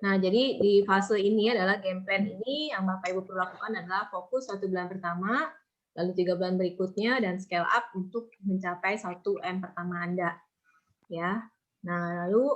Nah, jadi di fase ini adalah game plan ini yang Bapak Ibu perlu lakukan adalah fokus 1 bulan pertama, lalu 3 bulan berikutnya, dan scale up untuk mencapai 1M pertama Anda. Ya. Nah, lalu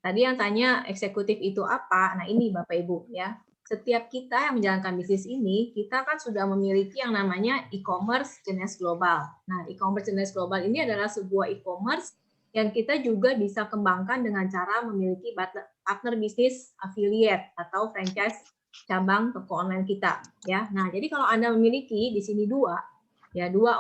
tadi yang tanya eksekutif itu apa? Nah, ini Bapak Ibu ya. Setiap kita yang menjalankan bisnis ini, kita kan sudah memiliki yang namanya e-commerce jenis global. Nah, e-commerce jenis global ini adalah sebuah e-commerce yang kita juga bisa kembangkan dengan cara memiliki partner bisnis affiliate atau franchise cabang toko online kita. Ya, nah jadi kalau Anda memiliki di sini dua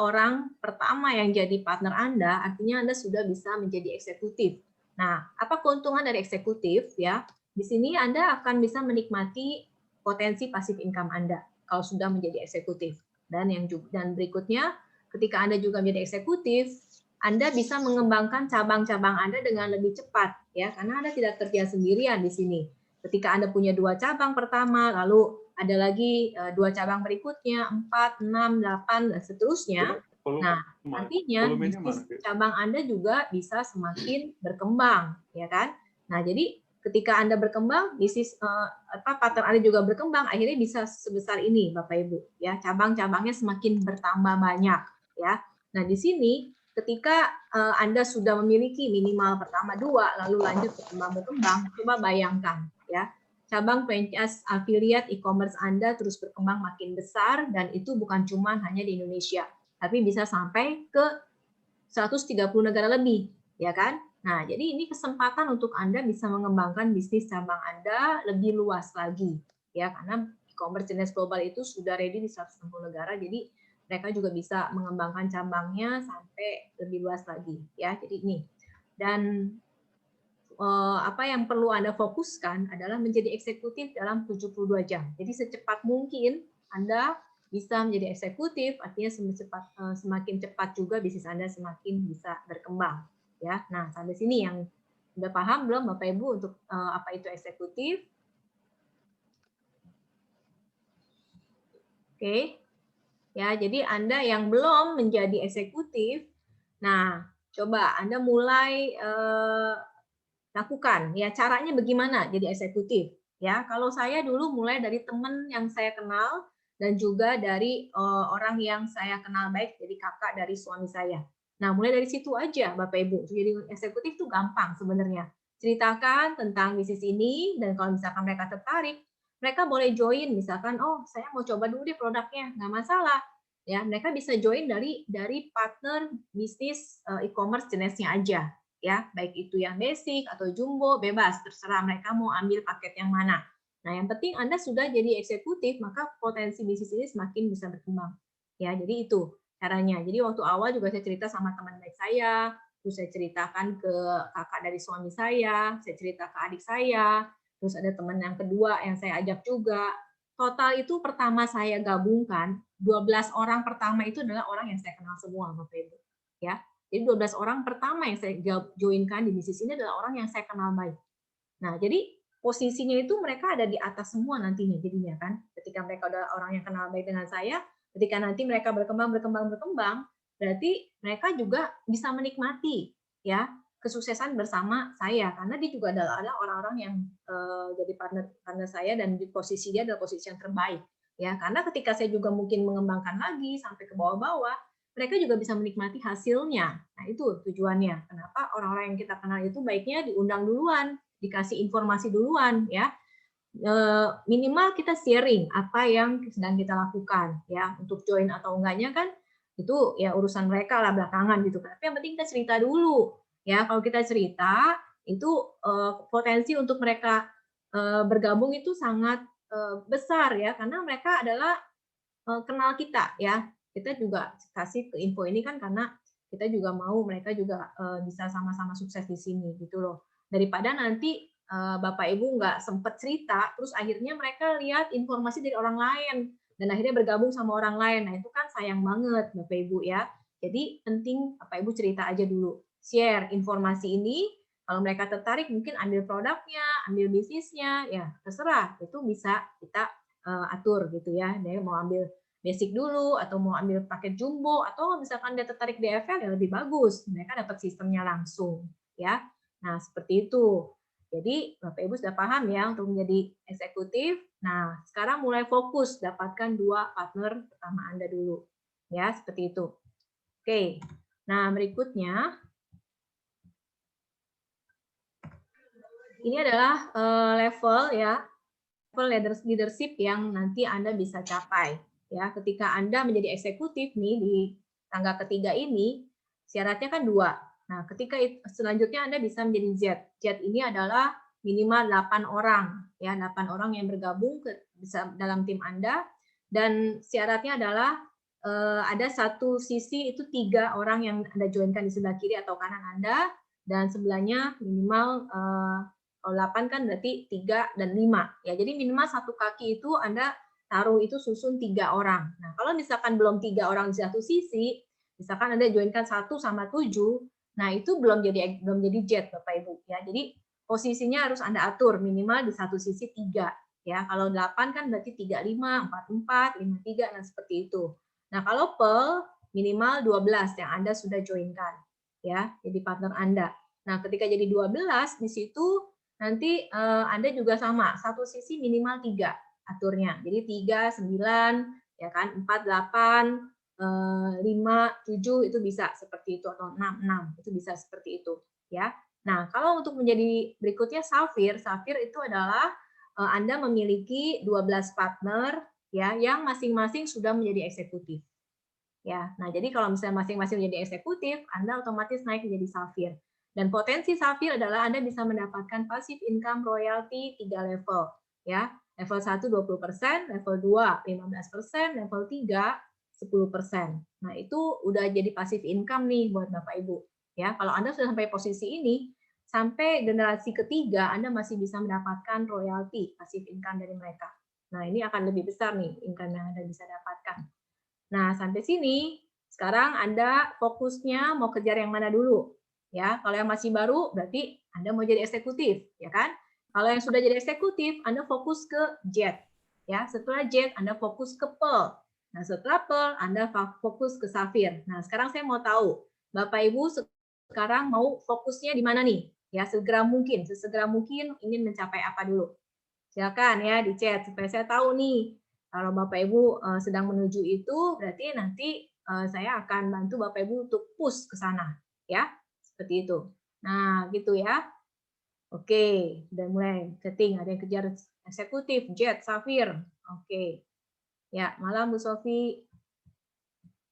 orang pertama yang jadi partner Anda, artinya Anda sudah bisa menjadi eksekutif. Nah, apa keuntungan dari eksekutif ya? Di sini Anda akan bisa menikmati potensi passive income Anda kalau sudah menjadi eksekutif. Dan berikutnya, ketika Anda juga menjadi eksekutif, Anda bisa mengembangkan cabang-cabang Anda dengan lebih cepat ya, karena Anda tidak kerja sendirian di sini. Ketika Anda punya 2 cabang pertama, lalu ada lagi 2 cabang berikutnya, 4, 6, 8 dan seterusnya. Nah, artinya bisnis cabang Anda juga bisa semakin berkembang, ya kan? Nah, jadi ketika Anda berkembang, bisnis partner Anda juga berkembang, akhirnya bisa sebesar ini, Bapak Ibu. Ya, cabang-cabangnya semakin bertambah banyak, ya. Nah, di sini ketika Anda sudah memiliki minimal pertama 2, lalu lanjut berkembang, coba bayangkan, ya. Cabang franchise affiliate e-commerce Anda terus berkembang makin besar, dan itu bukan cuma hanya di Indonesia, tapi bisa sampai ke 130 negara lebih, ya kan? Nah, jadi ini kesempatan untuk Anda bisa mengembangkan bisnis cabang Anda lebih luas lagi, ya, karena e-commerce jenis global itu sudah ready di 160 negara, jadi mereka juga bisa mengembangkan cabangnya sampai lebih luas lagi, ya. Jadi ini. Dan apa yang perlu Anda fokuskan adalah menjadi eksekutif dalam 72 jam. Jadi secepat mungkin Anda bisa menjadi eksekutif, artinya semakin cepat juga bisnis Anda semakin bisa berkembang. Ya, nah sampai sini yang sudah paham belum Bapak Ibu untuk apa itu eksekutif? Oke, ya jadi Anda yang belum menjadi eksekutif, nah coba Anda mulai lakukan. Ya, caranya bagaimana jadi eksekutif? Ya, kalau saya dulu mulai dari teman yang saya kenal dan juga dari orang yang saya kenal baik, jadi kakak dari suami saya. Nah, mulai dari situ aja, Bapak Ibu. Jadi eksekutif itu gampang sebenarnya. Ceritakan tentang bisnis ini, dan kalau misalkan mereka tertarik, mereka boleh join. Misalkan, oh saya mau coba dulu deh produknya, nggak masalah. Ya, mereka bisa join dari partner bisnis e-commerce jenisnya aja, ya, baik itu yang basic atau jumbo, bebas, terserah mereka mau ambil paket yang mana. Nah, yang penting Anda sudah jadi eksekutif, maka potensi bisnis ini semakin bisa berkembang. Ya, jadi itu caranya. Jadi waktu awal juga saya cerita sama teman baik saya, terus saya ceritakan ke kakak dari suami saya cerita ke adik saya, terus ada teman yang kedua yang saya ajak juga. Total itu pertama saya gabungkan, 12 orang pertama itu adalah orang yang saya kenal semua, Bapak Ibu. Ya, jadi 12 orang pertama yang saya joinkan di bisnis ini adalah orang yang saya kenal baik. Nah, jadi posisinya itu mereka ada di atas semua nantinya jadinya kan. Ketika mereka udah orang yang kenal baik dengan saya, ketika nanti mereka berkembang, berarti mereka juga bisa menikmati ya kesuksesan bersama saya, karena dia juga adalah orang-orang yang jadi partner saya, dan di posisi dia adalah posisi yang terbaik ya, karena ketika saya juga mungkin mengembangkan lagi sampai ke bawah-bawah, mereka juga bisa menikmati hasilnya. Nah, itu tujuannya. Kenapa orang-orang yang kita kenal itu baiknya diundang duluan, dikasih informasi duluan ya. Minimal kita sharing apa yang sedang kita lakukan ya. Untuk join atau enggaknya kan itu ya urusan mereka lah belakangan gitu. Tapi yang penting kita cerita dulu ya. Kalau kita cerita itu potensi untuk mereka bergabung itu sangat besar ya, karena mereka adalah kenal kita ya. Kita juga kasih ke info ini kan karena kita juga mau mereka juga bisa sama-sama sukses di sini gitu loh. Daripada nanti Bapak Ibu nggak sempet cerita, terus akhirnya mereka lihat informasi dari orang lain dan akhirnya bergabung sama orang lain. Nah, itu kan sayang banget Bapak Ibu ya. Jadi penting Bapak Ibu cerita aja dulu. Share informasi ini, kalau mereka tertarik mungkin ambil produknya, ambil bisnisnya, ya terserah. Itu bisa kita atur gitu ya. Dia mau ambil basic dulu atau mau ambil paket jumbo, atau misalkan dia tertarik DFL ya lebih bagus, mereka dapat sistemnya langsung ya. Nah, seperti itu. Jadi Bapak Ibu sudah paham ya untuk menjadi eksekutif. Nah, sekarang mulai fokus dapatkan 2 partner pertama Anda dulu. Ya, seperti itu. Oke. Nah, berikutnya ini adalah level ya, level leadership yang nanti Anda bisa capai. Ya, ketika Anda menjadi eksekutif nih di tangga ketiga ini, syaratnya kan 2. Nah, ketika selanjutnya Anda bisa menjadi Z. Z ini adalah minimal 8 orang, ya, 8 orang yang bergabung dalam tim Anda, dan syaratnya adalah ada satu sisi itu 3 orang yang Anda joinkan di sebelah kiri atau kanan Anda, dan sebelahnya minimal kalau 8 kan berarti 3 dan 5. Ya, jadi minimal satu kaki itu Anda taruh itu susun 3 orang. Nah, kalau misalkan belum 3 orang di satu sisi, misalkan Anda joinkan 1 sama 7, nah itu belum jadi jet Bapak Ibu ya. Jadi posisinya harus Anda atur minimal di satu sisi 3 ya. Kalau 8 kan berarti 35, 44, 53 dan seperti itu. Nah, kalau Pearl minimal 12 yang Anda sudah joinkan ya, jadi partner Anda. Nah, ketika jadi 12 di situ nanti Anda juga sama, satu sisi minimal 3 aturnya. Jadi 3, 9, ya kan, 4, 8, 5, 7 itu bisa seperti itu, atau 6, 6 itu bisa seperti itu. Ya. Nah, kalau untuk menjadi berikutnya Safir, Safir itu adalah Anda memiliki 12 partner ya yang masing-masing sudah menjadi eksekutif. Ya, nah jadi kalau misalnya masing-masing menjadi eksekutif, Anda otomatis naik menjadi Safir. Dan potensi Safir adalah Anda bisa mendapatkan passive income royalty 3 level. Ya, level 1 20%, level 2 15%, level 3 10%. Nah, itu udah jadi passive income nih buat Bapak Ibu. Ya, kalau Anda sudah sampai posisi ini, sampai generasi ketiga Anda masih bisa mendapatkan royalty passive income dari mereka. Nah, ini akan lebih besar nih income yang Anda bisa dapatkan. Nah, sampai sini sekarang Anda fokusnya mau kejar yang mana dulu? Ya, kalau yang masih baru berarti Anda mau jadi eksekutif, ya kan? Kalau yang sudah jadi eksekutif, Anda fokus ke jet. Ya, setelah jet Anda fokus ke pearl. Nah, setelah pearl Anda fokus ke safir. Nah, sekarang saya mau tahu, Bapak Ibu sekarang mau fokusnya di mana nih? Ya, sesegera mungkin ingin mencapai apa dulu? Silakan ya di chat supaya saya tahu nih kalau Bapak Ibu sedang menuju itu berarti nanti saya akan bantu Bapak Ibu untuk push ke sana ya. Seperti itu. Nah, gitu ya. Oke, udah mulai setting, ada yang kejar eksekutif, jet, safir. Oke. Ya, malam Bu Sofi.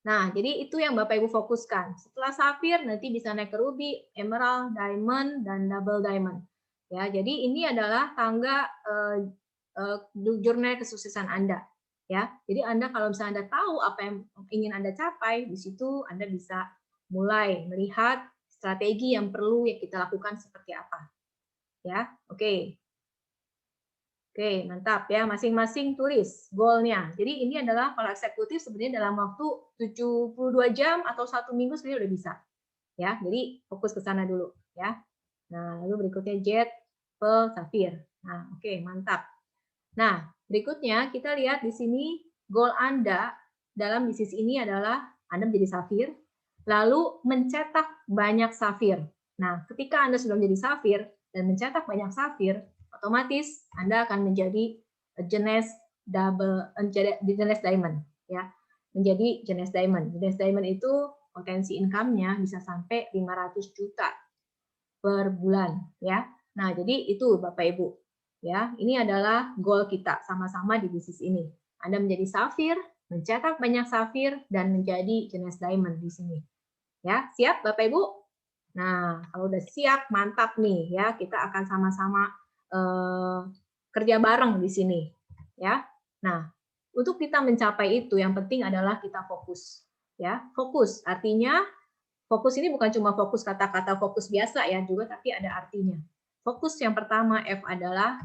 Nah, jadi itu yang Bapak Ibu fokuskan. Setelah safir nanti bisa naik ke ruby, emerald, diamond, dan double diamond. Ya, jadi ini adalah tangga jurnal kesuksesan Anda. Ya, jadi Anda kalau misalnya Anda tahu apa yang ingin Anda capai, di situ Anda bisa mulai melihat strategi yang perlu yang kita lakukan seperti apa. Ya, oke. Oke, mantap ya. Masing-masing tulis goalnya. Jadi ini adalah kalau eksekutif sebenarnya dalam waktu 72 jam atau 1 minggu sebenarnya udah bisa. Ya, jadi fokus ke sana dulu ya. Nah, lalu berikutnya jet, pearl, safir. Nah, oke, mantap. Nah, berikutnya kita lihat di sini goal Anda dalam bisnis ini adalah Anda menjadi safir, lalu mencetak banyak safir. Nah, ketika Anda sudah menjadi safir dan mencetak banyak safir, otomatis Anda akan menjadi jenis jenis diamond ya. Menjadi jenis diamond. Jenis diamond itu potensi income-nya bisa sampai 500 juta per bulan ya. Nah, jadi itu Bapak Ibu. Ya, ini adalah goal kita sama-sama di bisnis ini. Anda menjadi safir, mencetak banyak safir dan menjadi jenis diamond di sini. Ya, siap Bapak Ibu? Nah, kalau udah siap, mantap nih ya. Kita akan sama-sama kerja bareng di sini, ya. Nah, untuk kita mencapai itu yang penting adalah kita fokus, ya. Fokus artinya fokus ini bukan cuma fokus kata-kata fokus biasa ya, juga tapi ada artinya. Fokus yang pertama F adalah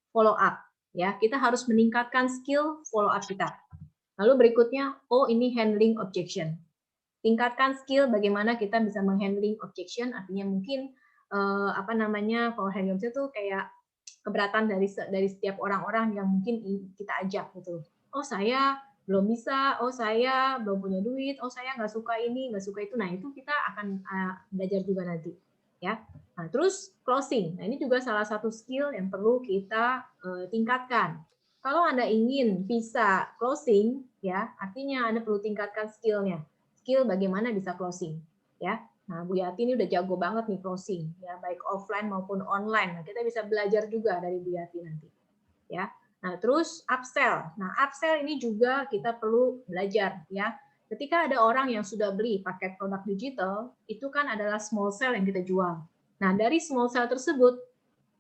follow up, ya. Kita harus meningkatkan skill follow up kita. Lalu berikutnya, oh ini handling objection. Tingkatkan skill bagaimana kita bisa menghandling objection, artinya mungkin apa namanya, kalau handling objection itu kayak keberatan dari setiap orang-orang yang mungkin kita ajak gitu. Oh saya belum bisa, oh saya belum punya duit, oh saya nggak suka ini, nggak suka itu. Nah itu kita akan belajar juga nanti, ya. Nah terus closing. Nah, ini juga salah satu skill yang perlu kita tingkatkan. Kalau Anda ingin bisa closing, ya, artinya Anda perlu tingkatkan skillnya. Skill bagaimana bisa closing, ya. Nah, Bu Yati ini udah jago banget nih closing, ya, baik offline maupun online. Nah, kita bisa belajar juga dari Bu Yati nanti, ya. Nah, terus upsell. Nah, upsell ini juga kita perlu belajar, ya. Ketika ada orang yang sudah beli paket produk digital, itu kan adalah small sale yang kita jual. Nah, dari small sale tersebut,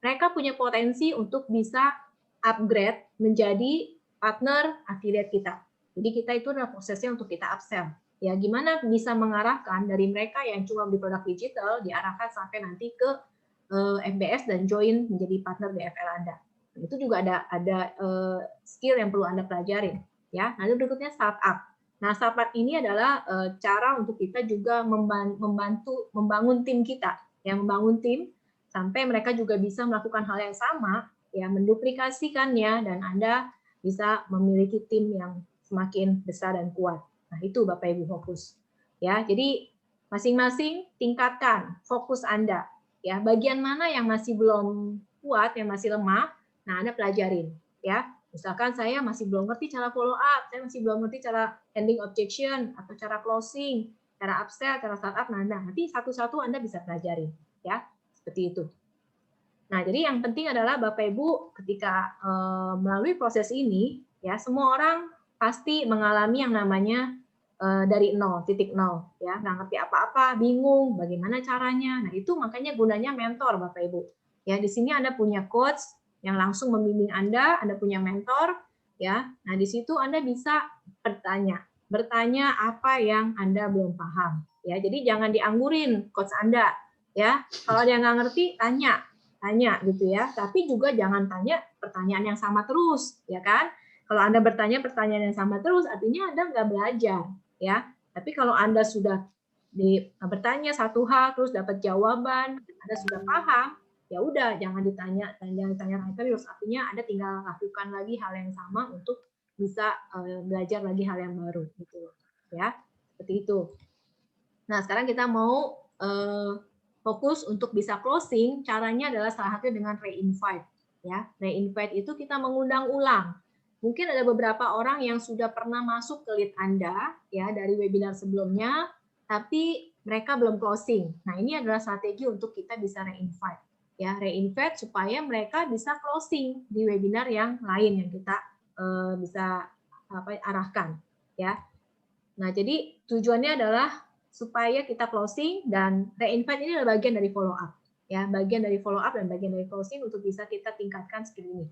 mereka punya potensi untuk bisa upgrade menjadi partner affiliate kita. Jadi kita itu adalah prosesnya untuk kita upsell. Ya, gimana bisa mengarahkan dari mereka yang cuma beli produk digital diarahkan sampai nanti ke FBS dan join menjadi partner BFL Anda. Itu juga ada skill yang perlu Anda pelajarin. Ya, nanti berikutnya startup. Nah, startup ini adalah cara untuk kita juga membantu membangun tim kita, yang membangun tim sampai mereka juga bisa melakukan hal yang sama, ya, menduplikasikannya, dan Anda bisa memiliki tim yang semakin besar dan kuat. Nah, itu Bapak Ibu fokus. Ya, jadi masing-masing tingkatkan fokus Anda. Ya, bagian mana yang masih belum kuat, yang masih lemah, nah Anda pelajarin. Ya, misalkan saya masih belum ngerti cara follow up, saya masih belum ngerti cara ending objection atau cara closing, cara upsell, cara startup, nah nanti satu-satu Anda bisa pelajarin. Ya, seperti itu. Nah, jadi yang penting adalah Bapak Ibu ketika melalui proses ini, ya, semua orang pasti mengalami yang namanya dari nol, titik nol, ya, nggak ngerti apa-apa, bingung, bagaimana caranya. Nah, itu makanya gunanya mentor, Bapak Ibu. Ya, di sini Anda punya coach yang langsung membimbing Anda punya mentor, ya. Nah, di situ Anda bisa bertanya apa yang Anda belum paham, ya. Jadi jangan dianggurin coach Anda, ya. Kalau dia nggak ngerti, tanya gitu ya, tapi juga jangan tanya pertanyaan yang sama terus, ya kan? Kalau Anda bertanya pertanyaan yang sama terus, artinya Anda nggak belajar, ya. Tapi kalau Anda sudah bertanya satu hal terus dapat jawaban, Anda sudah paham, ya udah jangan ditanya lagi terus, artinya Anda tinggal lakukan lagi hal yang sama untuk bisa belajar lagi hal yang baru, gitu, ya. Seperti itu. Nah, sekarang kita mau fokus untuk bisa closing, caranya adalah salah satunya dengan re-invite. Ya, re-invite itu kita mengundang ulang. Mungkin ada beberapa orang yang sudah pernah masuk ke lead Anda, ya, dari webinar sebelumnya, tapi mereka belum closing. Nah, ini adalah strategi untuk kita bisa re-invite. Ya, re-invite supaya mereka bisa closing di webinar yang lain yang kita bisa arahkan. Ya. Nah, jadi tujuannya adalah supaya kita closing, dan re-invite ini adalah bagian dari follow up. Ya, bagian dari follow up dan bagian dari closing untuk bisa kita tingkatkan skill ini.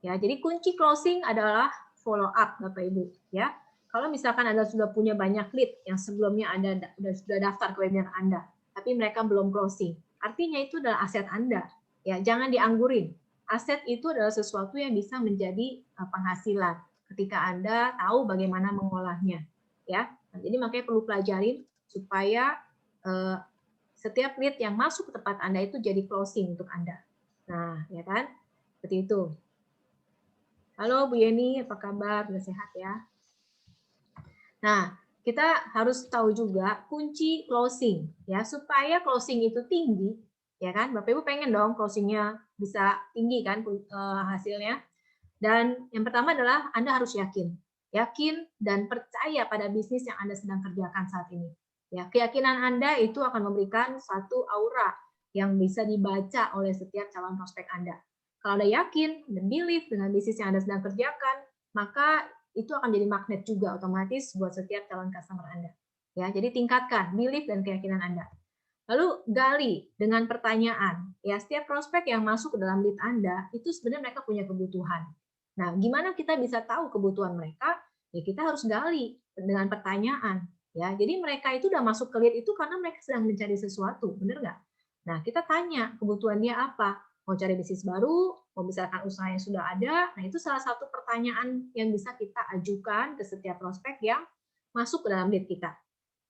Ya, jadi kunci closing adalah follow up, Bapak Ibu, ya. Kalau misalkan Anda sudah punya banyak lead yang sebelumnya Anda sudah daftar ke webinar Anda, tapi mereka belum closing, artinya itu adalah aset Anda. Ya, jangan dianggurin. Aset itu adalah sesuatu yang bisa menjadi penghasilan ketika Anda tahu bagaimana mengolahnya. Ya, nah, jadi makanya perlu pelajarin supaya setiap lead yang masuk ke tempat Anda itu jadi closing untuk Anda. Nah, ya kan? Seperti itu. Halo Bu Yeni, apa kabar? Sudah sehat ya? Nah, kita harus tahu juga kunci closing, ya, supaya closing itu tinggi, ya kan? Bapak Ibu pengen dong closingnya bisa tinggi kan hasilnya. Dan yang pertama adalah Anda harus yakin dan percaya pada bisnis yang Anda sedang kerjakan saat ini. Ya, keyakinan Anda itu akan memberikan satu aura yang bisa dibaca oleh setiap calon prospek Anda. Kalau Anda yakin dan believe dengan bisnis yang Anda sedang kerjakan, maka itu akan jadi magnet juga otomatis buat setiap calon customer Anda. Ya, jadi tingkatkan belief dan keyakinan Anda. Lalu gali dengan pertanyaan. Ya, setiap prospek yang masuk ke dalam lead Anda itu sebenarnya mereka punya kebutuhan. Nah, gimana kita bisa tahu kebutuhan mereka? Ya, kita harus gali dengan pertanyaan. Ya, jadi mereka itu udah masuk ke lead itu karena mereka sedang mencari sesuatu, benar nggak? Nah, kita tanya kebutuhan dia apa? Mau cari bisnis baru, mau misalkan usaha yang sudah ada. Nah, itu salah satu pertanyaan yang bisa kita ajukan ke setiap prospek yang masuk ke dalam lead kita.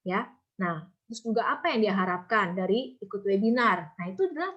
Ya, nah, terus juga apa yang dia harapkan dari ikut webinar. Nah, itu adalah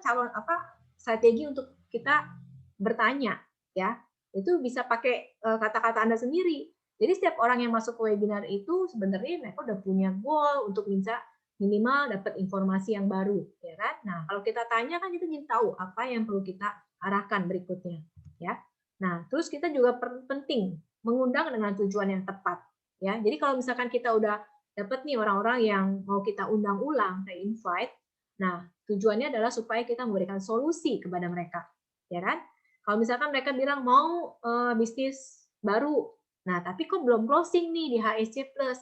strategi untuk kita bertanya, ya. Itu bisa pakai kata-kata Anda sendiri. Jadi setiap orang yang masuk ke webinar itu sebenarnya mereka udah punya goal untuk bisa minimal dapat informasi yang baru, ya kan? Nah, kalau kita tanya kan kita jadi tahu apa yang perlu kita arahkan berikutnya, ya. Nah, terus kita juga penting mengundang dengan tujuan yang tepat, ya. Jadi kalau misalkan kita udah dapat nih orang-orang yang mau kita undang ulang, kayak invite, nah tujuannya adalah supaya kita memberikan solusi kepada mereka, ya kan? Kalau misalkan mereka bilang mau bisnis baru, nah tapi kok belum closing nih di HSC Plus,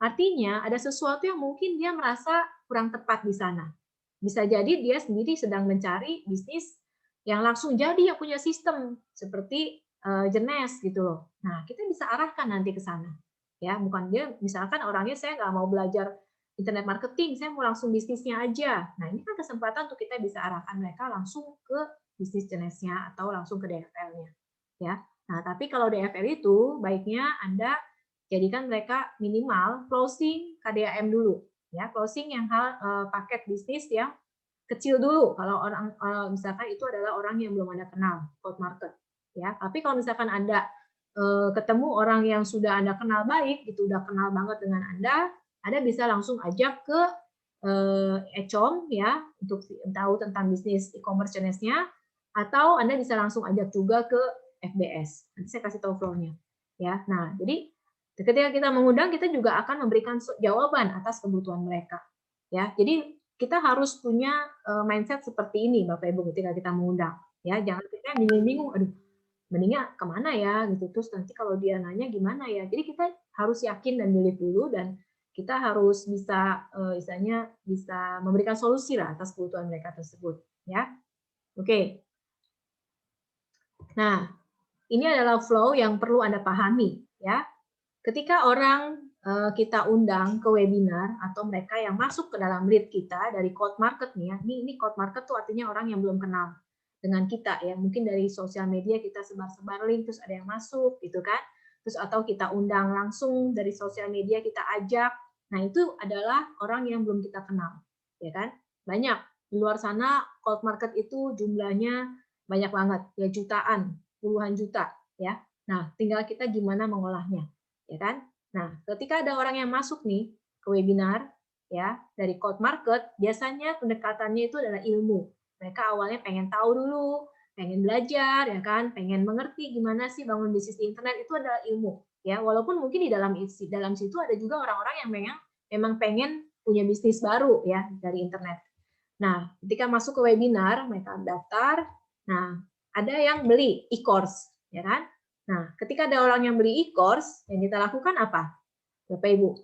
artinya ada sesuatu yang mungkin dia merasa kurang tepat di sana. Bisa jadi dia sendiri sedang mencari bisnis yang langsung jadi yang punya sistem seperti Jenes gitu loh. Nah, kita bisa arahkan nanti ke sana. Ya, bukan dia misalkan orangnya saya nggak mau belajar internet marketing, saya mau langsung bisnisnya aja. Nah, ini kan kesempatan untuk kita bisa arahkan mereka langsung ke bisnis Jenesnya atau langsung ke DFL-nya. Ya. Nah, tapi kalau DFL itu baiknya Anda jadikan mereka minimal closing KDAM dulu, ya, closing yang paket bisnis yang kecil dulu kalau orang misalkan itu adalah orang yang belum Anda kenal, cold market, ya. Tapi kalau misalkan Anda ketemu orang yang sudah Anda kenal baik, itu udah kenal banget dengan Anda bisa langsung ajak ke Ecom ya untuk tahu tentang bisnis e-commerce jenisnya, atau Anda bisa langsung ajak juga ke FBS. Nanti saya kasih tahu flow-nya. Ya. Nah, jadi ketika kita mengundang, kita juga akan memberikan jawaban atas kebutuhan mereka. Ya, jadi kita harus punya mindset seperti ini, Bapak Ibu, ketika kita mengundang. Ya, jangan kita bingung-bingung, aduh, mendingnya kemana ya, gitu. Terus nanti kalau dia nanya gimana ya. Jadi kita harus yakin dan believe dulu, dan kita harus bisa, istilahnya bisa memberikan solusi lah atas kebutuhan mereka tersebut. Ya, oke. Nah, ini adalah flow yang perlu Anda pahami. Ya, ketika orang kita undang ke webinar atau mereka yang masuk ke dalam lead kita dari cold market nih ya, ini cold market tuh artinya orang yang belum kenal dengan kita ya, mungkin dari sosial media kita sebar-sebar link terus ada yang masuk gitu kan, terus atau kita undang langsung dari sosial media kita ajak, nah itu adalah orang yang belum kita kenal, ya kan? Banyak di luar sana cold market itu jumlahnya banyak banget ya, jutaan, puluhan juta ya. Nah tinggal kita gimana mengolahnya, ya kan? Nah, ketika ada orang yang masuk nih ke webinar ya dari cold market, biasanya pendekatannya itu adalah ilmu. Mereka awalnya pengen tahu dulu, pengen belajar ya kan, pengen mengerti gimana sih bangun bisnis di internet, itu adalah ilmu. Ya, walaupun mungkin di dalam situ ada juga orang-orang yang memang pengen punya bisnis baru ya dari internet. Nah, ketika masuk ke webinar, mereka daftar. Nah, ada yang beli e-course, ya kan? Nah, ketika ada orang yang beli e-course, yang kita lakukan apa? Bapak Ibu,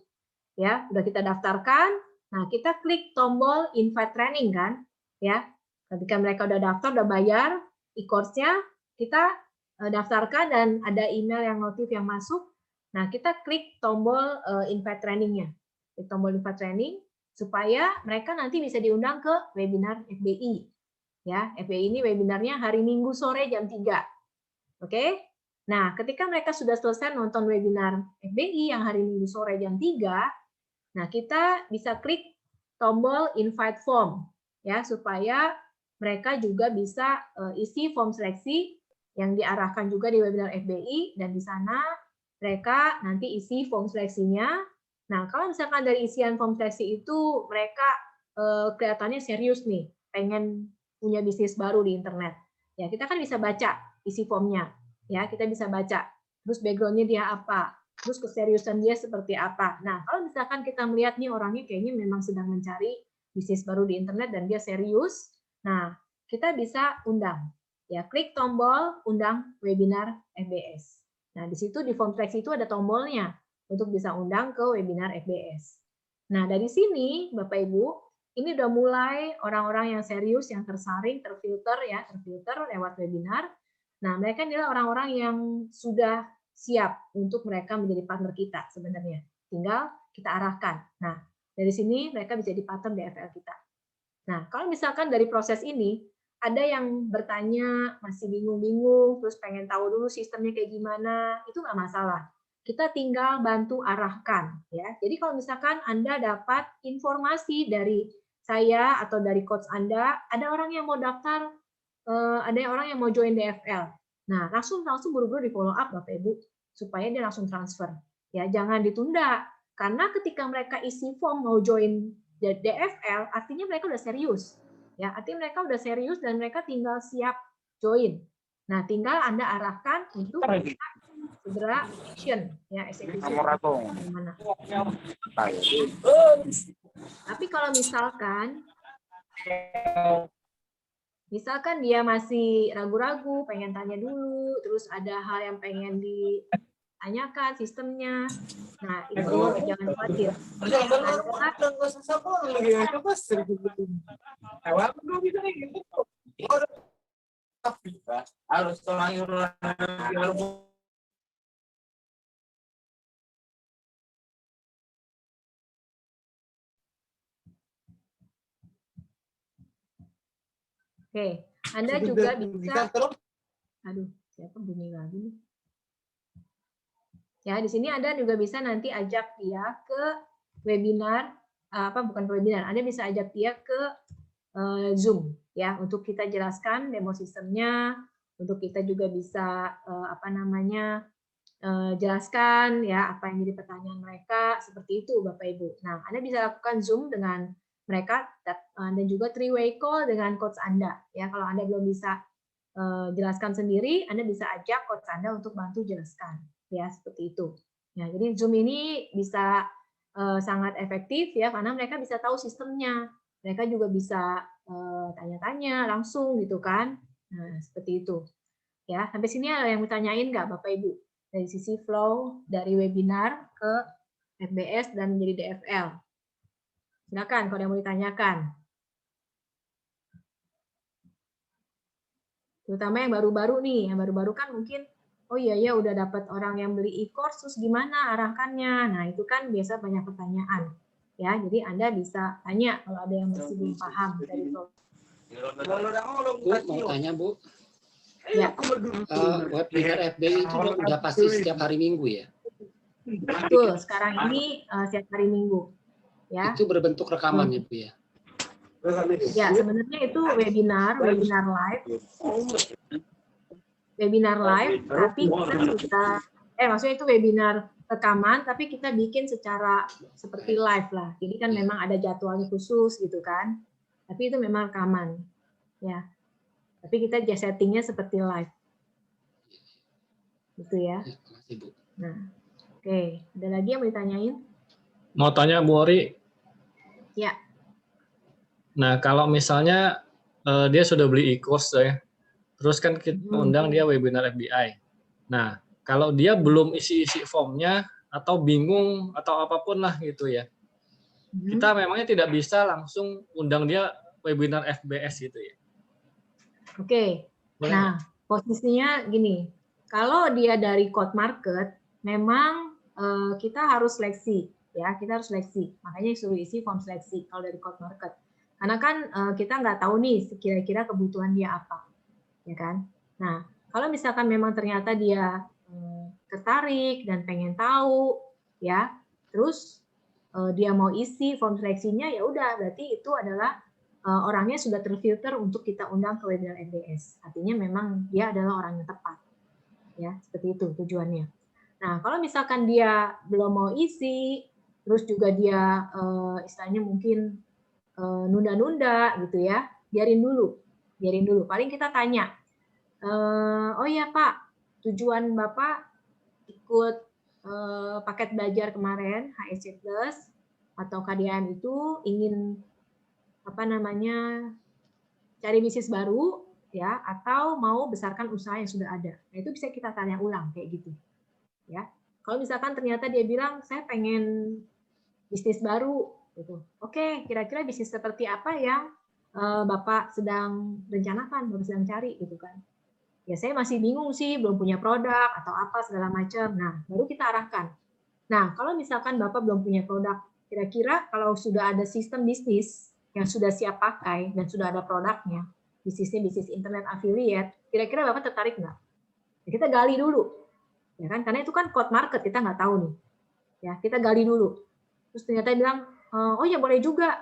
ya, udah kita daftarkan. Nah, kita klik tombol invite training kan, ya. Ketika mereka udah daftar, udah bayar e-course-nya, kita daftarkan dan ada email yang notif yang masuk. Nah, kita klik tombol invite training-nya. Klik tombol invite training supaya mereka nanti bisa diundang ke webinar FBI. Ya, FBI ini webinarnya hari Minggu sore jam 3. Oke? Nah, ketika mereka sudah selesai nonton webinar FBI yang hari Minggu sore jam 3, nah kita bisa klik tombol invite form ya supaya mereka juga bisa isi form seleksi yang diarahkan juga di webinar FBI, dan di sana mereka nanti isi form seleksinya. Nah, kalau misalkan dari isian form seleksi itu mereka kelihatannya serius nih, pengen punya bisnis baru di internet. Ya, kita kan bisa baca isi formnya. Ya, kita bisa baca. Terus background-nya dia apa? Terus keseriusan dia seperti apa. Nah, kalau misalkan kita melihat nih orangnya kayaknya memang sedang mencari bisnis baru di internet dan dia serius, nah kita bisa undang. Ya, klik tombol undang webinar FBS. Nah, di situ di form seleksi itu ada tombolnya untuk bisa undang ke webinar FBS. Nah, dari sini Bapak Ibu, ini udah mulai orang-orang yang serius, yang tersaring, terfilter ya, terfilter lewat webinar. Nah, mereka adalah orang-orang yang sudah siap untuk mereka menjadi partner kita sebenarnya. Tinggal kita arahkan. Nah, dari sini mereka bisa jadi partner DFL kita. Nah, kalau misalkan dari proses ini, ada yang bertanya, masih bingung-bingung, terus pengen tahu dulu sistemnya kayak gimana, itu nggak masalah. Kita tinggal bantu arahkan. Ya. Jadi kalau misalkan Anda dapat informasi dari saya atau dari coach Anda, ada orang yang mau daftar, ada orang yang mau join DFL. Nah, langsung buru-buru di follow up Bapak Ibu supaya dia langsung transfer. Ya, jangan ditunda. Karena ketika mereka isi form mau join DFL artinya mereka udah serius. Ya, artinya mereka udah serius dan mereka tinggal siap join. Nah, tinggal Anda arahkan untuk segera action, ya, eksekusi. Gimana? Tapi kalau misalkan dia masih ragu-ragu, pengen tanya dulu, terus ada hal yang pengen ditanyakan sistemnya. Nah, itu jangan khawatir. Oke, Anda juga bisa. Aduh, siapa bunyi lagi nih? Ya, di sini Anda juga bisa nanti ajak dia ke webinar, bukan webinar, Anda bisa ajak dia ke Zoom, ya, untuk kita jelaskan demo sistemnya, untuk kita juga bisa jelaskan ya apa yang jadi pertanyaan mereka, seperti itu Bapak Ibu. Nah, Anda bisa lakukan Zoom dengan mereka dan juga three-way call dengan coach Anda. Ya, kalau Anda belum bisa jelaskan sendiri, Anda bisa ajak coach Anda untuk bantu jelaskan. Ya, seperti itu. Ya, jadi Zoom ini bisa sangat efektif ya karena mereka bisa tahu sistemnya. Mereka juga bisa tanya-tanya langsung gitu kan. Nah, seperti itu. Ya, sampai sini ada yang mau tanyain nggak Bapak Ibu? Dari sisi flow dari webinar ke FBS dan menjadi DFL. Silakan kalau yang mau ditanyakan. Terutama yang baru-baru nih, yang baru-baru kan mungkin, oh iya ya udah dapat orang yang beli e-course, terus gimana arahkannya? Nah itu kan biasa banyak pertanyaan, ya. Jadi Anda bisa tanya kalau ada yang masih belum paham dari flow. Bu, mau tanya Bu? Ya. Webinar FBI itu udah pasti setiap hari Minggu ya? Betul, sekarang ini setiap hari Minggu. Ya. Itu berbentuk rekaman ya Bu ya? Ya, sebenarnya itu webinar live. Webinar live, tapi kita sudah, maksudnya itu webinar rekaman, tapi kita bikin secara seperti live lah. Jadi kan memang ada jadwalnya khusus gitu kan. Tapi itu memang rekaman. Ya. Tapi kita settingnya seperti live. Gitu ya. Nah, oke. Ada lagi yang mau ditanyain? Mau tanya Bu Ori. Ya. Nah, kalau misalnya dia sudah beli e-course ya, terus kan kita undang dia webinar FBI. Nah, kalau dia belum isi-isi formnya atau bingung atau apapun lah gitu ya, kita memangnya tidak bisa langsung undang dia webinar FBS gitu ya. Oke. Nah, posisinya gini, kalau dia dari code market, memang kita harus seleksi, ya, kita harus seleksi. Makanya suruh isi form seleksi kalau dari code market. Karena kan kita nggak tahu nih kira-kira kebutuhan dia apa, ya kan? Nah, kalau misalkan memang ternyata dia tertarik dan pengen tahu, ya, terus dia mau isi form seleksinya, ya udah, berarti itu adalah orangnya sudah terfilter untuk kita undang ke webinar FBS. Artinya memang dia adalah orang yang tepat, ya, seperti itu tujuannya. Nah, kalau misalkan dia belum mau isi, terus juga dia istilahnya mungkin nunda-nunda gitu ya, biarin dulu. Paling kita tanya, oh iya Pak, tujuan Bapak ikut paket belajar kemarin HSC Plus atau KDM itu ingin cari bisnis baru ya atau mau besarkan usaha yang sudah ada. Nah, itu bisa kita tanya ulang kayak gitu. Ya. Kalau misalkan ternyata dia bilang saya pengen bisnis baru gitu. Oke, kira-kira bisnis seperti apa yang Bapak sedang rencanakan, Bapak sedang cari gitu kan. Ya saya masih bingung sih, belum punya produk atau apa segala macam. Nah, baru kita arahkan. Nah, kalau misalkan Bapak belum punya produk, kira-kira kalau sudah ada sistem bisnis yang sudah siap pakai dan sudah ada produknya, bisnisnya bisnis internet affiliate, kira-kira Bapak tertarik nggak? Ya, kita gali dulu, ya kan? Karena itu kan code market, kita nggak tahu nih. Ya, kita gali dulu. Terus ternyata bilang, oh ya boleh juga.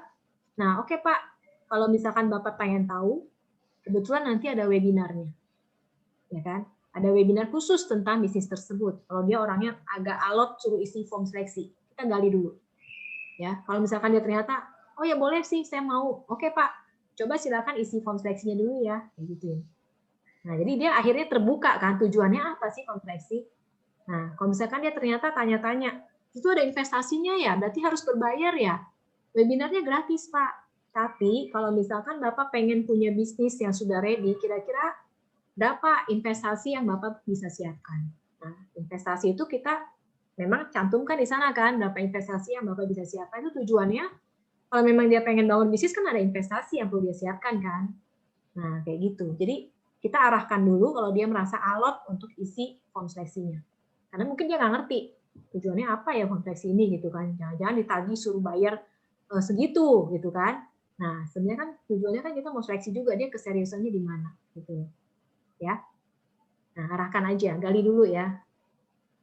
Nah, oke Pak, kalau misalkan Bapak pengen tahu, kebetulan nanti ada webinarnya, ya kan? Ada webinar khusus tentang bisnis tersebut. Kalau dia orangnya agak alot suruh isi form seleksi, kita gali dulu. Ya, kalau misalkan dia ternyata, oh ya boleh sih, saya mau. Oke Pak, coba silakan isi form seleksinya dulu ya, gitu. Nah jadi dia akhirnya terbuka kan tujuannya apa sih form seleksi. Nah kalau misalkan dia ternyata tanya-tanya, itu ada investasinya ya, berarti harus berbayar ya. Webinarnya gratis Pak. Tapi kalau misalkan Bapak pengen punya bisnis yang sudah ready, kira-kira berapa investasi yang Bapak bisa siapkan? Nah, investasi itu kita memang cantumkan di sana kan, berapa investasi yang Bapak bisa siapkan. Itu tujuannya, kalau memang dia pengen bangun bisnis kan ada investasi yang perlu dia siapkan kan. Nah, kayak gitu. Jadi kita arahkan dulu kalau dia merasa alot untuk isi form seleksinya. Karena mungkin dia nggak ngerti tujuannya apa ya form seleksi ini gitu kan. Jangan-jangan ditagih suruh bayar segitu gitu kan. Nah, sebenarnya kan tujuannya kan kita mau seleksi juga dia keseriusannya di mana gitu. Ya. Nah, arahkan aja, gali dulu ya.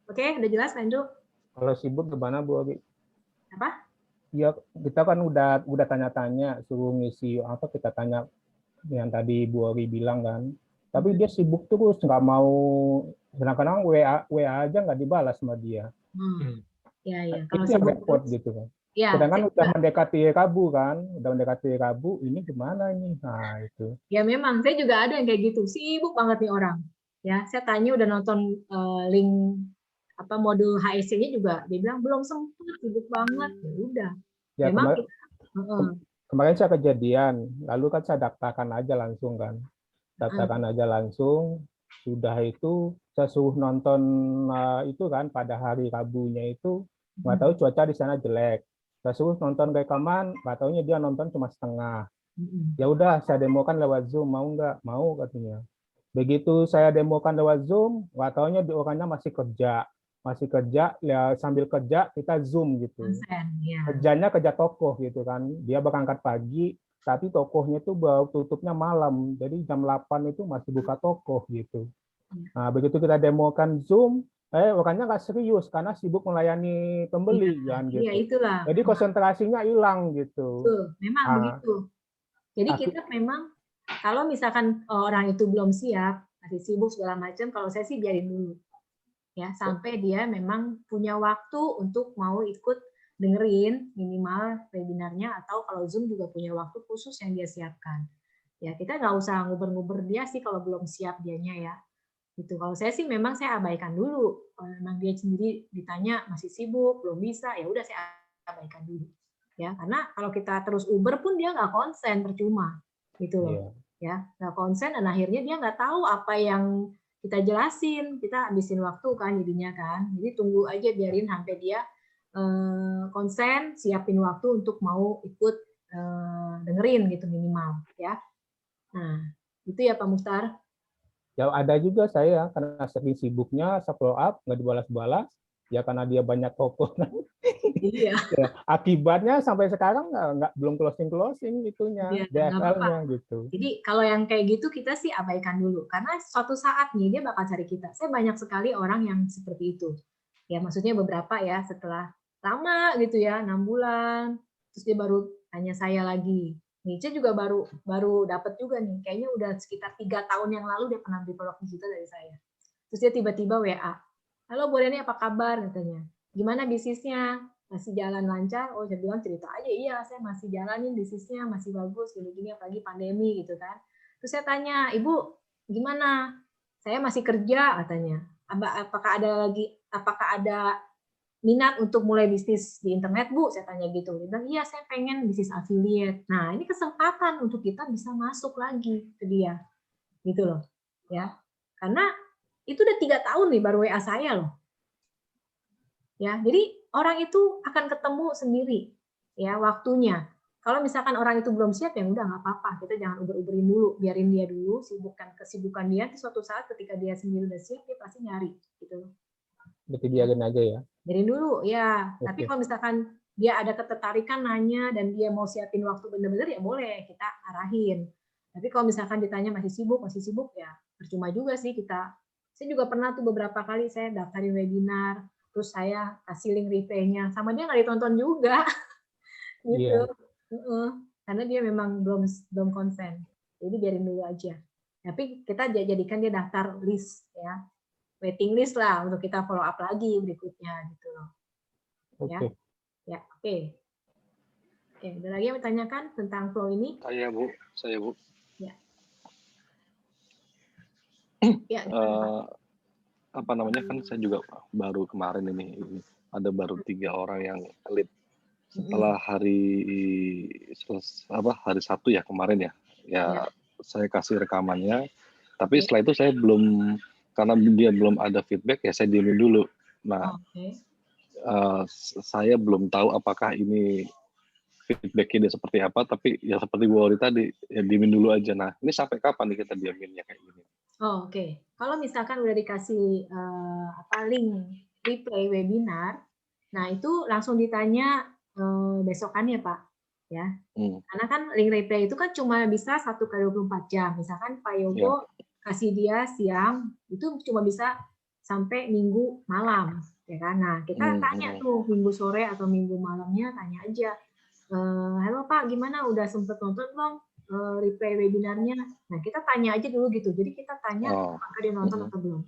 Oke, udah jelas kan, Indro? Kalau sibuk gimana Bu Agi? Apa? Ya kita kan udah tanya-tanya, suruh ngisi apa, kita tanya yang tadi Bu Agi bilang kan. Tapi dia sibuk terus, nggak mau, kadang-kadang WA aja nggak dibalas sama dia. Ya. Itu yang repot gitu kan. Ya, Sedangkan udah mendekati Rabu kan, ini gimana ini? Nah itu. Ya memang, saya juga ada yang kayak gitu, sibuk banget nih orang. Ya, saya tanya udah nonton link apa modul HSC-nya juga, dia bilang belum sempat, sibuk banget. Ya udah. Ya Memang kemarin saya kejadian, lalu kan saya daftarkan aja langsung kan. Daftarkan aja langsung, sudah itu saya suruh nonton itu kan pada hari Rabunya itu, nggak tahu cuaca di sana jelek. Saya suruh nonton rekaman, nggak taunya dia nonton cuma setengah. Ya udah, saya demokan lewat Zoom, mau nggak? Mau katanya. Begitu saya demokan lewat Zoom, nggak taunya di orangnya masih kerja ya, sambil kerja kita Zoom gitu. Kerjanya kerja tokoh gitu kan. Dia berangkat pagi, tapi tokohnya itu baru tutupnya malam. Jadi jam 8 itu masih buka tokoh gitu. Nah, begitu kita demokan Zoom, orangnya nggak serius karena sibuk melayani pembeli kan gitu. Iya, itulah. Jadi konsentrasinya hilang gitu. Betul, memang begitu. Jadi kita memang kalau misalkan orang itu belum siap, masih sibuk segala macam, kalau saya sih biarin dulu. Ya, sampai dia memang punya waktu untuk mau ikut dengerin minimal webinarnya, atau kalau Zoom juga punya waktu khusus yang dia siapkan. Ya, kita nggak usah nguber-nguber dia sih kalau belum siap dianya ya. Gitu. Kalau saya sih memang saya abaikan dulu. Kalau memang dia sendiri ditanya masih sibuk, belum bisa, ya udah saya abaikan dulu. Ya, karena kalau kita terus uber pun dia nggak konsen, percuma. Gitu loh. Ya, nggak konsen dan akhirnya dia nggak tahu apa yang kita jelasin, kita habisin waktu kan jadinya kan. Jadi tunggu aja, biarin sampai dia konsen, siapin waktu untuk mau ikut dengerin gitu minimal ya. Nah, itu ya Pak Mukhtar. Ya ada juga saya, karena sering sibuknya saya follow up nggak dibalas-balas, ya karena dia banyak toko. Iya. Ya, akibatnya sampai sekarang belum closing itunya, DSL-nya gitu. Jadi kalau yang kayak gitu kita sih abaikan dulu, karena suatu saat nih dia bakal cari kita. Saya banyak sekali orang yang seperti itu. Ya maksudnya beberapa ya, setelah lama gitu ya, 6 bulan, terus dia baru tanya saya lagi. Nih, saya juga baru dapat juga nih, kayaknya udah sekitar 3 tahun yang lalu dia pernah beli produk digital dari saya. Terus dia tiba-tiba WA, halo Bu Reni, apa kabar katanya, gimana bisnisnya, masih jalan lancar? Oh, saya bilang cerita aja, iya saya masih jalanin bisnisnya, masih bagus, gini-gini, apalagi pandemi gitu kan. Terus saya tanya, Ibu gimana? Saya masih kerja katanya. Apakah ada minat untuk mulai bisnis di internet Bu? Saya tanya gitu. Dia bilang, iya saya pengen bisnis affiliate. Nah ini kesempatan untuk kita bisa masuk lagi ke dia, gitu loh. Ya, karena itu udah 3 tahun nih baru WA saya loh. Ya, jadi orang itu akan ketemu sendiri ya waktunya. Kalau misalkan orang itu belum siap, ya udah nggak apa-apa, kita jangan uber-uberin dulu, biarin dia dulu, sibukkan kesibukan dia. Di suatu saat ketika dia sendiri udah siap, dia pasti nyari gitu. Berarti biarin aja ya. Biarin dulu ya. Oke. Tapi kalau misalkan dia ada ketertarikan nanya dan dia mau siapin waktu bener-bener, ya boleh kita arahin. Tapi kalau misalkan ditanya masih sibuk ya percuma juga sih kita. Saya juga pernah tuh beberapa kali saya daftarin webinar, terus saya kasih link replay-nya, sama dia nggak ditonton juga. Gitu. Karena dia memang belum konsen. Jadi biarin dulu aja. Tapi kita jadikan dia daftar list ya. Waiting list lah untuk kita follow up lagi berikutnya gitu loh. Oke. Ya, oke. Oke, ada lagi yang bertanyakan tentang flow ini? Saya Bu. Ya. Ya, Apa namanya, kan saya juga baru kemarin ini ada baru 3 orang yang lead setelah hari Sabtu ya kemarin ya. Ya, saya kasih rekamannya. Tapi setelah itu saya belum, karena dia belum ada feedback ya saya diemin dulu. Nah, saya belum tahu apakah ini feedbacknya dia seperti apa, tapi ya seperti Bu Ori tadi, ya diemin dulu aja. Nah, ini sampai kapan nih kita dieminnya kayak gini? Oke. Kalau misalkan udah dikasih link replay webinar, nah itu langsung ditanya besokannya Pak, ya. Karena kan link replay itu kan cuma bisa 1 kali 24 jam. Misalkan Pak Yogo kasih dia siang, itu cuma bisa sampai Minggu malam, ya kan. Nah, kita tanya tuh Minggu sore atau Minggu malamnya, tanya aja. Halo Pak, gimana? Udah sempet nonton belum replay webinarnya? Nah, kita tanya aja dulu gitu. Jadi kita tanya apakah dia nonton atau belum.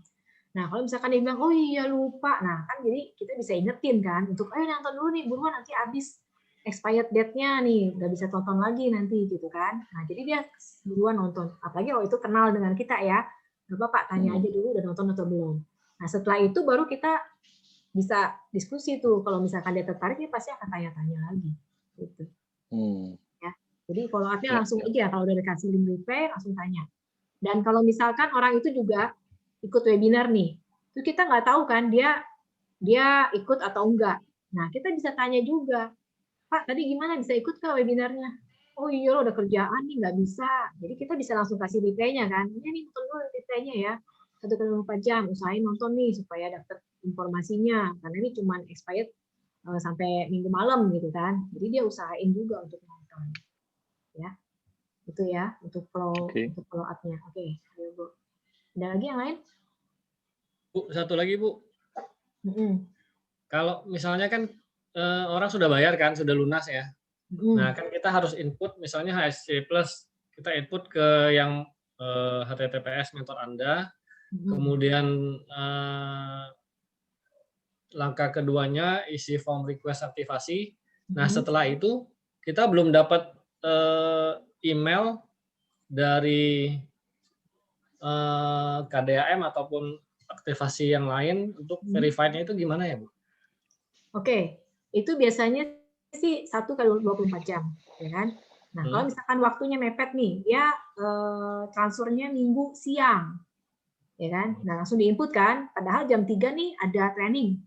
Nah, kalau misalkan dia bilang, oh iya lupa. Nah, kan jadi kita bisa ingetin kan, untuk nonton dulu nih, buruan nanti habis expired date-nya nih, nggak bisa tonton lagi nanti gitu kan. Nah, jadi dia buruan nonton. Apalagi kalau itu kenal dengan kita ya. Nggak apa-apa, tanya aja dulu udah nonton atau belum. Nah, setelah itu baru kita bisa diskusi tuh. Kalau misalkan dia tertarik, dia pasti akan tanya-tanya lagi. Gitu. Ya. Jadi follow-up-nya langsung aja. Kalau udah dikasih link replay, langsung tanya. Dan kalau misalkan orang itu juga ikut webinar nih, itu kita nggak tahu kan dia ikut atau enggak. Nah, kita bisa tanya juga, Pak, tadi gimana bisa ikut ke webinarnya? Oh iya, lo udah kerjaan nih, nggak bisa. Jadi kita bisa langsung kasih reply-nya kan. Ini nih, nonton dulu reply-nya ya. 1 kali 24 jam, usahain nonton nih supaya dapat informasinya. Karena ini cuma expired sampai Minggu malam gitu kan. Jadi dia usahain juga untuk nonton. Ya. Itu ya, untuk follow up-nya. Oke, ayo Bu. Ada lagi yang lain? Bu, satu lagi Bu. Kalau misalnya kan orang sudah bayar kan, sudah lunas ya. Nah kan kita harus input, misalnya HSC Plus, kita input ke yang HTTPS mentor Anda, kemudian langkah keduanya isi form request aktivasi. Nah setelah itu kita belum dapat email dari KDAM ataupun aktivasi yang lain untuk verified-nya itu gimana ya Bu? Oke, itu biasanya sih 1 kali 24 jam, ya kan? Nah, kalau misalkan waktunya mepet nih, dia transfernya Minggu siang, ya kan? Nah, langsung diinput kan, padahal jam 3 nih ada training.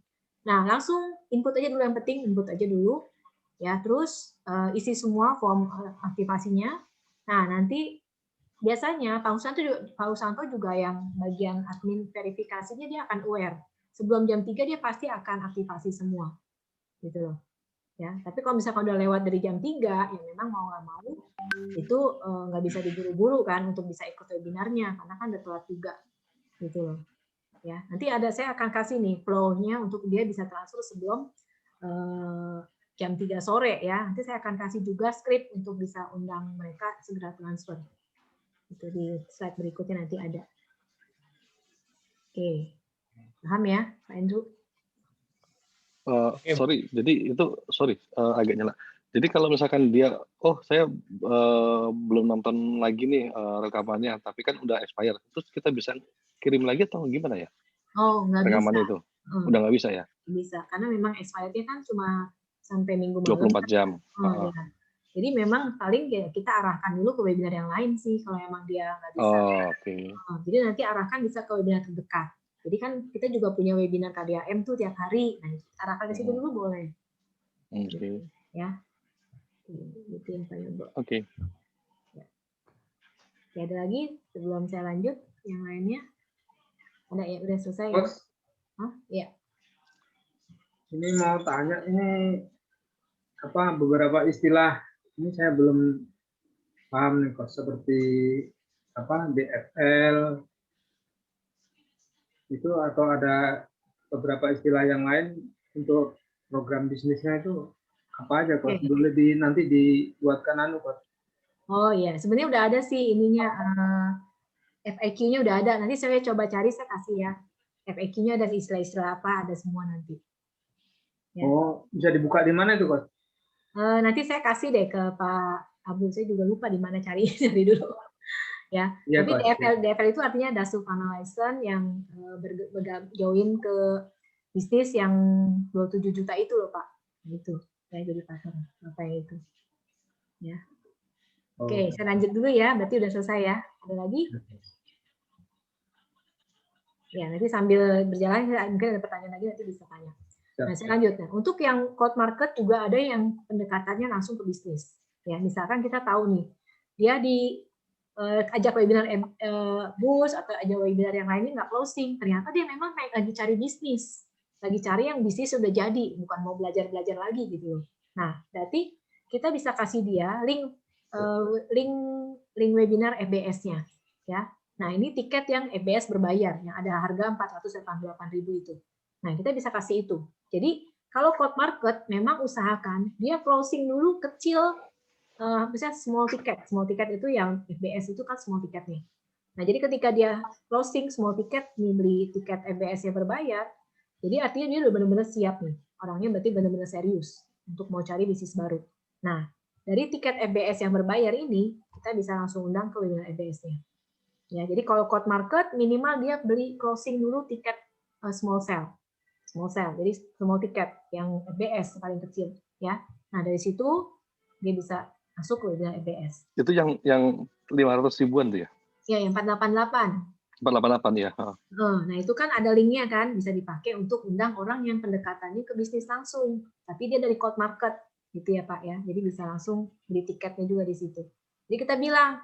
Nah, langsung input aja dulu, yang penting input aja dulu, ya. Terus isi semua form aktivasinya. Nah, nanti biasanya Pak Husanto juga yang bagian admin verifikasinya dia akan aware. Sebelum jam 3 dia pasti akan aktivasi semua. Gitu loh. Ya, tapi kalau misalkan udah lewat dari jam 3, ya memang mau nggak mau itu nggak bisa diburu-buru kan untuk bisa ikut webinarnya karena kan udah telat juga. Gitu loh. Ya, nanti saya akan kasih nih flow-nya untuk dia bisa transfer sebelum jam 3 sore ya. Nanti saya akan kasih juga script untuk bisa undang mereka segera transfer. Itu di slide berikutnya nanti ada. Oke. Paham ya, Pak Andrew? Sorry, jadi itu agak nyala. Jadi kalau misalkan dia, saya belum nonton lagi nih rekamannya, tapi kan udah expire, terus kita bisa kirim lagi atau gimana ya? Oh, nggak rekamannya bisa. Itu udah nggak bisa ya? Bisa, karena memang expirednya kan cuma sampai Minggu malam. 24 jam. Ya. Jadi memang paling kita arahkan dulu ke webinar yang lain sih kalau memang dia nggak bisa. Jadi nanti arahkan bisa ke webinar terdekat. Jadi kan kita juga punya webinar KDAM tuh tiap hari. Nah, arahkan ke situ dulu boleh. Ya. Gitu yang saya buat. Oke. Ya, ada lagi sebelum saya lanjut yang lainnya? Ada ya, udah selesai. Bos. Ya. Ini mau tanya ini beberapa istilah ini saya belum paham nih kok, seperti DFL itu, atau ada beberapa istilah yang lain untuk program bisnisnya itu apa aja kok? Boleh nanti dibuatkan kok. Oh iya, sebenarnya udah ada sih ininya FAQ-nya udah ada. Nanti saya coba cari, saya kasih ya. FAQ-nya ada istilah-istilah apa, ada semua nanti. Ya. Oh, bisa dibuka di mana itu, Coach? Nanti saya kasih deh ke Pak Abu, saya juga lupa di mana cari dari dulu. Ya, Iya, tapi Pak. DFL itu artinya Dasu Finalization yang join ke bisnis yang 27 juta itu loh Pak. Gitu. Saya jadi partner apa yang itu. Ya. Oke, saya lanjut dulu ya. Berarti udah selesai ya. Ada lagi? Ya, nanti sambil berjalan mungkin ada pertanyaan lagi nanti bisa tanya. Nah, saya lanjut. Nah, untuk yang cold market juga ada yang pendekatannya langsung ke bisnis. Ya, misalkan kita tahu nih, dia di ajak webinar boost atau ajak webinar yang lainnya nggak closing. Ternyata dia memang lagi cari bisnis. Lagi cari yang bisnis sudah jadi, bukan mau belajar-belajar lagi gitu. Nah, berarti kita bisa kasih dia link webinar FBS-nya. Ya. Nah, ini tiket yang FBS berbayar, yang ada harga 488.000 itu. Nah, kita bisa kasih itu. Jadi, kalau cold market, memang usahakan dia closing dulu kecil, misalnya small ticket itu yang FBS itu kan small ticket nih. Nah, jadi ketika dia closing small ticket, nih beli tiket FBS yang berbayar, jadi artinya dia udah benar-benar siap nih. Orangnya berarti benar-benar serius untuk mau cari bisnis baru. Nah, dari tiket FBS yang berbayar ini, kita bisa langsung undang ke webinar FBS-nya. Ya, jadi kalau cold market minimal dia beli closing dulu tiket small sale, jadi small tiket yang FBS paling kecil, ya. Nah dari situ dia bisa masuk ke webinar FBS. Itu yang 500 ribuan tuh ya? Ya, yang 488. 488 ya. Nah itu kan ada linknya kan, bisa dipakai untuk undang orang yang pendekatannya ke bisnis langsung, tapi dia dari cold market, gitu ya Pak ya. Jadi bisa langsung beli tiketnya juga di situ. Jadi kita bilang,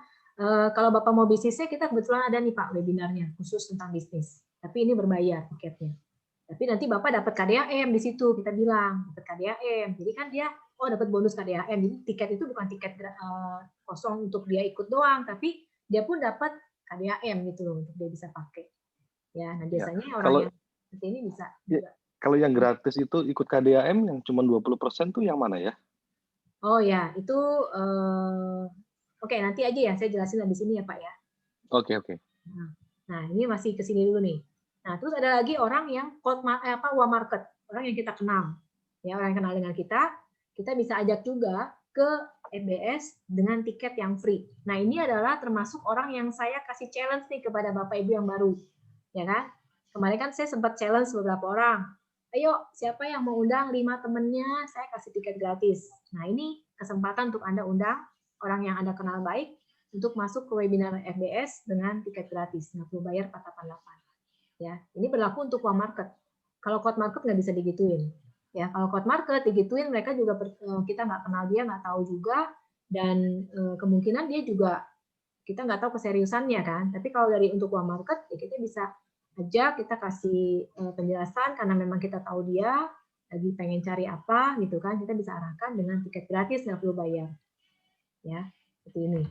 kalau Bapak mau bisnisnya, kita kebetulan ada nih Pak webinarnya khusus tentang bisnis. Tapi ini berbayar tiketnya. Tapi nanti Bapak dapat KDAM di situ, kita bilang dapat KDAM. Jadi kan dia dapat bonus KDAM. Jadi tiket itu bukan tiket kosong untuk dia ikut doang, tapi dia pun dapat KDAM gitu loh untuk dia bisa pakai. Ya, nah biasanya orang yang seperti ini bisa juga. Kalau yang gratis itu ikut KDAM yang cuma 20% tuh yang mana ya? Oh ya, itu oke, nanti aja ya saya jelasin habis ini ya Pak ya. Oke. Nah, ini masih ke sini dulu nih. Nah, terus ada lagi orang yang warm market, orang yang kita kenal. Ya, orang yang kenal dengan kita bisa ajak juga ke FBS dengan tiket yang free. Nah, ini adalah termasuk orang yang saya kasih challenge nih kepada Bapak Ibu yang baru. Ya kan? Kemarin kan saya sempat challenge beberapa orang. Ayo, siapa yang mau undang 5 temennya, saya kasih tiket gratis. Nah, ini kesempatan untuk Anda undang orang yang Anda kenal baik untuk masuk ke webinar FBS dengan tiket gratis, nggak perlu bayar 488. Ya, ini berlaku untuk warm market. Kalau cold market nggak bisa digituin. Ya, kalau cold market digituin, mereka juga kita nggak kenal dia, nggak tahu juga, dan kemungkinan dia juga kita nggak tahu keseriusannya kan. Tapi kalau dari untuk warm market, ya kita bisa ajak, kita kasih penjelasan karena memang kita tahu dia lagi pengen cari apa gitu kan, kita bisa arahkan dengan tiket gratis nggak perlu bayar. Ya, seperti ini.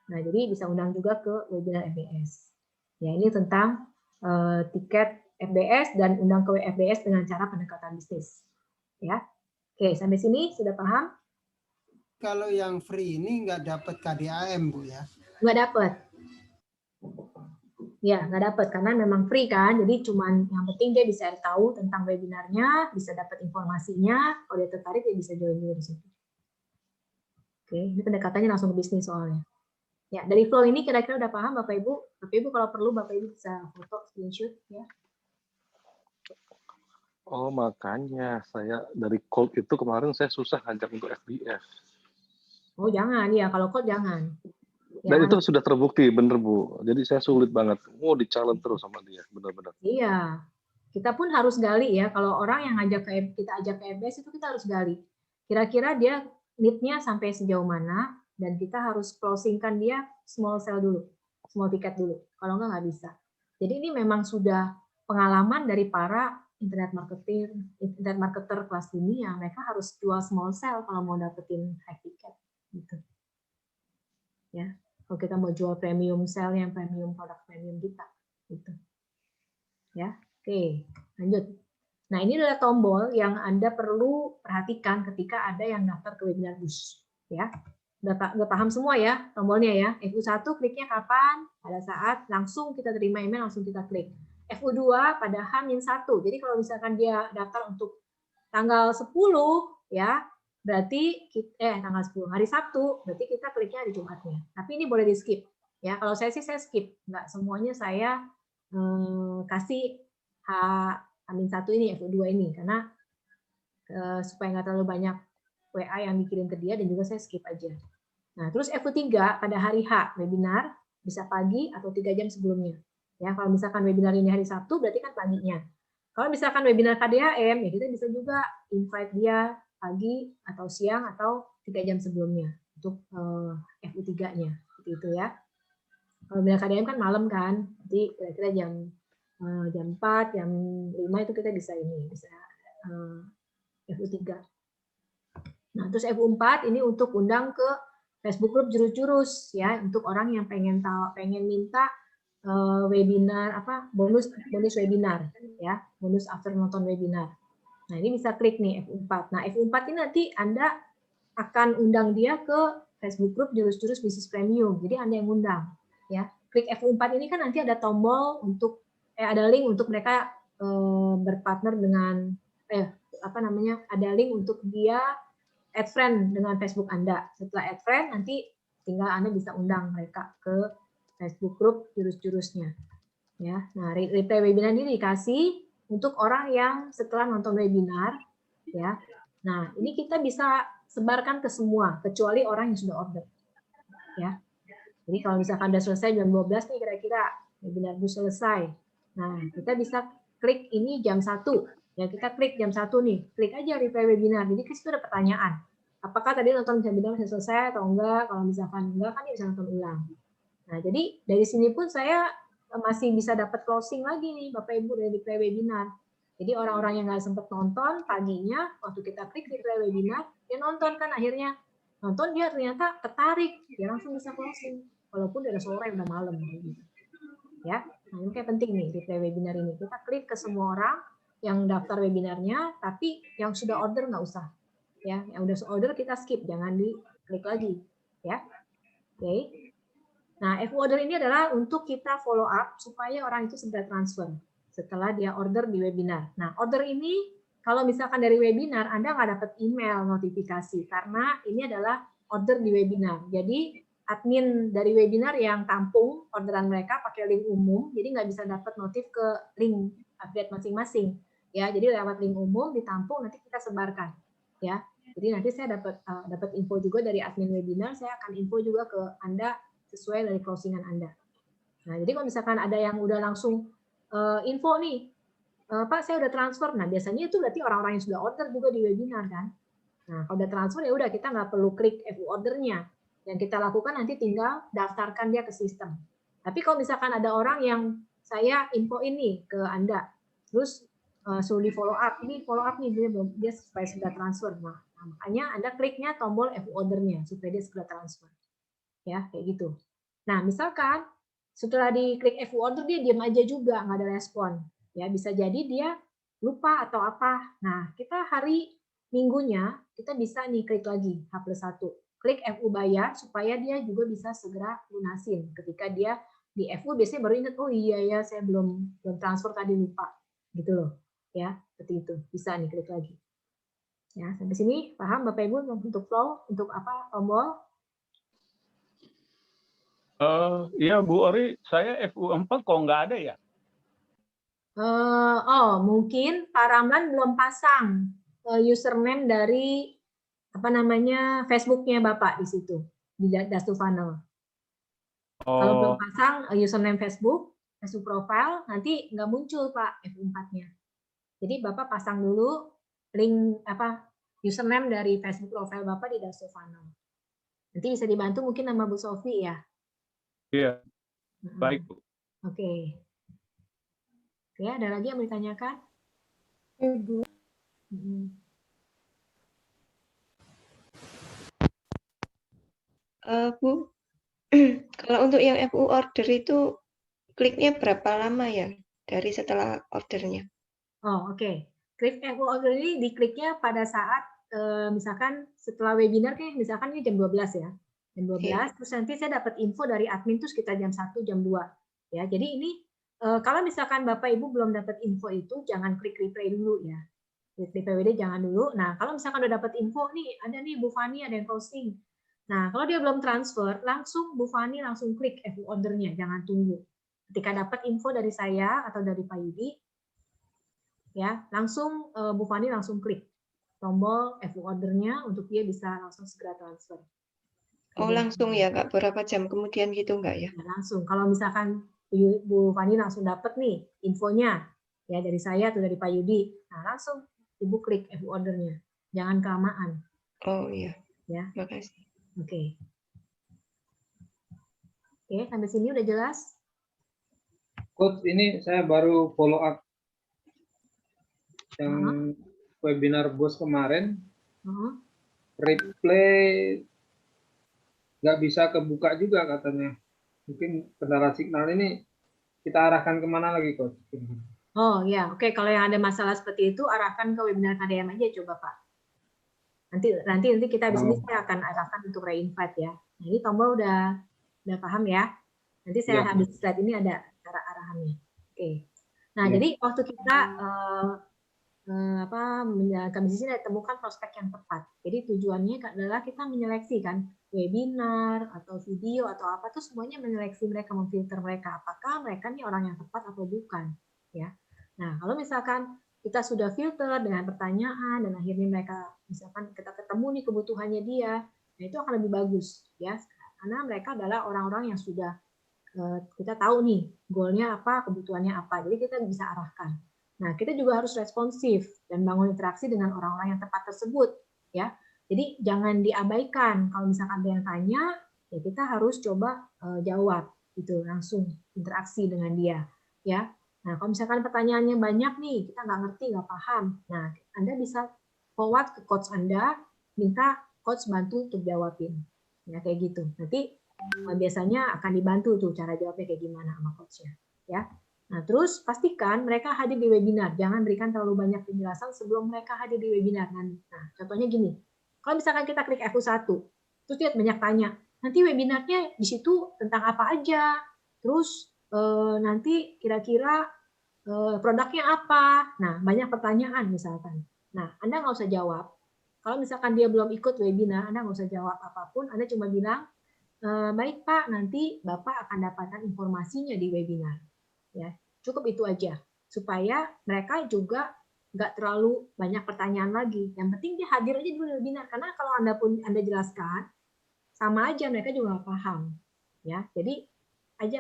Nah, jadi bisa undang juga ke webinar FBS. Ya, ini tentang tiket FBS dan undang ke FBS dengan cara pendekatan bisnis. Ya, oke, sampai sini sudah paham? Kalau yang free ini nggak dapat KDAM, Bu ya? Nggak dapat. Ya, nggak dapat karena memang free kan. Jadi cuman yang penting dia bisa tahu tentang webinarnya, bisa dapat informasinya. Kalau dia tertarik dia bisa join juga di situ. Oke, ini pendekatannya langsung ke bisnis soalnya. Ya, dari flow ini kira-kira udah paham Bapak Ibu? Bapak Ibu kalau perlu Bapak Ibu bisa foto, screenshot ya. Oh, makanya saya dari cold itu kemarin saya susah ngajak untuk FBS. Oh, jangan ya, kalau cold jangan. Ya, dan itu sudah terbukti, bener Bu. Jadi saya sulit banget. Di-challenge terus sama dia, benar-benar. Iya. Kita pun harus gali ya, kalau orang yang kita ajak ke FBS itu kita harus gali. Kira-kira dia need-nya sampai sejauh mana, dan kita harus closing-kan dia small sale dulu, small ticket dulu. Kalau nggak bisa. Jadi ini memang sudah pengalaman dari para internet marketer kelas dunia. Mereka harus jual small sale kalau mau dapetin high ticket. Gitu. Ya, kalau kita mau jual premium sale yang premium produk premium kita. Gitu. Ya, oke, lanjut. Nah, ini adalah tombol yang Anda perlu perhatikan ketika ada yang daftar ke webinar boost. Ya, udah paham semua ya tombolnya ya. FU1 kliknya kapan? Pada saat langsung kita terima email langsung kita klik. FU2 pada H-1. Jadi kalau misalkan dia daftar untuk tanggal 10 ya, berarti tanggal 10 hari Sabtu, berarti kita kliknya hari Jumatnya. Tapi ini boleh di skip. Ya, kalau saya sih saya skip, nggak semuanya saya kasih H-1 ini, F2 ini, karena supaya nggak terlalu banyak WA yang dikirim ke dia, dan juga saya skip aja. Nah, terus F3 pada hari H webinar bisa pagi atau 3 jam sebelumnya. Ya, kalau misalkan webinar ini hari Sabtu berarti kan paginya. Kalau misalkan webinar KDHM ya kita bisa juga invite dia pagi atau siang atau 3 jam sebelumnya untuk FU3-nya. Seperti itu ya. Kalau webinar KDHM kan malam kan. Jadi kira-kira jam 4, jam 5 itu kita bisa FU3. Nah, terus FU4 ini untuk undang ke Facebook Group Jurus-Jurus ya, untuk orang yang pengen minta webinar bonus webinar ya, bonus after nonton webinar. Nah, ini bisa klik nih F4. Nah, F4 ini nanti Anda akan undang dia ke Facebook Group Jurus-Jurus Bisnis Premium. Jadi Anda yang undang ya. Klik F4 ini kan nanti ada tombol untuk ada link untuk mereka berpartner dengan ada link untuk dia add friend dengan Facebook Anda. Setelah add friend, nanti tinggal Anda bisa undang mereka ke Facebook Group Jurus-Jurusnya. Ya, nah replay webinar ini dikasih untuk orang yang setelah nonton webinar, ya. Nah, ini kita bisa sebarkan ke semua, kecuali orang yang sudah order. Ya. Jadi kalau misalkan sudah selesai jam 12 nih kira-kira webinar itu selesai. Nah, kita bisa klik ini jam 1. Ya, kita klik jam 1 nih, klik aja replay webinar. Jadi ke situ ada pertanyaan. Apakah tadi nonton webinar sudah selesai atau enggak? Kalau misalkan enggak kan dia bisa nonton ulang. Nah, jadi dari sini pun saya masih bisa dapat closing lagi nih Bapak Ibu dari replay webinar. Jadi orang-orang yang nggak sempat nonton paginya waktu kita klik replay webinar, dia nonton kan akhirnya. Nonton dia ternyata tertarik, dia langsung bisa closing. Walaupun udah sore, udah malam gitu. Ya. Nah, ini kayak penting nih replay webinar ini. Kita klik ke semua orang yang daftar webinarnya, tapi yang sudah order nggak usah. Ya, yang udah order kita skip, jangan diklik lagi. Ya, oke. Nah, FU order ini adalah untuk kita follow up supaya orang itu segera transfer setelah dia order di webinar. Nah, order ini kalau misalkan dari webinar Anda nggak dapat email notifikasi karena ini adalah order di webinar. Jadi admin dari webinar yang tampung orderan mereka pakai link umum, jadi nggak bisa dapat notif ke link update masing-masing. Ya, jadi lewat link umum ditampung nanti kita sebarkan. Ya, jadi nanti saya dapat info juga dari admin webinar, saya akan info juga ke Anda sesuai dari closingan Anda. Nah, jadi kalau misalkan ada yang udah langsung info nih, Pak saya udah transfer, nah biasanya itu berarti orang-orang yang sudah order juga di webinar kan. Nah, kalau udah transfer ya udah kita nggak perlu klik FU ordernya, yang kita lakukan nanti tinggal daftarkan dia ke sistem. Tapi kalau misalkan ada orang yang saya info ini ke Anda, terus suruh di follow up, ini follow up nih dia supaya sudah transfer. Nah, makanya Anda kliknya tombol FU ordernya supaya dia segera transfer. Ya, kayak gitu. Nah, misalkan setelah diklik FU order dia diam aja juga, nggak ada respon. Ya, bisa jadi dia lupa atau apa. Nah, kita hari Minggunya kita bisa nih klik lagi H+1. Klik FU bayar supaya dia juga bisa segera lunasin. Ketika dia di FU biasanya baru ingat, oh iya ya saya belum transfer tadi lupa. Gitu loh. Ya, seperti itu. Bisa nih klik lagi. Ya, sampai sini paham Bapak Ibu untuk flow, untuk apa tombol? Iya Bu Ori, saya FU4 kok nggak ada ya? Mungkin Pak Ramlan belum pasang username dari Facebooknya Bapak di situ di Dastufunnel. Kalau belum pasang username Facebook profile, nanti nggak muncul Pak FU4-nya. Jadi Bapak pasang dulu link username dari Facebook profile Bapak di Dastufunnel. Nanti bisa dibantu mungkin sama Bu Sofi ya. Iya, baik Bu. Oke. Oke, ada lagi yang mau ditanyakan? Bu. Bu, kalau untuk yang FU order itu kliknya berapa lama ya dari setelah ordernya? Oh, oke. Klik FU order ini dikliknya pada saat misalkan setelah webinar kayak misalkan ini jam 12 ya. Jam 12, terus nanti saya dapat info dari admin itu sekitar jam 1, jam 2. Ya, jadi ini kalau misalkan Bapak Ibu belum dapat info itu, jangan klik replay dulu ya. Di PWD jangan dulu. Nah, kalau misalkan udah dapat info nih, ada nih Bu Fani ada yang closing. Nah, kalau dia belum transfer, langsung Bu Fani langsung klik FU ordernya, jangan tunggu. Ketika dapat info dari saya atau dari Pak Yudi, ya langsung Bu Fani langsung klik tombol FU ordernya untuk dia bisa langsung segera transfer. Oh, langsung ya, Kak? Berapa jam kemudian gitu enggak ya? Ya, langsung. Kalau misalkan Bu Fani langsung dapat nih infonya, ya dari saya atau dari Pak Yudi, nah langsung Ibu klik FU ordernya. Jangan kelamaan. Oh iya. Ya. Makasih. Oke. Oke, sampai sini udah jelas? Coach, ini saya baru follow up yang webinar bos kemarin. Replay nggak bisa kebuka juga katanya. Mungkin kendala signal ini kita arahkan kemana lagi, Coach? Oh ya, oke. Kalau yang ada masalah seperti itu, arahkan ke webinar KDM aja coba Pak. Nanti kita di sini saya akan arahkan untuk re-invite ya. Nah, ini tombol udah paham ya. Nanti saya habis slide ini ada cara arahannya. Oke. Nah, jadi waktu kita menjalankan bisnis ini temukan prospek yang tepat. Jadi tujuannya adalah kita menyeleksi kan webinar atau video atau apa tuh semuanya menyeleksi mereka, memfilter mereka. Apakah mereka nih orang yang tepat atau bukan, ya. Nah, kalau misalkan kita sudah filter dengan pertanyaan dan akhirnya mereka misalkan kita ketemu nih kebutuhannya dia, nah itu akan lebih bagus, ya. Karena mereka adalah orang-orang yang sudah kita tahu nih goalnya apa, kebutuhannya apa. Jadi kita bisa arahkan. Nah, kita juga harus responsif dan bangun interaksi dengan orang-orang yang tepat tersebut, ya. Jadi jangan diabaikan. Kalau misalkan ada yang tanya, ya kita harus coba jawab, gitu, langsung interaksi dengan dia, ya. Nah, kalau misalkan pertanyaannya banyak nih, kita nggak ngerti, nggak paham. Nah, Anda bisa forward ke coach Anda, minta coach bantu untuk jawabin, ya kayak gitu. Nanti biasanya akan dibantu tuh cara jawabnya kayak gimana sama coachnya, ya. Nah, terus pastikan mereka hadir di webinar. Jangan berikan terlalu banyak penjelasan sebelum mereka hadir di webinar. Nah, contohnya gini. Kalau misalkan kita klik FU1, terus dia banyak tanya, nanti webinarnya di situ tentang apa aja? Terus nanti kira-kira produknya apa? Nah, banyak pertanyaan misalkan. Nah, Anda nggak usah jawab. Kalau misalkan dia belum ikut webinar, Anda nggak usah jawab apapun. Anda cuma bilang, baik Pak, nanti Bapak akan dapatkan informasinya di webinar. Ya, cukup itu aja supaya mereka juga nggak terlalu banyak pertanyaan lagi. Yang penting dia hadir aja di webinar karena kalau Anda jelaskan sama aja mereka juga nggak paham. Ya, jadi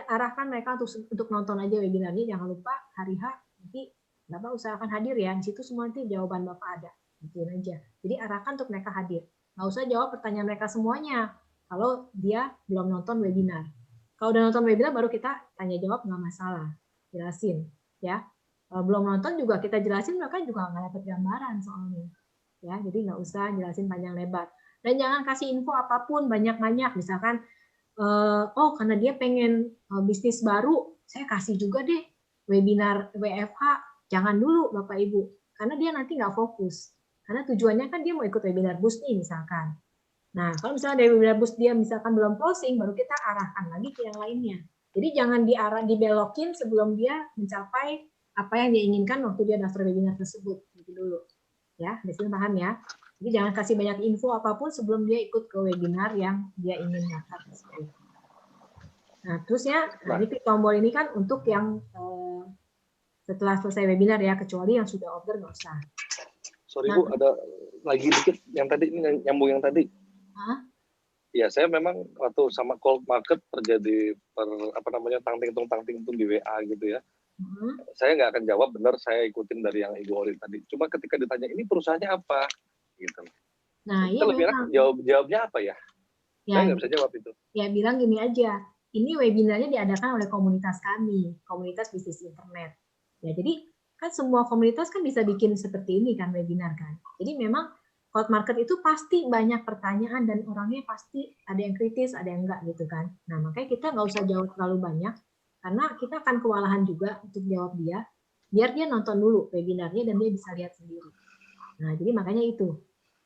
arahkan mereka untuk nonton aja webinarnya. Jangan lupa hari H nanti Bapak usahakan hadir ya. Di situ semua nanti jawaban Bapak ada. Gituin aja. Jadi arahkan untuk mereka hadir. Nggak usah jawab pertanyaan mereka semuanya kalau dia belum nonton webinar. Kalau udah nonton webinar baru kita tanya jawab, nggak masalah, jelasin ya. Kalau belum nonton juga kita jelasin, mereka juga nggak dapat gambaran soalnya ya. Jadi nggak usah jelasin panjang lebar dan jangan kasih info apapun banyak-banyak. Misalkan oh karena dia pengen bisnis baru, saya kasih juga deh webinar WFH. Jangan dulu Bapak Ibu, karena dia nanti nggak fokus. Karena tujuannya kan dia mau ikut webinar boost nih misalkan. Nah, kalau misalnya dari webinar boost dia misalkan belum closing, baru kita arahkan lagi ke yang lainnya. Jadi jangan dibelokin sebelum dia mencapai apa yang dia inginkan waktu dia daftar webinar tersebut. Gitu dulu. Ya, di sini paham ya. Jadi jangan kasih banyak info apapun sebelum dia ikut ke webinar yang dia ingin daftar tersebut. Nah, terus ya, ini klik tombol ini kan untuk yang setelah selesai webinar ya, kecuali yang sudah order nggak usah. Sorry Bu, ada lagi dikit yang tadi, ini nyambung yang tadi. Ya, saya memang waktu sama cold market terjadi tangting-tung di WA gitu ya. Saya nggak akan jawab benar, saya ikutin dari yang Ibu Ori tadi. Cuma ketika ditanya ini perusahaannya apa, gitu. Nah, kita lebih enak jawabnya apa ya? Saya nggak bisa jawab itu. Ya bilang gini aja, ini webinarnya diadakan oleh komunitas kami, komunitas bisnis internet. Ya jadi kan semua komunitas kan bisa bikin seperti ini kan webinar kan. Jadi memang cold market itu pasti banyak pertanyaan dan orangnya pasti ada yang kritis, ada yang enggak gitu kan. Nah makanya kita nggak usah jawab terlalu banyak karena kita akan kewalahan juga untuk jawab dia. Biar dia nonton dulu webinarnya dan dia bisa lihat sendiri. Nah jadi makanya itu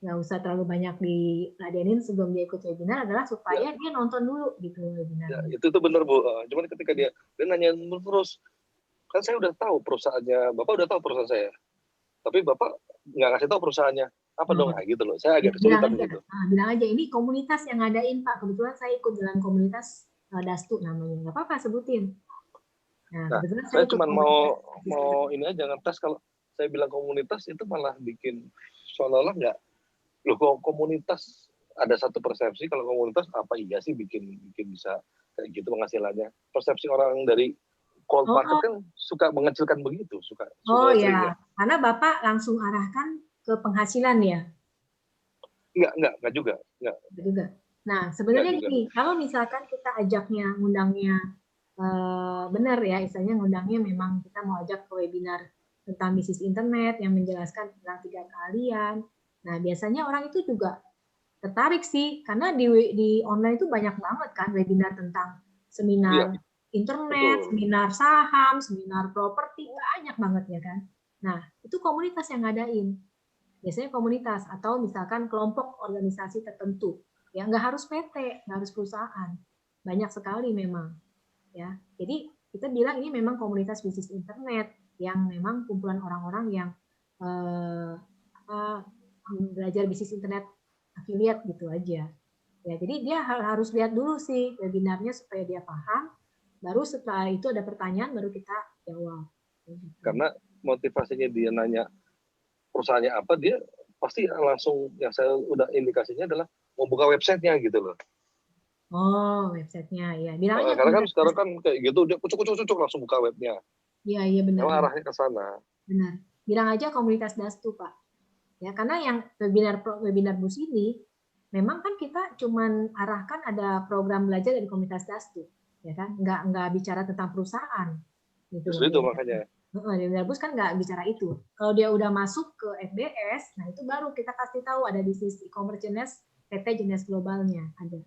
nggak usah terlalu banyak diladenin sebelum dia ikut webinar adalah supaya dia nonton dulu gitu webinarnya. Ya, itu benar Bu. Cuman ketika dia nanya terus, kan saya udah tahu perusahaannya, Bapak udah tahu perusahaan saya. Tapi Bapak nggak ngasih tahu perusahaannya, apa dong? Nah, gitu loh. Saya agak bilang kesulitan aja, gitu. bilang aja ini komunitas yang ngadain Pak. Kebetulan saya ikut dalam komunitas Dastu namanya. Nggak apa-apa sebutin. Nah, kebetulan saya ikut cuma komunitas. mau ini aja ngetes kalau saya bilang komunitas itu malah bikin seolah-olah nggak. Loh, kok komunitas ada satu persepsi kalau komunitas apa iya sih bikin bisa kayak gitu penghasilannya. Persepsi orang dari cold market kan suka mengecilkan begitu, suka ya, karena Bapak langsung arahkan ke penghasilan ya? Enggak juga. Nah, sebenarnya gini, kalau misalkan kita ajaknya, ngundangnya benar ya, istilahnya ngundangnya memang kita mau ajak ke webinar tentang bisnis internet yang menjelaskan tentang 3 keahlian. Nah, biasanya orang itu juga tertarik sih, karena di online itu banyak banget kan webinar tentang seminar internet, seminar saham, seminar properti, banyak banget ya kan. Nah, itu komunitas yang ngadain. Biasanya komunitas atau misalkan kelompok organisasi tertentu. Ya, nggak harus PT, nggak harus perusahaan. Banyak sekali memang. Ya, jadi kita bilang ini memang komunitas bisnis internet yang memang kumpulan orang-orang yang belajar bisnis internet affiliate gitu aja. Ya, jadi dia harus lihat dulu sih webinarnya supaya dia paham. Baru setelah itu ada pertanyaan baru kita jawab. Karena motivasinya dia nanya perusahaannya apa, dia pasti langsung yang saya udah indikasinya adalah mau buka websitenya gitu loh. Oh, websitenya ya. Bilang aja karena kan sekarang kan kayak gitu dia kucuk langsung buka webnya. Iya benar. Emang arahnya ke sana. Benar. Bilang aja komunitas Dastu Pak. Ya karena yang webinar bus ini memang kan kita cuman arahkan ada program belajar dari komunitas Dastu, ya kan? Nggak bicara tentang perusahaan. Gitu. Justru itu makanya. Webinar bus kan nggak bicara itu. Kalau dia udah masuk ke FBS, nah itu baru kita kasih tahu ada bisnis e-commerce jenis PT jenis globalnya ada.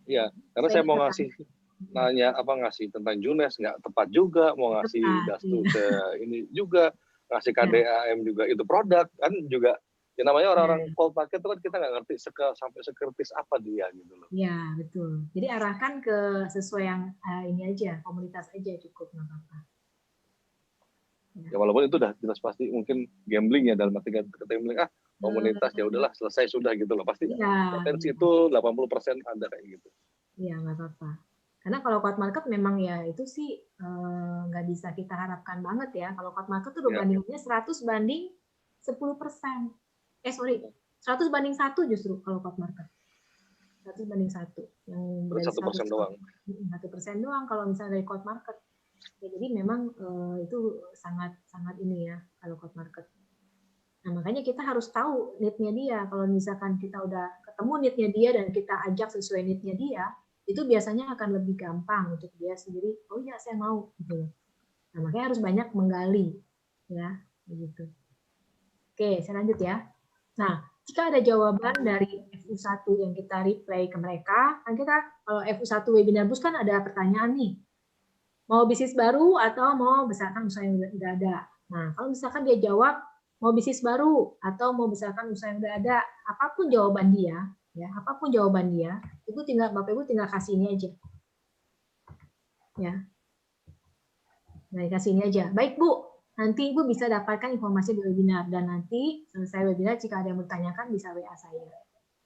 Iya, karena saya mau ngasih tentang Junes nggak tepat juga, mau ngasih Dastu ke ini juga, ngasih KDAM juga itu produk kan juga. Ya namanya orang-orang cold market itu kan kita nggak ngerti sampai sekritis apa dia gitu loh. Iya betul. Jadi arahkan ke sesuai yang ini aja, komunitas aja cukup nggak apa-apa. Ya walaupun itu udah jelas pasti mungkin gambling ya dalam arti gambling komunitas ya udahlah selesai sudah gitu loh pasti potensi itu 80% ada kayak gitu. Iya nggak apa-apa. Karena kalau cold market memang ya itu sih nggak bisa kita harapkan banget ya. Kalau cold market tuh bandingannya 100 banding 10%. 100 banding 1 justru kalau cold market. 100 banding 1. Yang dari 1% doang. 1% doang kalau misalnya dari cold market. Ya, jadi memang itu sangat ini ya kalau cold market. Nah, makanya kita harus tahu need-nya dia. Kalau misalkan kita udah ketemu need-nya dia dan kita ajak sesuai need-nya dia, itu biasanya akan lebih gampang untuk dia sendiri, oh iya saya mau gitu. Nah, makanya harus banyak menggali ya, begitu. Oke, saya lanjut ya. Nah, jika ada jawaban dari FU1 yang kita replay ke mereka, kan kita kalau FU1 webinar bus kan ada pertanyaan nih. Mau bisnis baru atau mau besarkan usaha yang udah ada. Nah, kalau misalkan dia jawab mau bisnis baru atau mau besarkan usaha yang udah ada, apapun jawaban dia, itu tinggal Bapak Ibu tinggal kasih ini aja. Ya. Nah, kasih ini aja. Baik, Bu. Nanti Ibu bisa dapatkan informasi di webinar dan nanti selesai webinar jika ada yang bertanyakan bisa WA saya.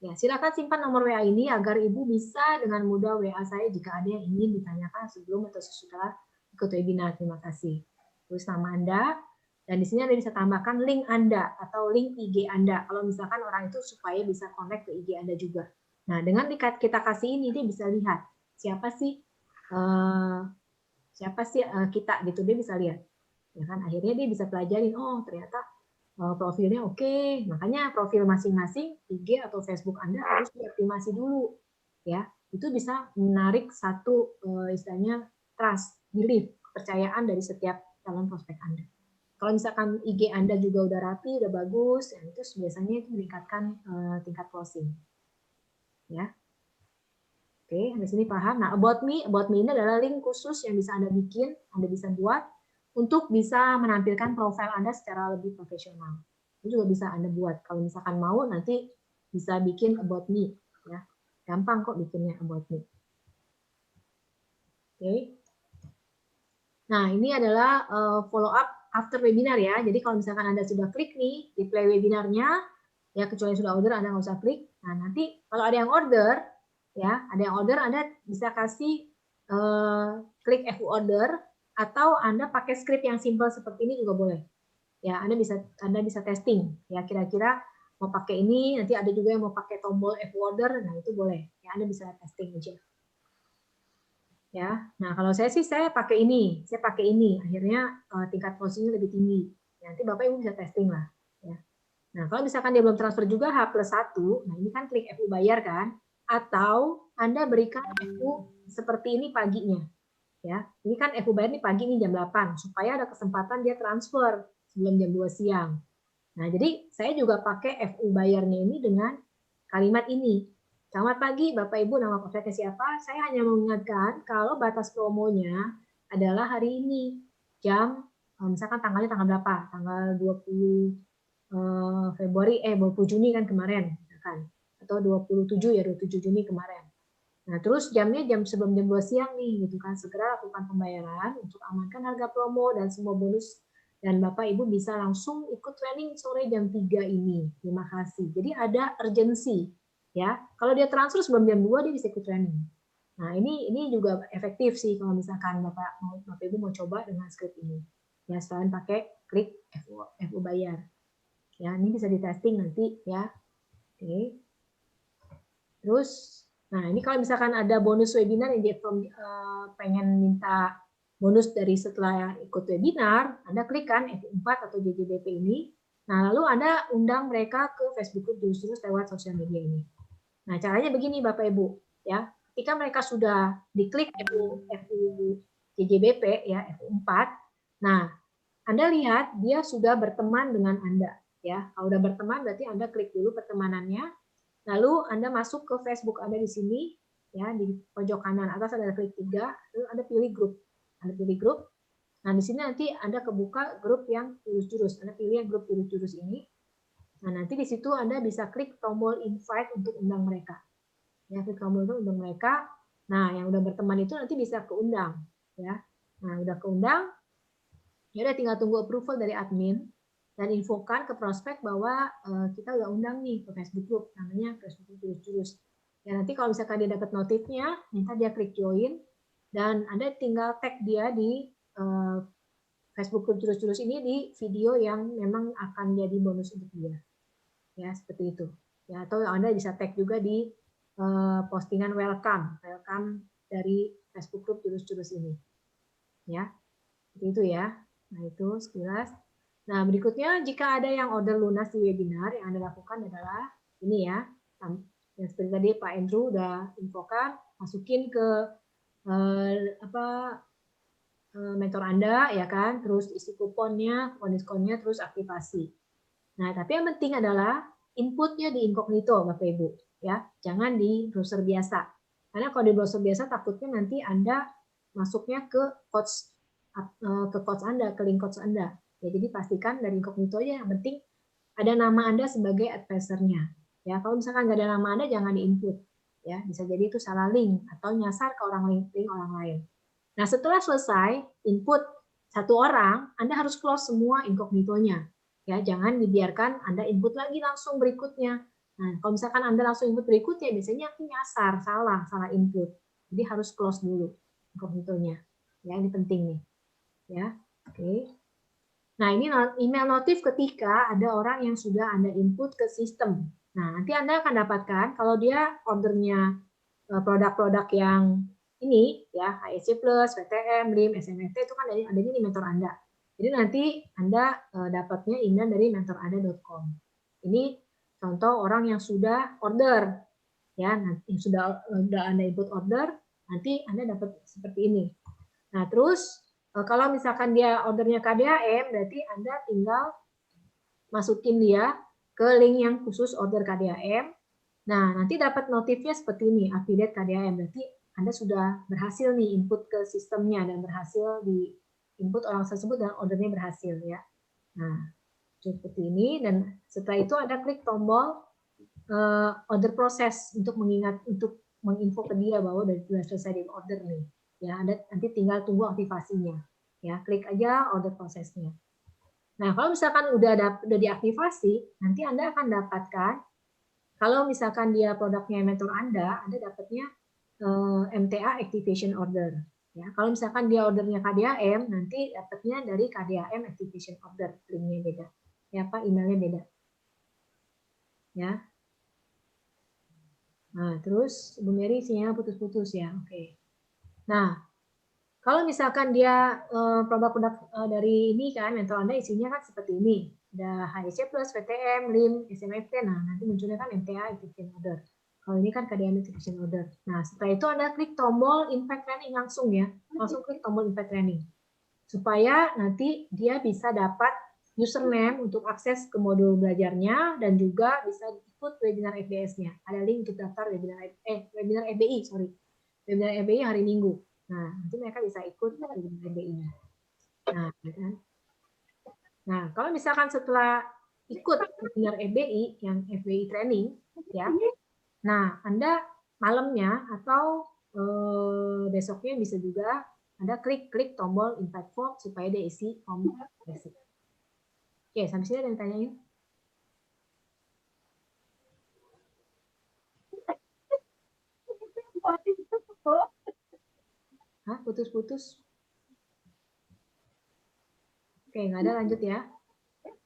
Ya, silakan simpan nomor WA ini agar Ibu bisa dengan mudah WA saya jika ada yang ingin ditanyakan sebelum atau sesudah ikut webinar. Terima kasih. Terus nama Anda, dan di sini Anda bisa tambahkan link Anda atau link IG Anda. Kalau misalkan orang itu supaya bisa connect ke IG Anda juga. Nah, dengan kita kasih ini, dia bisa lihat siapa sih kita gitu, dia bisa lihat. Ya kan, akhirnya dia bisa pelajarin, oh ternyata profilnya oke. Makanya profil masing-masing IG atau Facebook Anda harus dioptimasi dulu. Ya, itu bisa menarik satu istilahnya trust, belief, kepercayaan dari setiap calon prospek Anda. Kalau misalkan IG Anda juga udah rapi, udah bagus, ya itu biasanya itu meningkatkan tingkat closing. Ya. Oke, di sini paham. Nah, about me ini adalah link khusus yang bisa Anda bikin, Anda bisa buat untuk bisa menampilkan profil Anda secara lebih profesional. Itu juga bisa Anda buat. Kalau misalkan mau, nanti bisa bikin about me. Ya. Gampang kok bikinnya about me. Oke. Nah, ini adalah follow up after webinar ya. Jadi kalau misalkan Anda sudah klik nih di play webinarnya, ya kecuali sudah order Anda nggak usah klik. Nah nanti kalau ada yang order, ya ada yang order Anda bisa kasih klik FU order atau Anda pakai script yang simple seperti ini juga boleh. Ya Anda bisa testing. Ya kira-kira mau pakai ini, nanti ada juga yang mau pakai tombol FU order, nah itu boleh. Ya Anda bisa testing aja. Ya, nah kalau saya sih saya pakai ini, akhirnya tingkat closing-nya lebih tinggi. Ya, nanti Bapak Ibu bisa testing lah. Ya. Nah kalau misalkan dia belum transfer juga H+1, nah ini kan klik FU bayar kan, atau Anda berikan FU seperti ini paginya. Ya, ini kan FU bayar nih pagi nih jam 8, supaya ada kesempatan dia transfer sebelum jam 2 siang. Nah jadi saya juga pakai FU bayarnya ini dengan kalimat ini. Selamat pagi Bapak Ibu, nama profetnya siapa? Saya hanya mengingatkan kalau batas promonya adalah hari ini jam misalkan tanggalnya tanggal berapa? Tanggal 20 20 Juni kan kemarin misalkan, atau 27 Juni kemarin. Nah, terus jamnya sebelum jam 2 siang nih gitu kan. Segera lakukan pembayaran untuk amankan harga promo dan semua bonus dan Bapak Ibu bisa langsung ikut training sore jam 3 ini. Terima kasih. Jadi ada urgency. Ya, kalau dia transfer sebelum jam 2 dia bisa ikut training. Nah, ini juga efektif sih kalau misalkan Bapak Ibu mau coba dengan script ini. Ya, selain pakai klik FU bayar. Ya, ini bisa di testing nanti ya. Oke. Terus, nah ini kalau misalkan ada bonus webinar yang dia pengen minta bonus dari setelah ikut webinar, Anda klik kan FU4 atau JJBP ini. Nah, lalu Anda undang mereka ke Facebook Group Jurus lewat sosial media ini. Nah, caranya begini Bapak Ibu, ya. Ketika mereka sudah diklik FU JJBP ya, FU4. Nah, Anda lihat dia sudah berteman dengan Anda, ya. Kalau sudah berteman berarti Anda klik dulu pertemanannya. Lalu Anda masuk ke Facebook Anda di sini, ya, di pojok kanan atas ada klik 3, lalu Anda pilih grup. Anda pilih grup. Nah, di sini nanti Anda kebuka grup yang jurus-jurus. Anda pilih yang grup jurus-jurus ini. Nah, nanti di situ Anda bisa klik tombol invite untuk undang mereka. Ya, klik tombol itu undang mereka. Nah, yang udah berteman itu nanti bisa keundang, ya. Nah, udah keundang, ya udah tinggal tunggu approval dari admin dan infokan ke prospek bahwa kita udah undang nih ke Facebook Group, namanya Facebook Jurus-Jurus. Ya, nanti kalau misalkan dia dapat notifnya, minta dia klik join dan Anda tinggal tag dia di Facebook Group Jurus-Jurus ini di video yang memang akan jadi bonus untuk dia. Ya, seperti itu. Ya, atau Anda bisa tag juga di postingan welcome dari Facebook Group Jurus-Jurus ini. Ya. Seperti itu ya. Nah, itu sekilas. Nah, berikutnya jika ada yang order lunas di webinar, yang Anda lakukan adalah ini ya. Yang seperti tadi Pak Andrew udah infokan, masukin ke mentor Anda ya kan, terus isi kuponnya, kupon diskonnya, terus aktivasi. Nah, tapi yang penting adalah inputnya di incognito, Bapak Ibu, ya, jangan di browser biasa. Karena kalau di browser biasa takutnya nanti Anda masuknya ke coach Anda, ke link coach Anda. Ya, jadi pastikan dari incognito aja. Yang penting ada nama Anda sebagai advisor-nya. Ya, kalau misalkan nggak ada nama Anda, jangan di-input. Ya, bisa jadi itu salah link atau nyasar ke link orang lain. Nah, setelah selesai input satu orang, Anda harus close semua incognito-nya. Ya, jangan dibiarkan Anda input lagi langsung berikutnya. Nah, kalau misalkan Anda langsung input berikutnya, biasanya nyasar, salah input. Jadi harus close dulu incognito-nya. Ya, ini penting nih. Ya, oke. Nah, ini email notif ketika ada orang yang sudah Anda input ke sistem. Nah, nanti Anda akan dapatkan kalau dia ordernya produk-produk yang ini ya, HEC+, VTM, LIM, SMFT itu kan adanya di mentor Anda. Jadi nanti Anda dapatnya email dari mentoranda.com. Ini contoh orang yang sudah order ya, nanti sudah Anda input order, nanti Anda dapat seperti ini. Nah, terus kalau misalkan dia ordernya KDAM, berarti Anda tinggal masukin dia ke link yang khusus order KDAM. Nah, nanti dapat notifnya seperti ini, affiliate KDAM. Berarti Anda sudah berhasil nih input ke sistemnya dan berhasil di input orang tersebut dan ordernya berhasil ya. Nah, seperti ini dan setelah itu Anda klik tombol order proses untuk menginfo ke dia bahwa sudah selesai di order nih. Ya, Anda nanti tinggal tunggu aktivasinya. Ya, klik aja order prosesnya. Nah, kalau misalkan udah diaktifasi, nanti Anda akan dapatkan, kalau misalkan dia produknya mentor Anda dapatnya MTA Activation Order. Ya, kalau misalkan dia ordernya KDAM, nanti dapatnya dari KDAM Activation Order, linknya beda. Ya, Pak, emailnya beda. Ya. Nah, terus Bu Mary sinyal putus-putus ya. Oke. Nah, kalau misalkan dia produk-produk dari ini kan, mentor Anda isinya kan seperti ini. Ada HSC+, VTM, LIM, SMFT. Nah, nanti munculnya kan MTA Activation Order. Kalau ini kan KDM Activation Order. Nah, setelah itu Anda klik tombol Invite Training langsung ya. Langsung klik tombol Invite Training. Supaya nanti dia bisa dapat username untuk akses ke modul belajarnya dan juga bisa ikut webinar FBS-nya. Ada link untuk daftar webinar FBI, webinar FBI hari Minggu. Nah, nanti mereka bisa ikut webinar FBI-nya. Nah, kan? Nah, kalau misalkan setelah ikut webinar FBI yang FBI training, ya, nah Anda malamnya atau besoknya bisa juga Anda klik tombol invite form supaya dia isi form basic. Oke, sampai sini ada yang tanyain? Hah, putus-putus? Oke, nggak ada, lanjut ya.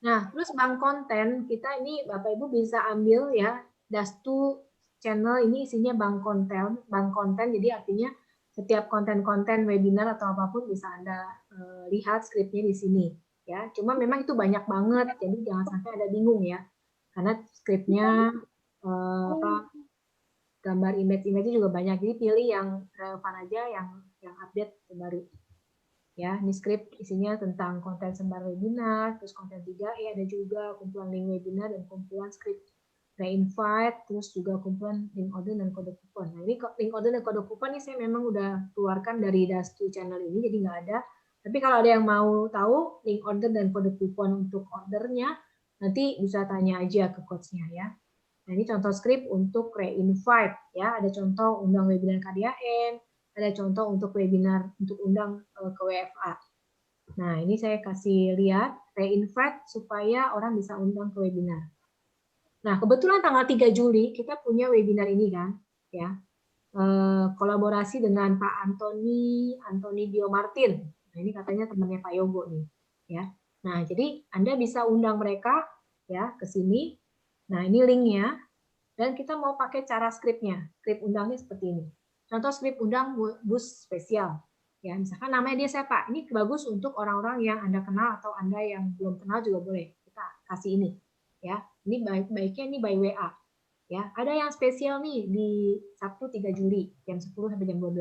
Nah, terus bank konten, kita ini Bapak Ibu bisa ambil ya, Dastu channel ini isinya bank konten, jadi artinya setiap konten-konten webinar atau apapun bisa Anda lihat skripnya di sini. Ya, cuma memang itu banyak banget, jadi jangan sampai Anda bingung ya, karena skripnya gambar image juga banyak, jadi pilih yang relevan aja, yang update terbaru. Ya, ini skrip isinya tentang konten sembari webinar, terus konten 3E ada juga kumpulan link webinar dan kumpulan skrip re-invite, terus juga kumpulan link order dan kode kupon. Nah, ini link order dan kode kupon ini saya memang udah keluarkan dari Dastu channel ini, jadi nggak ada. Tapi kalau ada yang mau tahu link order dan kode kupon untuk ordernya, nanti bisa tanya aja ke coach-nya ya. Nah, ini contoh skrip untuk re-invite ya, ada contoh undang webinar KDAM, ada contoh untuk webinar untuk undang ke WFA. Nah, ini saya kasih lihat re-invite supaya orang bisa undang ke webinar. Nah, kebetulan tanggal 3 Juli kita punya webinar ini kan, ya. Kolaborasi dengan Pak Antoni Dio Martin. Nah, ini katanya temannya Pak Yogo nih, ya. Nah, jadi Anda bisa undang mereka ya ke sini. Nah, ini linknya dan kita mau pakai cara skripnya. Skrip undangnya seperti ini. Contoh skrip undang bus spesial. Ya, misalkan namanya dia siapa? Ini bagus untuk orang-orang yang Anda kenal atau Anda yang belum kenal juga boleh. Kita kasih ini. Ya, ini baiknya ini by WA. Ya, ada yang spesial nih di Sabtu 3 Juli jam 10 sampai jam 12.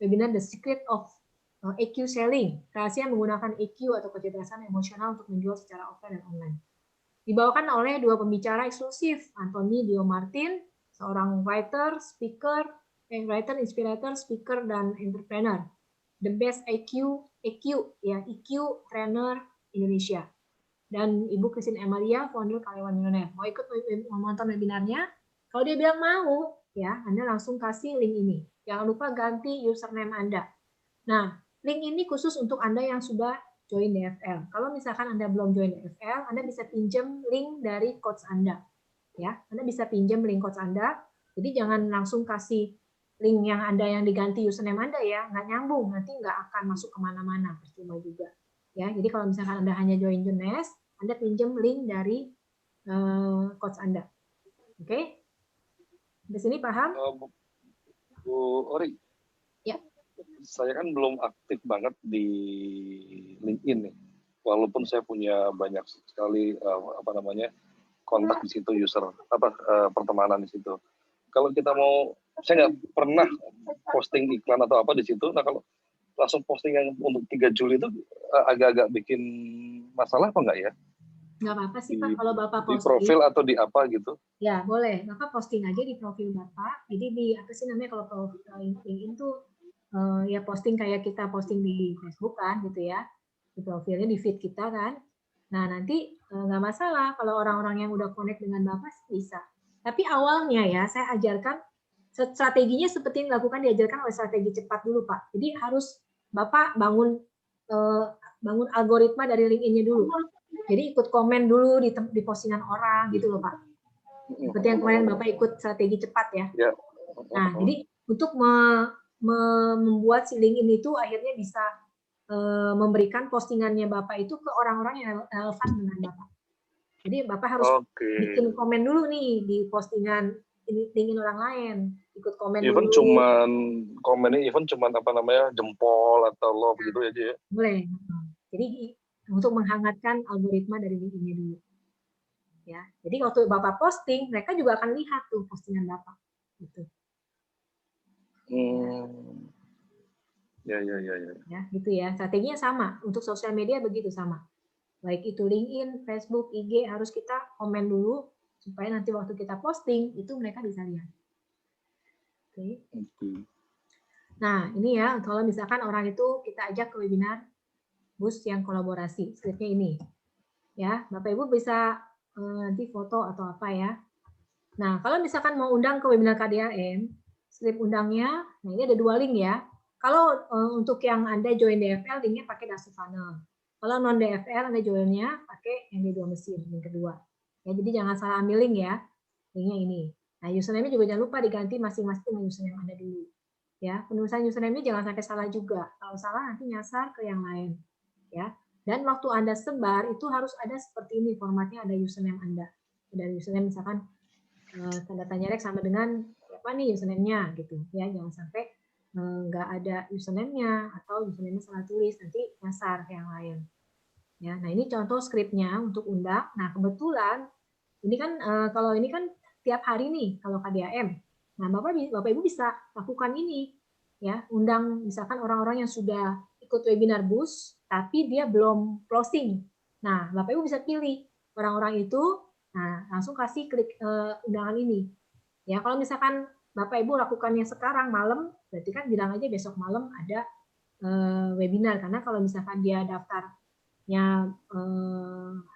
Webinar The Secret of EQ Selling. Rahasia menggunakan EQ atau kecerdasan emosional untuk menjual secara offline dan online. Dibawakan oleh dua pembicara eksklusif, Antoni Dio Martin, seorang writer, inspirator, speaker, dan entrepreneur. The best EQ trainer Indonesia. Dan Ibu Christine Emalia, founder Karyawan Millionaire. Mau ikut menonton webinarnya? Kalau dia bilang mau, ya Anda langsung kasih link ini. Jangan lupa ganti username Anda. Nah, link ini khusus untuk Anda yang sudah join DFL. Kalau misalkan Anda belum join DFL, Anda bisa pinjam link dari coach Anda. Ya, Anda bisa pinjam link coach Anda. Jadi jangan langsung kasih link yang Anda yang diganti username Anda ya, nggak nyambung, nanti nggak akan masuk kemana-mana, percuma juga. Ya, jadi kalau misalkan Anda hanya join Jones, Anda pinjam link dari coach Anda. Oke? Di sini paham? Bu Ori. Ya. Saya kan belum aktif banget di LinkedIn nih. Walaupun saya punya banyak sekali kontak di situ, user pertemanan di situ. Kalau kita mau, saya nggak pernah posting iklan atau apa di situ. Nah, kalau langsung posting yang untuk 3 Juli itu agak-agak bikin masalah apa enggak ya? Nggak apa-apa sih Pak, kalau Bapak posting. Di profil atau di apa gitu? Ya, boleh. Bapak posting aja di profil Bapak. Jadi di apa sih namanya kalau profil LinkedIn tuh ya posting kayak kita posting di Facebook kan gitu ya. Di profilnya, di feed kita kan. Nah, nanti nggak masalah kalau orang-orang yang udah connect dengan Bapak bisa. Tapi awalnya ya saya ajarkan strateginya seperti yang dilakukan diajarkan oleh strategi cepat dulu Pak. Jadi harus Bapak bangun algoritma dari LinkedIn-nya dulu. Jadi ikut komen dulu di postingan orang gitu loh Pak. Seperti yang kemarin Bapak ikut strategi cepat ya. Ya. Nah, jadi untuk membuat si link ini tuh akhirnya bisa memberikan postingannya Bapak itu ke orang-orang yang relevan dengan Bapak. Jadi Bapak harus bikin komen dulu nih di postingan lingin orang lain, ikut komen even dulu. Cuman komennya cuman apa namanya jempol atau love gitu aja ya. Boleh. Jadi untuk menghangatkan algoritma dari LinkedIn dulu. Ya. Jadi waktu Bapak posting, mereka juga akan lihat tuh postingan Bapak. Gitu. Ya. Ya, gitu ya. Strateginya sama. Untuk sosial media begitu sama. Baik itu LinkedIn, Facebook, IG, harus kita komen dulu supaya nanti waktu kita posting itu mereka bisa lihat. Oke. Nah, ini ya, kalau misalkan orang itu kita ajak ke webinar bus yang kolaborasi, skripnya ini. Ya, Bapak Ibu bisa nanti foto atau apa ya. Nah, kalau misalkan mau undang ke webinar KDAM, skrip undangnya, nah ini ada 2 link ya. Kalau untuk yang Anda join DFL, linknya pakai Dasu Funnel. Kalau non DFL, Anda joinnya pakai yang di 2 mesin, yang kedua. Ya, jadi jangan salah ambil link ya. Linknya ini. Nah, username-nya juga jangan lupa diganti masing-masing dengan username Anda dulu. Ya, penulisan username-nya jangan sampai salah juga. Kalau salah nanti nyasar ke yang lain. Ya. Dan waktu Anda sebar itu harus ada seperti ini formatnya, ada username Anda. Ada username misalkan tanda tanya rek sama dengan apa nih username-nya gitu ya, jangan sampai nggak ada username-nya atau username-nya salah tulis nanti nyasar ke yang lain ya. Nah ini contoh skripnya untuk undang. Nah kebetulan ini kan kalau ini kan tiap hari nih kalau KDAM. Nah Bapak Ibu bisa lakukan ini ya, undang misalkan orang-orang yang sudah ikut webinar BUS tapi dia belum closing. Nah Bapak Ibu bisa pilih orang-orang itu. Nah, langsung kasih klik undangan ini. Ya, kalau misalkan Bapak Ibu lakukannya sekarang malam, berarti kan bilang aja besok malam ada webinar. Karena kalau misalkan dia daftarnya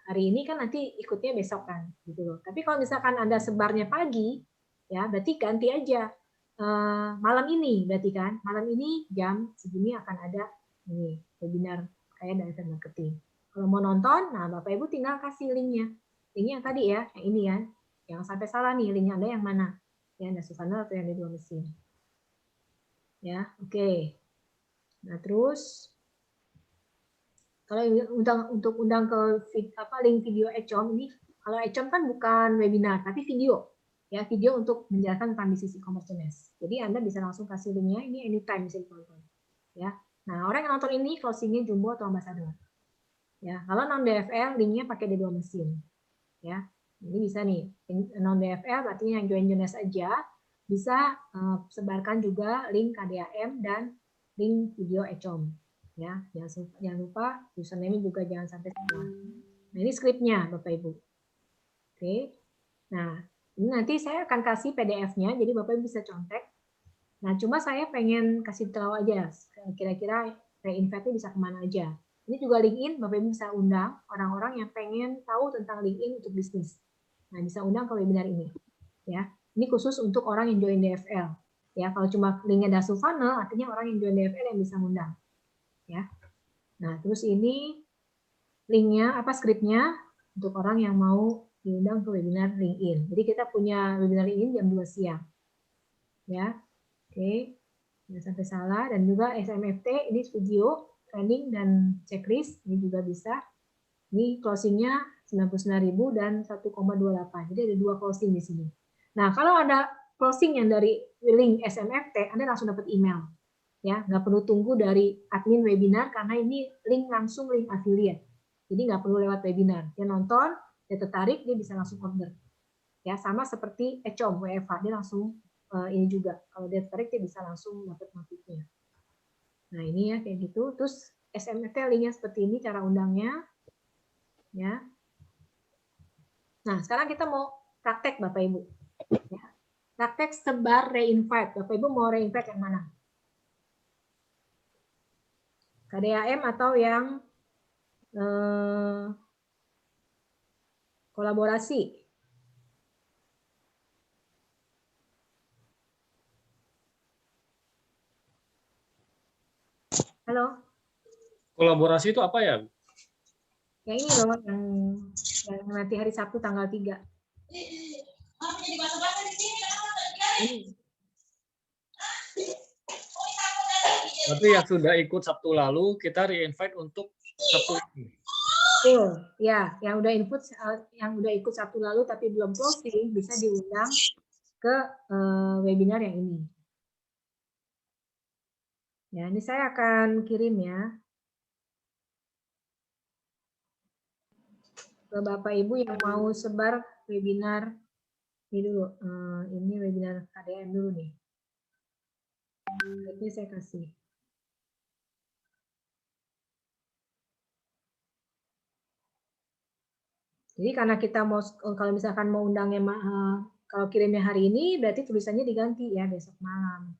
hari ini kan nanti ikutnya besok kan, gitu loh. Tapi kalau misalkan Anda sebarnya pagi, ya berarti ganti aja malam ini, berarti kan malam ini jam segini akan ada ini webinar kayak dari marketing. Kalau mau nonton, nah Bapak Ibu tinggal kasih linknya. Linknya yang tadi ya, yang ini ya. Jangan sampai salah nih, linknya Anda yang mana? Yang Dasu Funnel atau yang di 2 mesin. Ya, oke. Nah, terus kalau untuk undang ke link video Ecom ini, kalau Ecom kan bukan webinar, tapi video. Ya, video untuk menjelaskan tentang bisnis e-commerce. Jadi Anda bisa langsung kasih linknya, ini anytime bisa ditonton. Ya. Nah, orang yang nonton ini closingnya jumbo atau ambassador. Ya, kalau non DFL linknya pakai di 2 mesin. Ya, ini bisa nih non DFL berarti yang join aja bisa sebarkan juga link KDAM dan link video Ecom ya, jangan lupa username juga jangan sampai salah. Nah ini skripnya Bapak Ibu. Oke, nah ini nanti saya akan kasih PDF-nya jadi Bapak Ibu bisa contek. Nah cuma saya pengen kasih tahu aja kira-kira reinvite-nya bisa kemana aja. Ini juga LinkedIn, Bapak Ibu bisa undang orang-orang yang pengen tahu tentang LinkedIn untuk bisnis. Nah, bisa undang ke webinar ini. Ya, ini khusus untuk orang yang join DFL. Ya, kalau cuma linknya Dasu Funnel, artinya orang yang join DFL yang bisa undang. Ya. Nah, terus ini linknya skripnya untuk orang yang mau diundang ke webinar LinkedIn. Jadi kita punya webinar LinkedIn jam 2 siang. Ya, oke, jangan sampai salah. Dan juga SMFT ini video training dan checklist ini juga bisa. Ini closingnya 99.000 dan 1,28. Jadi ada 2 closing di sini. Nah, kalau ada closing yang dari link SMFT, Anda langsung dapat email. Ya, nggak perlu tunggu dari admin webinar karena ini link langsung link affiliate. Jadi nggak perlu lewat webinar. Dia nonton, dia tertarik, dia bisa langsung order. Ya, sama seperti Ecom WFH, dia langsung ini juga. Kalau dia tertarik, dia bisa langsung dapat notifnya. Nah, ini ya kayak gitu. Terus SMFT linknya seperti ini cara undangnya. Ya. Nah, sekarang kita mau praktek Bapak Ibu. Ya. Praktek sebar reinvite. Bapak Ibu mau reinvite yang mana? KDAM atau yang kolaborasi? Halo? Kolaborasi itu apa ya? Yang ini loh, yang nanti hari Sabtu tanggal 3. Ini. Berarti yang sudah ikut Sabtu lalu, kita re-invite untuk Sabtu ini. Betul, ya, yang udah ikut Sabtu lalu tapi belum closing bisa diundang ke webinar yang ini. Ya, ini saya akan kirim ya ke Bapak Ibu yang mau sebar webinar ini dulu. Ini webinar KDM dulu nih. Ini saya kasih. Jadi karena kita mau, kalau misalkan mau undangnya, kalau kirimnya hari ini, berarti tulisannya diganti ya besok malam.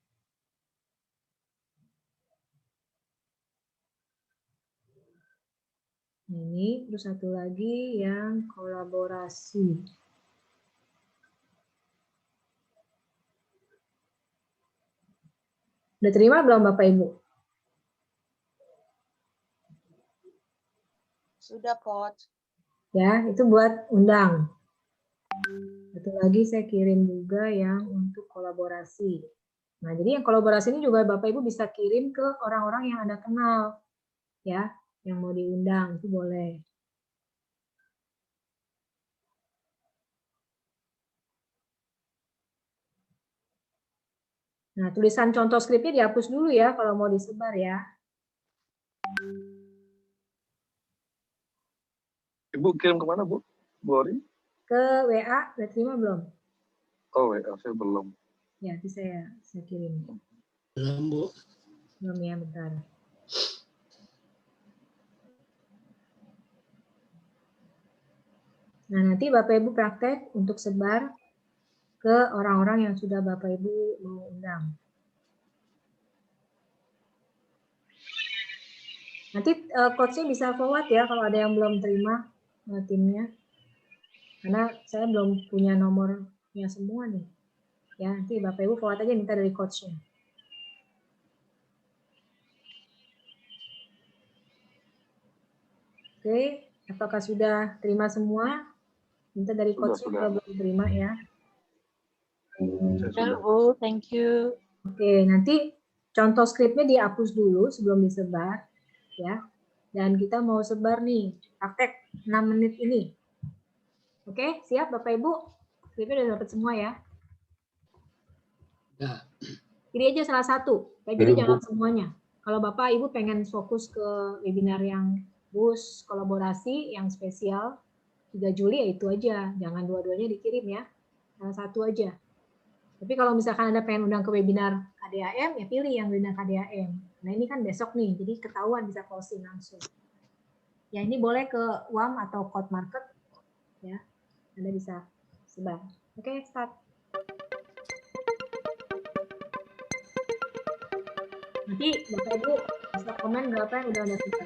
Ini terus satu lagi yang kolaborasi. Udah terima belum Bapak Ibu? Sudah, Coach. Ya, itu buat undang. Satu lagi saya kirim juga yang untuk kolaborasi. Nah, jadi yang kolaborasi ini juga Bapak Ibu bisa kirim ke orang-orang yang Anda kenal. Ya, yang mau diundang, itu boleh. Nah, tulisan contoh skripnya dihapus dulu ya kalau mau disebar ya. Ibu kirim kemana, Bu? Bu Ori? Ke WA, udah terima belum? Oh, WA saya belum. Ya, nanti saya kirim. Belum, Bu. Belum ya, bentar. Nah, nanti Bapak Ibu praktek untuk sebar ke orang-orang yang sudah Bapak Ibu mau undang. Nanti coach-nya bisa forward ya kalau ada yang belum terima timnya. Karena saya belum punya nomornya semua nih. Ya, nanti Bapak Ibu forward aja minta dari coach-nya. Oke, apakah sudah terima semua? Minta dari coach-nya kalau belum terima ya. Sudah, Bu. Thank you. Oke, nanti contoh skripnya dihapus dulu sebelum disebar. Ya, dan kita mau sebar nih praktek 6 menit ini. Oke, siap Bapak Ibu? Skripnya udah dapat semua ya? Ya. Pilih aja salah satu, jadi jangan semuanya. Kalau Bapak Ibu pengen fokus ke webinar yang bus kolaborasi yang spesial 3 Juli ya itu aja, jangan dua-duanya dikirim ya, salah satu aja. Tapi kalau misalkan Anda pengen undang ke webinar KDAM, ya pilih yang webinar KDAM. Nah ini kan besok nih, jadi ketahuan bisa closing langsung. Ya ini boleh ke WAM atau Code Market, ya Anda bisa sebar. Oke, start. Nanti Bapak Ibu bisa komen berapa yang udah Anda sebar.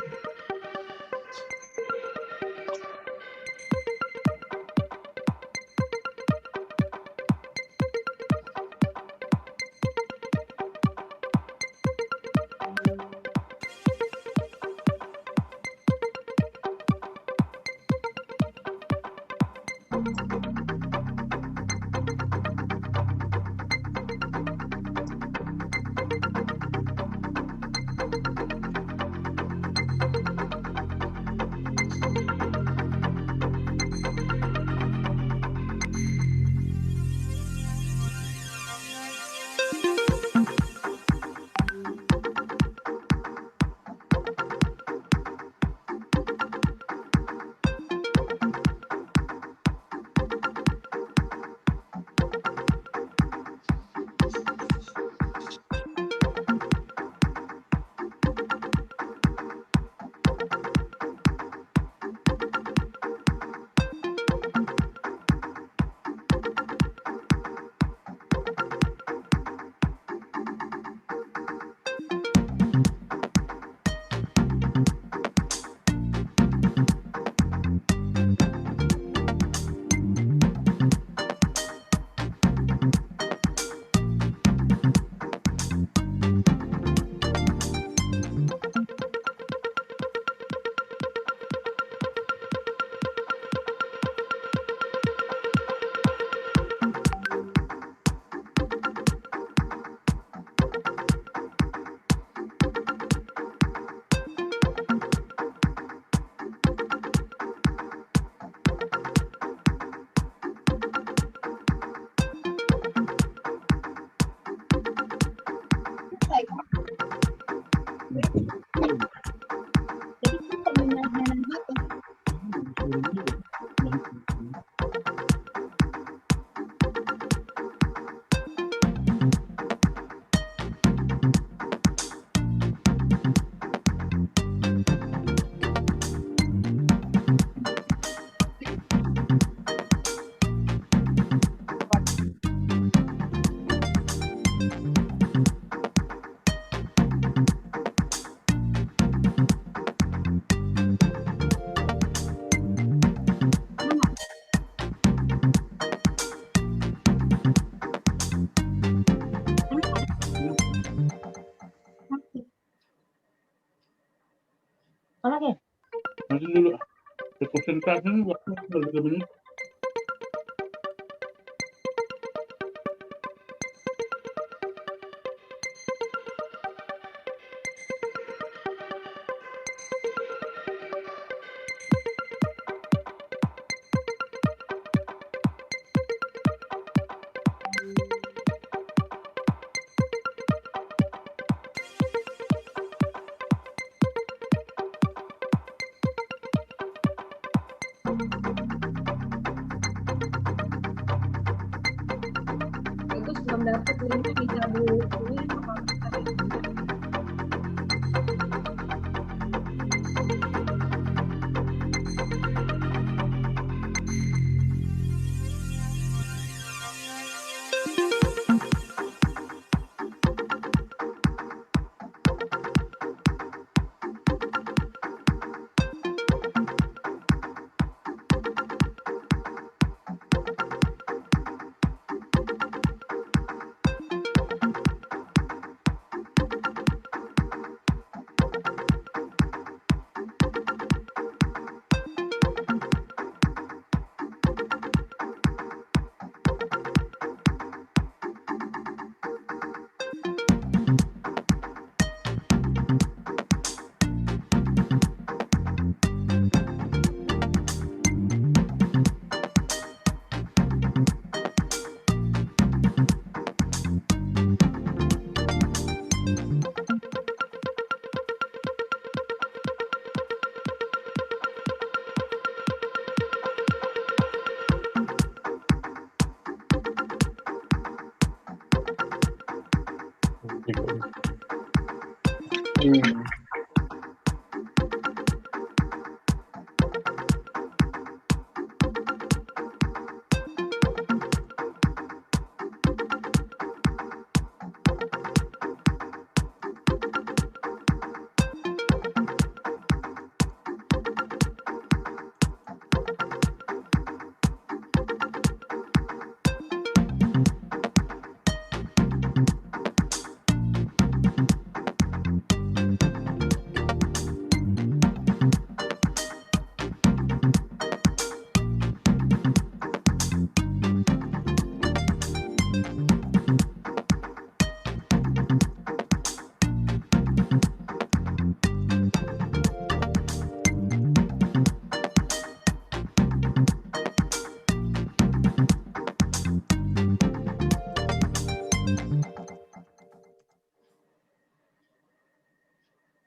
nanti dulu. Presentasi waktu Itu sebelum dapet linknya bisa dihubungi sama kita.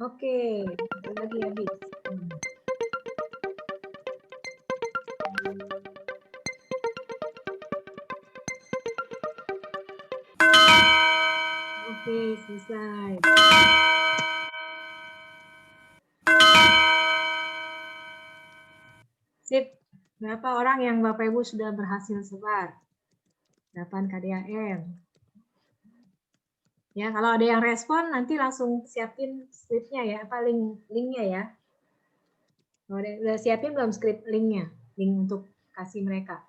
Oke, lagi habis. Oke, selesai. Sip. Berapa orang yang Bapak Ibu sudah berhasil sebar? 8 KDAM. Ya, kalau ada yang respon nanti langsung siapin skripnya ya, apa linknya ya. Kalau udah siapin belum skrip linknya, link untuk kasih mereka.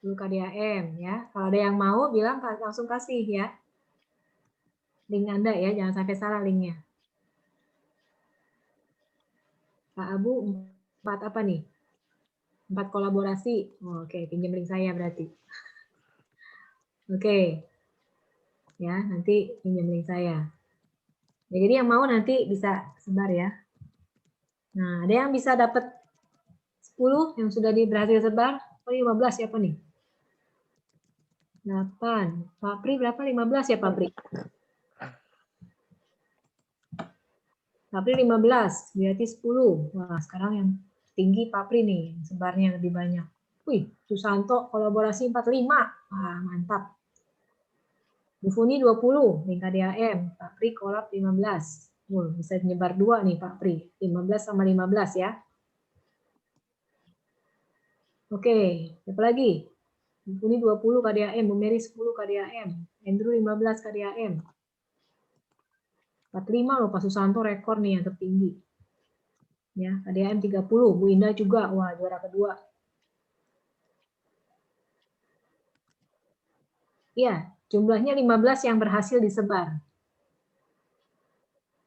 Dulu KDAM ya. Kalau ada yang mau bilang langsung kasih ya. Link Anda ya, jangan sampai salah linknya. Pak Abu 4 apa nih? 4 kolaborasi. Oh, oke, pinjam link saya berarti. Oke. Ya, nanti pinjam link saya. Ya, jadi yang mau nanti bisa sebar ya. Nah, ada yang bisa dapat 10 yang sudah berhasil sebar? Oh, 15 siapa nih? 8. Pak Pri berapa? 15 ya Pak Pri? Pak Pri 15, berarti 10. Wah, sekarang yang tinggi Pak Pri nih, sebarnya lebih banyak. Wih, Susanto kolaborasi 45. Wah, mantap. Bu Funi 20, link KDAM. Pak Pri kolab 15. Bisa menyebar 2 nih Pak Pri. 15 sama 15 ya. Oke, apa lagi? Bu Funi 20 KDAM, Bu Mary 10 KDAM, Andrew 15 KDAM. 45 loh Pak Susanto rekor nih yang tertinggi. Ya, KDAM 30, Bu Indah juga, wah juara kedua. Iya, jumlahnya 15 yang berhasil disebar.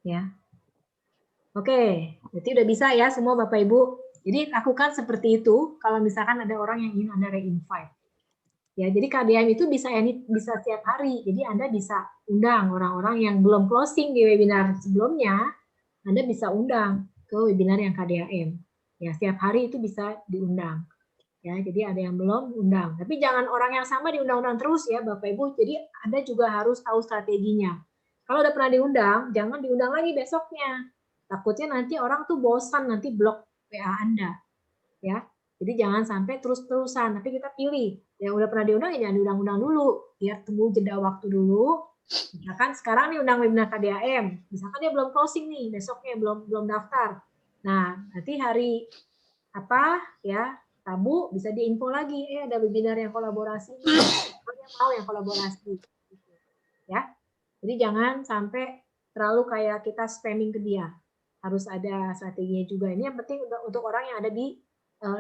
Ya. Oke, berarti udah bisa ya semua Bapak Ibu. Jadi lakukan seperti itu kalau misalkan ada orang yang ingin Anda re-invite. Ya, jadi KDM itu bisa setiap hari. Jadi Anda bisa undang orang-orang yang belum closing di webinar sebelumnya, Anda bisa undang ke webinar yang KDM. Ya, setiap hari itu bisa diundang. Ya, jadi ada yang belum undang. Tapi jangan orang yang sama diundang-undang terus ya Bapak Ibu. Jadi Anda juga harus tahu strateginya. Kalau udah pernah diundang, jangan diundang lagi besoknya. Takutnya nanti orang tuh bosan, nanti blok WA Anda. Ya. Jadi jangan sampai terus-terusan, tapi kita pilih. Yang udah pernah diundang, ya jangan diundang-undang dulu. Biar tunggu jeda waktu dulu. Misalkan sekarang nih undang webinar KDAM. Misalkan dia belum closing nih, besoknya belum daftar. Nah, nanti hari apa ya, Rabu bisa diinfo lagi, ada webinar yang kolaborasi. Dia mau yang kolaborasi. Ya. Jadi jangan sampai terlalu kayak kita spamming ke dia. Harus ada strateginya juga. Ini yang penting untuk orang yang ada di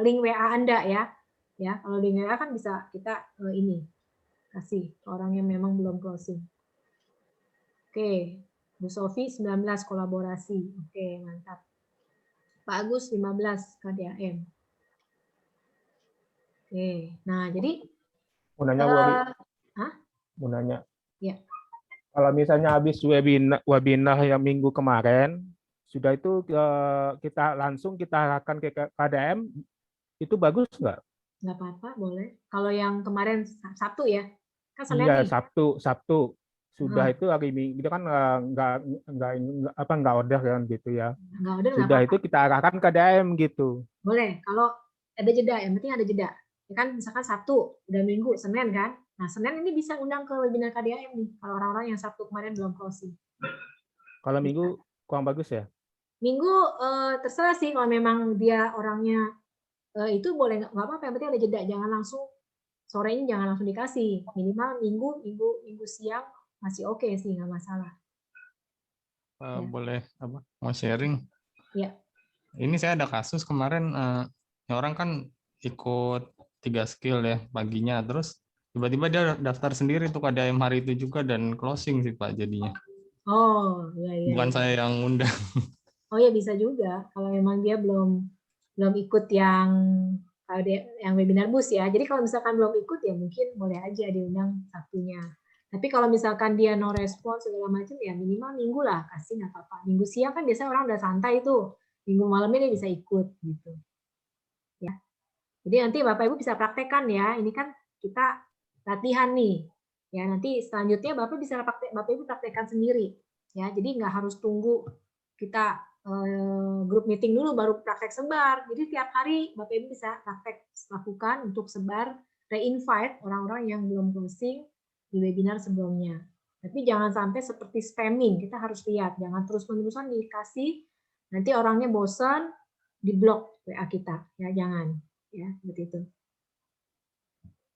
link WA Anda ya. Ya, kalau link WA kan bisa kita ini kasih ke orang yang memang belum closing. Oke, Bu Sofi 19 kolaborasi. Oke, mantap. Pak Agus 15 KDAM. Oke, nah jadi Mau nanya, Bu Ori? Hah? Mau nanya. Ya. Kalau misalnya habis webinar yang minggu kemarin, sudah itu kita langsung kita arahkan ke KDM, itu bagus nggak? Nggak apa-apa, boleh. Kalau yang kemarin Sabtu ya? Kan Senin Iya, nih. Sabtu. Sudah itu hari Minggu, itu kan nggak order kan gitu ya. Nggak order, Sudah nggak itu kita arahkan ke KDM gitu. Boleh, kalau ada jeda, yang penting ada jeda. Ya kan, misalkan Sabtu, udah Minggu, Senin kan? Nah, Senin ini bisa undang ke webinar KDAM nih, kalau orang-orang yang Sabtu kemarin belum closing. Kalau Minggu kurang bagus ya? Minggu terserah sih, kalau memang dia orangnya itu boleh, nggak apa-apa, yang penting ada jeda. Jangan langsung, sorenya jangan langsung dikasih. Minimal minggu siang masih oke sih, nggak masalah. Ya. Boleh apa? Mau sharing? Ya. Ini saya ada kasus kemarin, orang kan ikut 3 skill ya paginya, terus tiba-tiba dia daftar sendiri tuh KDM hari itu juga dan closing sih Pak jadinya. Oh, iya. Bukan saya yang ngundang. Oh ya, bisa juga kalau memang dia belum ikut yang webinar bus ya. Jadi kalau misalkan belum ikut ya mungkin boleh aja diundang Sabtunya. Tapi kalau misalkan dia no respon segala macam ya minimal minggu lah, kasih nggak apa-apa. Minggu siang kan biasanya orang udah santai tuh. Minggu malamnya dia bisa ikut gitu. Ya. Jadi nanti Bapak Ibu bisa praktekkan ya. Ini kan kita latihan nih. Ya, nanti selanjutnya Bapak Ibu praktekkan sendiri. Ya, jadi nggak harus tunggu kita grup meeting dulu baru praktek sebar. Jadi tiap hari Bapak Ibu bisa praktek lakukan untuk sebar re-invite orang-orang yang belum closing di webinar sebelumnya. Tapi jangan sampai seperti spamming. Kita harus lihat, jangan terus-menerusan dikasih, nanti orangnya bosan, diblok WA kita. Ya, jangan. Ya, seperti itu.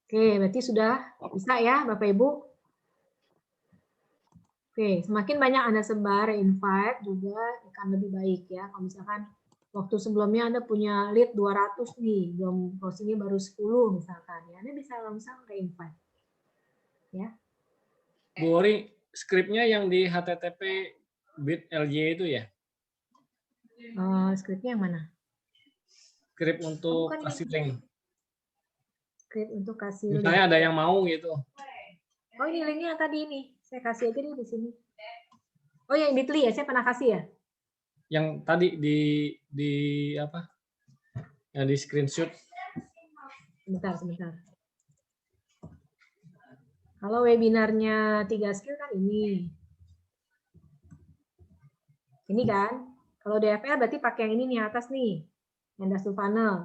Oke, berarti sudah bisa ya Bapak Ibu? Oke, semakin banyak Anda sebar, invite juga akan lebih baik ya. Kalau misalkan waktu sebelumnya Anda punya lead 200 nih, belum closingnya baru 10 misalkan, ya Anda bisa langsung re-invite. Ya. Bu Ori, skripnya yang di HTTP bit.ly itu ya? Skripnya yang mana? Skrip untuk kasih link. Skrip untuk kasih link. Misalnya ada yang mau gitu. Oh, ini linknya tadi ini. Saya kasih aja nih di sini. Oh, yang Bitly ya? Saya pernah kasih ya? Yang tadi di apa? Yang di screenshot. Sebentar. Kalau webinarnya 3 skill kan ini. Ini kan. Kalau DFL berarti pakai yang ini nih atas nih. Yang dashboard funnel.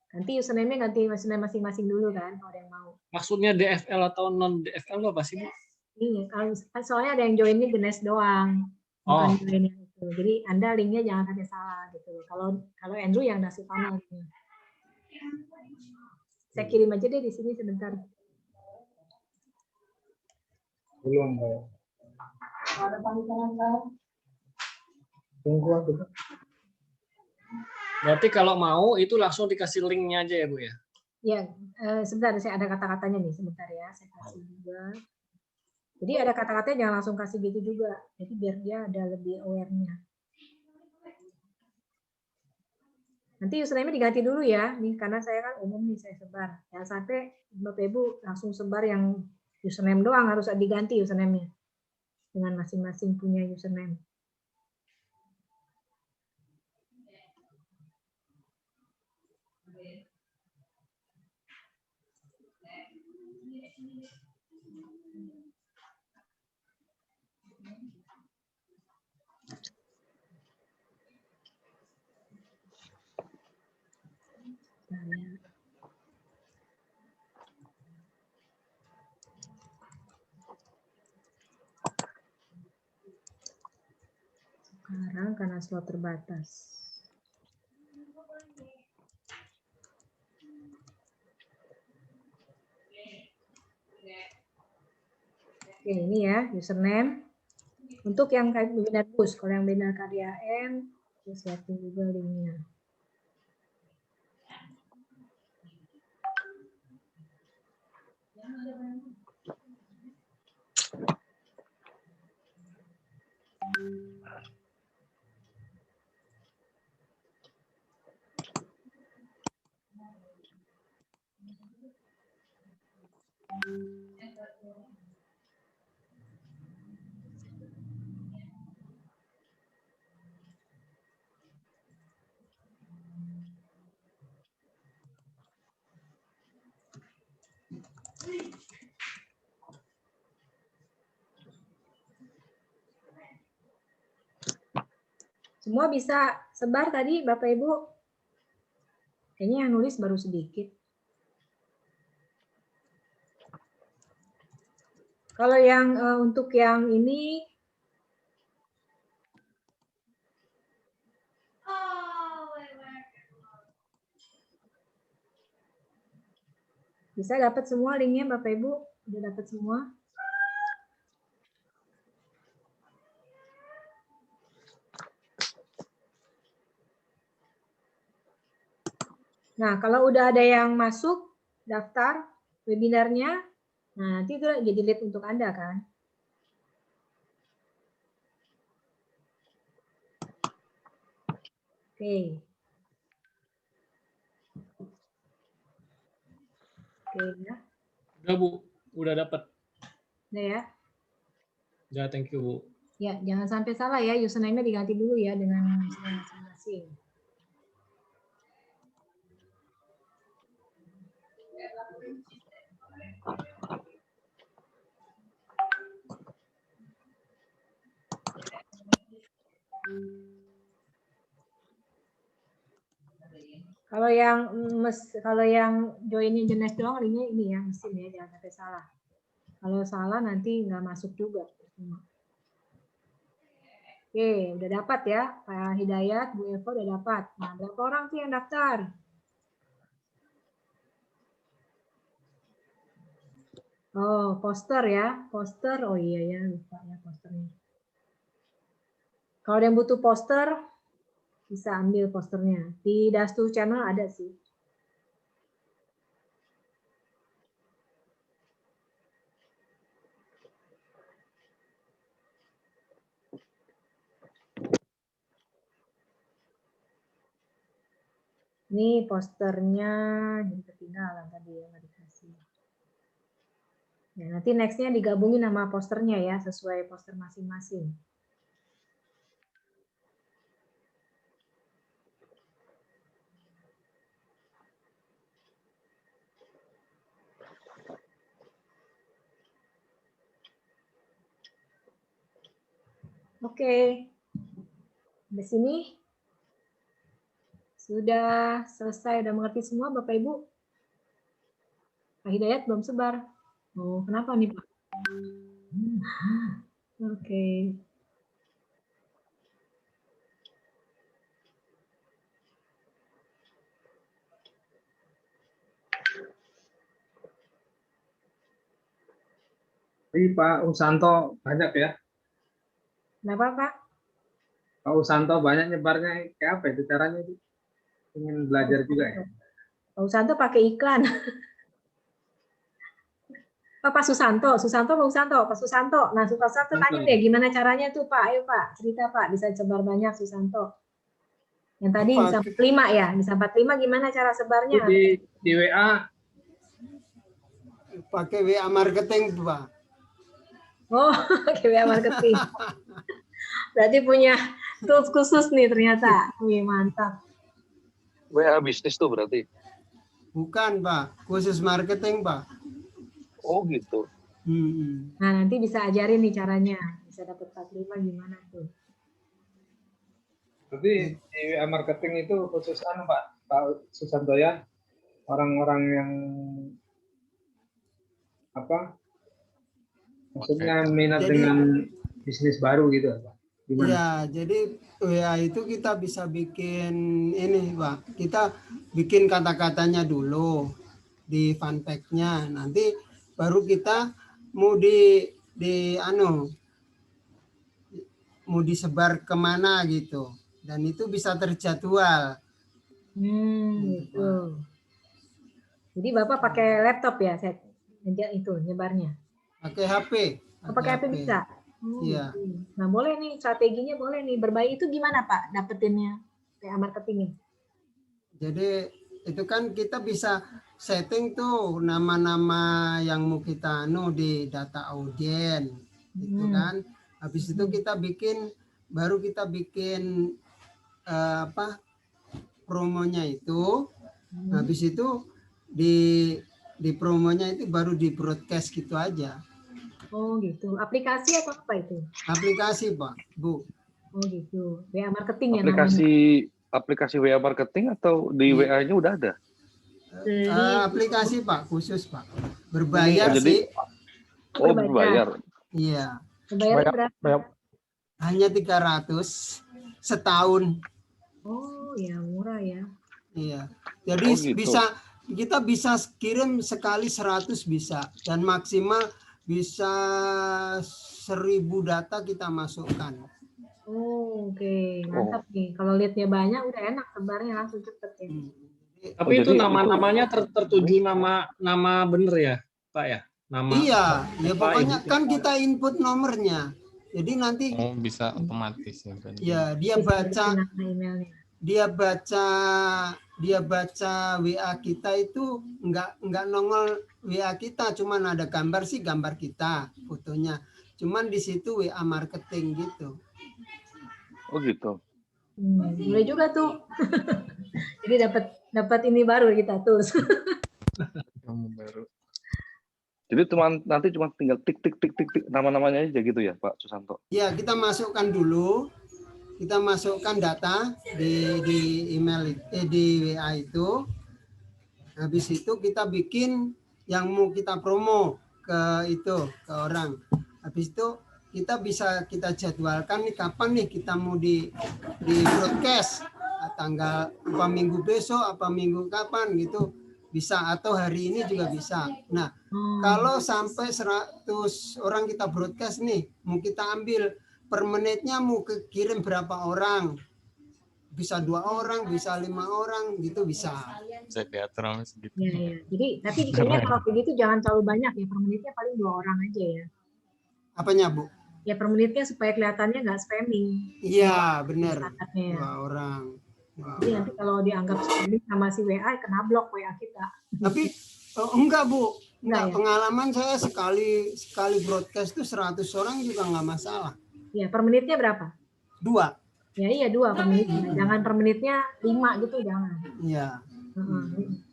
Ganti username-nya ganti username masing-masing dulu kan kalau ada yang mau. Maksudnya DFL atau non DFL apa sih, Bu? Ini kalau soalnya ada yang join-nya Genes doang. Bukan join yang itu. Jadi Anda linknya jangan sampai salah gitu. Kalau Andrew yang dashboard funnel. Saya kirim aja deh di sini sebentar. Belum, Mbak. Tunggu aku. Berarti kalau mau itu langsung dikasih linknya aja ya Bu ya? Ya, sebentar saya ada kata-katanya nih sebentar ya, saya kasih juga. Jadi ada kata-katanya jangan langsung kasih gitu juga. Jadi biar dia ada lebih aware-nya. Nanti username diganti dulu ya, nih karena saya kan umum nih saya sebar. Jangan sampai Bapak Ibu langsung sebar yang username doang, harus diganti username-nya dengan masing-masing punya username. Sekarang karena slot terbatas. Oke, ini ya username. Untuk yang webinar bus, kalau yang webinar KDAM, saya siapin juga linknya. Semua bisa sebar tadi Bapak Ibu? Kayaknya yang nulis baru sedikit. Kalau yang untuk yang ini bisa dapat semua linknya Bapak Ibu? Udah dapat semua? Nah, kalau udah ada yang masuk daftar webinarnya, nah nanti itu jadi lead untuk Anda kan? Oke. Oke ya. Udah Bu, udah dapat. Udah ya. Ya, thank you Bu. Ya, jangan sampai salah ya, username-nya diganti dulu ya dengan username masing-masing. Kalau yang join jenis doang linknya ini ya mesin ya, jangan sampai salah. Kalau salah nanti nggak masuk juga. Oke, udah dapat ya Pak Hidayat, Bu Eva udah dapat. Nah, berapa orang tuh yang daftar? Oh, poster ya, poster. Oh iya ya, lupa ya posternya. Kalau ada yang butuh poster, bisa ambil posternya. Di Dastu Channel ada sih. Ini posternya jadi ketinggalan tadi ya, nggak dikasih. Ya, nanti nextnya digabungin sama posternya ya, sesuai poster masing-masing. Oke, di sini sudah selesai, udah mengerti semua Bapak Ibu? Pak Hidayat belum sebar. Oh, kenapa nih Pak? Oke. Tapi Pak Usanto banyak ya. Kenapa Pak? Pak Usanto banyak nyebarnya, kayak apa itu caranya? Ingin belajar juga ya. Pak Usanto pakai iklan. Pak Susanto, Pak Susanto. Nah, Pak Susanto tanya deh gimana caranya tuh Pak, ayo Pak, cerita Pak, bisa sebar banyak Susanto. Yang tadi bisa 45 ya, bisa 45 gimana cara sebarnya? Di WA pakai WA marketing, Pak. Oh, pakai WA marketing. Berarti punya tools khusus nih ternyata. Wih, mantap. WA bisnis tuh berarti. Bukan, Pak. Khusus marketing, Pak. Oh gitu. Nah, nanti bisa ajarin nih caranya. Bisa dapat 45 gimana tuh. Tapi di WA marketing itu khusus Pak Susanto ya, orang-orang yang maksudnya minat dengan bisnis baru gitu Pak. Gimana? Ya, jadi WA itu kita bisa bikin ini, Pak. Kita bikin kata-katanya dulu di fun fact-nya. Nanti baru kita mau mau disebar kemana gitu. Dan itu bisa terjadwal. Gitu. Jadi Bapak pakai laptop ya, itu nyebarnya? Pakai HP. Pakai HP bisa? Iya. Nah, boleh nih, strateginya boleh nih. Berbaik itu gimana Pak dapetinnya? WA marketingnya? Jadi itu kan kita bisa setting tuh nama-nama yang mau kita di data audien. Gitu kan. Habis itu kita baru kita bikin promonya itu. Habis itu di promonya itu baru di broadcast gitu aja. Oh gitu. Aplikasi atau apa itu? Aplikasi Pak, Bu. Oh gitu. WA marketing ya Aplikasi WA marketing atau di WA-nya udah ada? Aplikasi Pak, khusus Pak. Berbayar sih. Oh berbayar. Iya. Berbayar berapa? Hanya 300 setahun. Oh ya murah ya. Iya. Jadi kita bisa kirim sekali 100 bisa, dan maksimal bisa 1000 data kita masukkan. Oh, oke. Mantap nih. Kalau lead-nya banyak udah enak sebarnya langsung cepet ya. Tapi itu nama-namanya tertuju nama bener ya, Pak ya? Nama. Iya, ya pokoknya kan kita input nomornya. Jadi nanti bisa otomatis ya. Ya, dia baca WA kita itu enggak nongol WA kita, cuman ada gambar kita, fotonya. Cuman di situ WA marketing gitu. Oh gitu. Boleh juga tuh. Jadi dapat ini baru kita tuh. Baru. Jadi nanti cuma tinggal tik nama-namanya aja gitu ya Pak Susanto? Ya, kita masukkan dulu. Kita masukkan data di email di WA itu. Habis itu kita bikin yang mau kita promo ke orang. Habis itu kita jadwalkan nih kapan nih kita mau di broadcast, tanggal apa minggu besok, apa minggu kapan gitu bisa, atau hari ini juga bisa. Nah, kalau sampai 100 orang kita broadcast nih, mau kita ambil per menitnya mau kirim berapa orang, bisa 2 orang, bisa 5 orang gitu bisa. Bisa diatur segitu. Ya. Jadi tapi kayaknya kalau begitu jangan terlalu banyak ya, per menitnya paling 2 orang aja ya. Apanya Bu? Ya per menitnya supaya kelihatannya nggak spamming. Iya benar. 2 orang. Wow. Jadi nanti kalau dianggap spamming sama si WA kena blok WA kita. Tapi enggak Bu. Enggak, ya? Pengalaman saya sekali broadcast tuh 100 orang juga nggak masalah. Ya, per menitnya berapa? 2. Ya iya 2 per menitnya. Jangan per menitnya 5 gitu, jangan. Iya.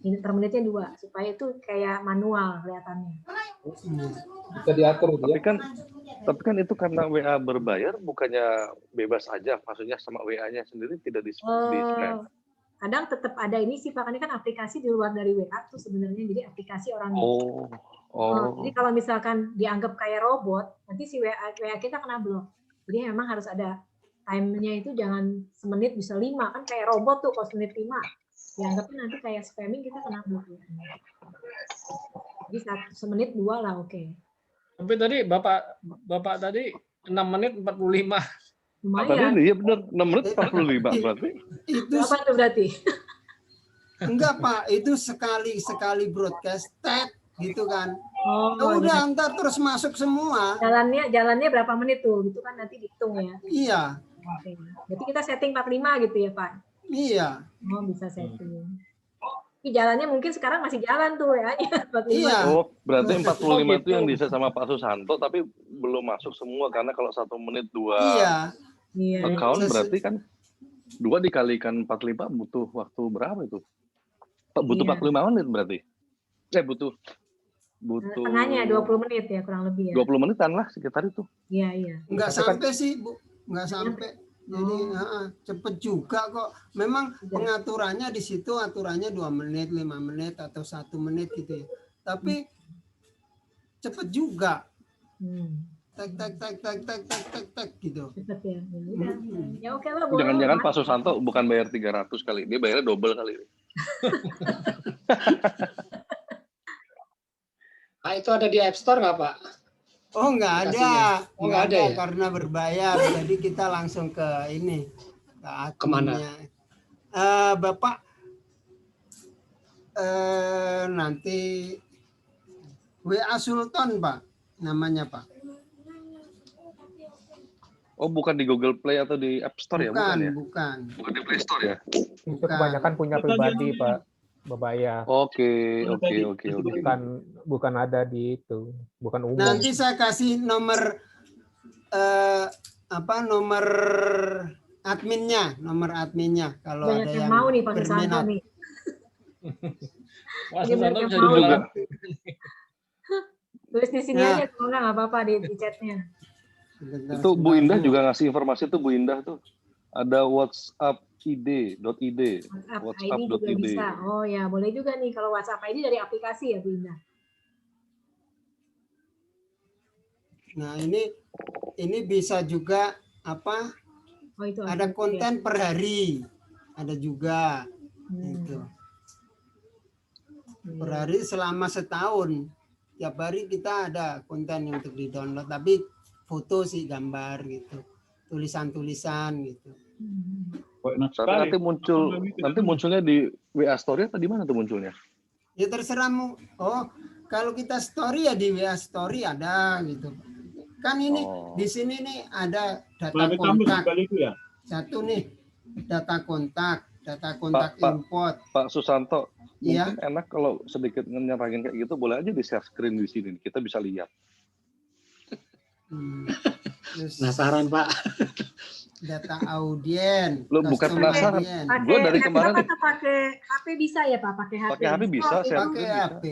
Ini per menitnya 2 supaya itu kayak manual kelihatannya. Bisa diatur gitu ya. Tapi kan itu karena WA berbayar, bukannya bebas aja, maksudnya sama WA-nya sendiri tidak di-spam. Kadang tetap ada ini sih Pak, ini kan aplikasi di luar dari WA tuh sebenarnya, jadi aplikasi orang. Jadi kalau misalkan dianggap kayak robot, nanti si WA kita kena blok. Jadi memang harus ada time-nya, itu jangan semenit bisa 5, kan kayak robot tuh kalau semenit 5. Dianggapnya nanti kayak spamming, kita kena blok. Jadi semenit 2 lah, oke. Tapi tadi Bapak tadi 6 menit 45. Lumayan. Iya benar, 6 menit 45 berarti. Itu apa tuh berarti? Enggak Pak, itu sekali broadcast gitu kan. Oh, udah ntar terus masuk semua. Jalannya berapa menit tuh? Gitu kan nanti dihitung ya. Iya. Oke. Berarti kita setting 45 gitu ya Pak? Iya. Oh, bisa setting. Tapi jalannya mungkin sekarang masih jalan tuh ya. 45. Iya. Oh, berarti 45 itu gitu. yang bisa sama Pak Susanto, tapi belum masuk semua karena kalau 1 menit 2 Iya. account berarti kan 2 dikalikan 45 butuh waktu berapa itu? Butuh 45 menit berarti. Butuh Tengahnya 20 menit ya kurang lebih ya. 20 menitan lah sekitar itu. Iya. Enggak sampai sih, Bu. Enggak sampai. Jadi cepet juga kok. Memang pengaturannya di situ aturannya 2 menit, 5 menit atau 1 menit gitu ya. Tapi cepet juga. Tak gitu. Cepet ya. Ya oke lah. Jangan-jangan Pak Susanto bukan bayar 300 kali, dia bayarnya double kali. Pak, itu ada di App Store nggak, Pak? Oh, nggak ada. Oh, nggak ada ya? Karena berbayar. Jadi kita langsung ke ini. Ke kemana? Bapak nanti WA Sultan, Pak. Namanya, Pak. Oh, bukan di Google Play atau di App Store ya? Bukan ya? Bukan. Bukan di Play Store ya? Itu kebanyakan punya pribadi, Pak. Berbayar. Oke. Bukan ada di itu, bukan umum. Nanti saya kasih nomor nomor adminnya kalau banyak ada yang yang mau nih Pak Susanto nih. Pak Susanto bisa mau juga. Tulis di sini aja kalau nggak apa-apa di chatnya. Itu Bu Indah juga ngasih informasi tuh, Bu Indah tuh ada WhatsApp ID.id. WhatsApp ID juga bisa. Oh ya, boleh juga nih kalau WhatsApp ID dari aplikasi ya, Bu Indah. Nah, ini bisa juga apa? Oh, itu ada konten per hari. Ada juga. Gitu. Per hari selama setahun. Tiap hari kita ada konten yang untuk di-download, tapi foto sih, gambar gitu. Tulisan-tulisan gitu. Tapi nanti munculnya di WA Story atau di mana tuh munculnya? Ya terserahmu. Oh, kalau kita story ya di WA Story ada gitu. Kan ini di sini nih ada data kontak. Satu nih data kontak import. Pak Susanto, iya? Mungkin enak kalau sedikit nyerangin kayak gitu, boleh aja di share screen di sini, kita bisa lihat. Penasaran, Pak. Data audien. Lu bukan penasaran. Gue dari kemarin pakai HP bisa ya Pak? Pakai HP. Pakai HP bisa, pakai HP.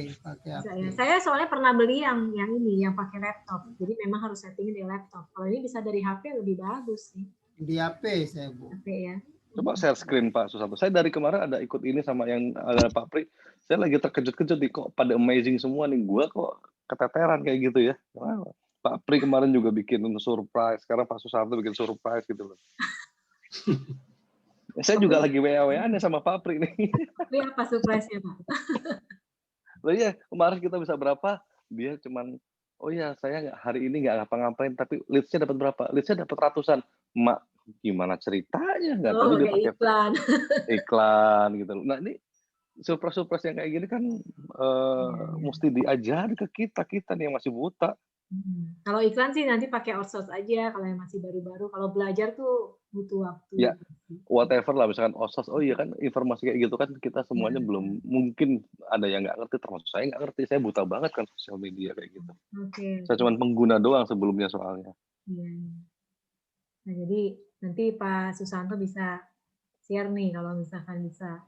Ya. Saya soalnya pernah beli yang ini yang pakai laptop. Jadi memang harus settingnya di laptop. Kalau ini bisa dari HP lebih bagus sih. Di HP saya, Bu. HP ya. Coba share screen Pak Susanto. Saya dari kemarin ada ikut ini sama yang ada Pak Pri. Saya lagi terkejut-kejut nih, kok pada amazing semua nih. Gue kok keteteran kayak gitu ya. Kenapa? Pak Pri kemarin juga bikin surprise. Sekarang Pak Susanto bikin surprise gitu loh. Saya juga lagi WA-WA-an sama Pak Pri nih. Tapi apa surprise-nya, Pak? Loh iya, kemarin kita bisa berapa? Dia cuman, oh ya saya hari ini nggak ngapa-ngapain, tapi leads-nya dapat berapa? Leads-nya dapat ratusan. Mak, gimana ceritanya? Nggak tahu dia pakai iklan gitu. Nah ini surprise-surprise yang kayak gini kan mesti diajari ke kita nih yang masih buta. Kalau iklan sih nanti pakai outsource aja kalau yang masih baru-baru. Kalau belajar tuh butuh waktu. Ya, whatever lah misalkan outsource. Oh iya kan informasi kayak gitu kan kita semuanya belum, mungkin ada yang nggak ngerti, termasuk saya nggak ngerti. Saya buta banget kan sosial media kayak gitu. Saya cuma pengguna doang sebelumnya soalnya. Iya. Nah jadi nanti Pak Susanto bisa share nih kalau misalkan bisa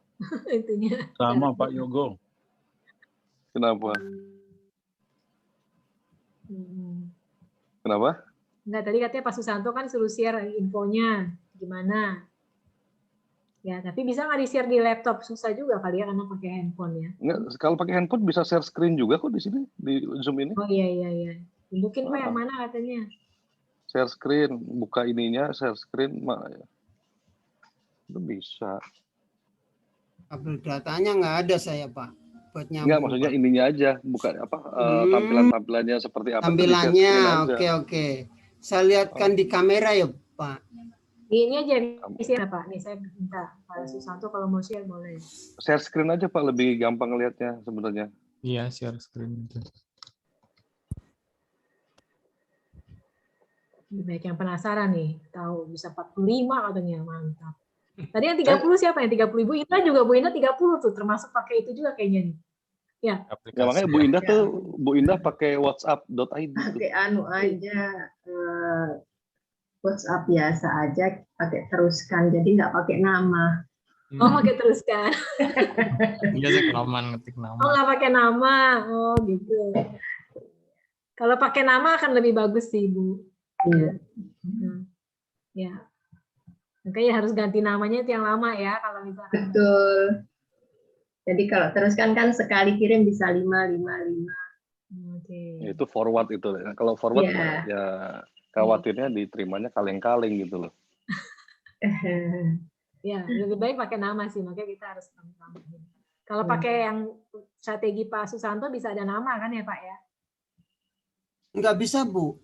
itunya. Sama Pak Yogo. Kenapa? Kenapa? Enggak, tadi katanya Pak Susanto kan suruh share infonya gimana. Ya, tapi bisa nggak di-share di laptop? Susah juga kali ya karena pakai handphone ya. Enggak, kalau pakai handphone bisa share screen juga kok di sini di Zoom ini. Oh iya. Tunjukin Pak yang mana katanya. Share screen, buka ininya, share screen, itu bisa. Upload datanya nggak ada saya Pak. Enggak, maksudnya ininya aja, bukan apa tampilan-tampilannya seperti apa. Tampilannya, oke. Saya lihatkan di kamera ya Pak. Ini aja di share Pak. Nih saya minta Pak Susanto kalau mau share boleh. Share screen aja Pak, lebih gampang ngelihatnya sebenarnya. Iya, share screen itu. Banyak yang penasaran nih, tahu bisa 45 katanya, mantap. Tadi yang 30 siapa yang 30? Ibu Indah juga, Bu Indah 30 tuh, termasuk pakai itu juga kayaknya nih. Ya. Ya makanya Bu Indah tuh, Bu Indah pakai WhatsApp.id. Pakai anu aja, WhatsApp biasa aja, pakai teruskan, jadi nggak pakai nama. Oh, pakai teruskan. Biasa kelamaan ngetik nama. Oh, nggak pakai nama. Oh, gitu. Kalau pakai nama akan lebih bagus sih, Bu. Iya. Ya. Makanya harus ganti namanya itu yang lama ya, kalau misalkan. Betul. Jadi kalau teruskan kan sekali kirim bisa 5. Oke. Itu forward itu. Kalau forward Iya. ya khawatirnya diterimanya kaleng-kaleng gitu loh. Ya, lebih baik pakai nama sih, makanya kita harus tahu. Kalau pakai yang strategi Pak Susanto bisa ada nama kan ya Pak ya? Nggak bisa, Bu.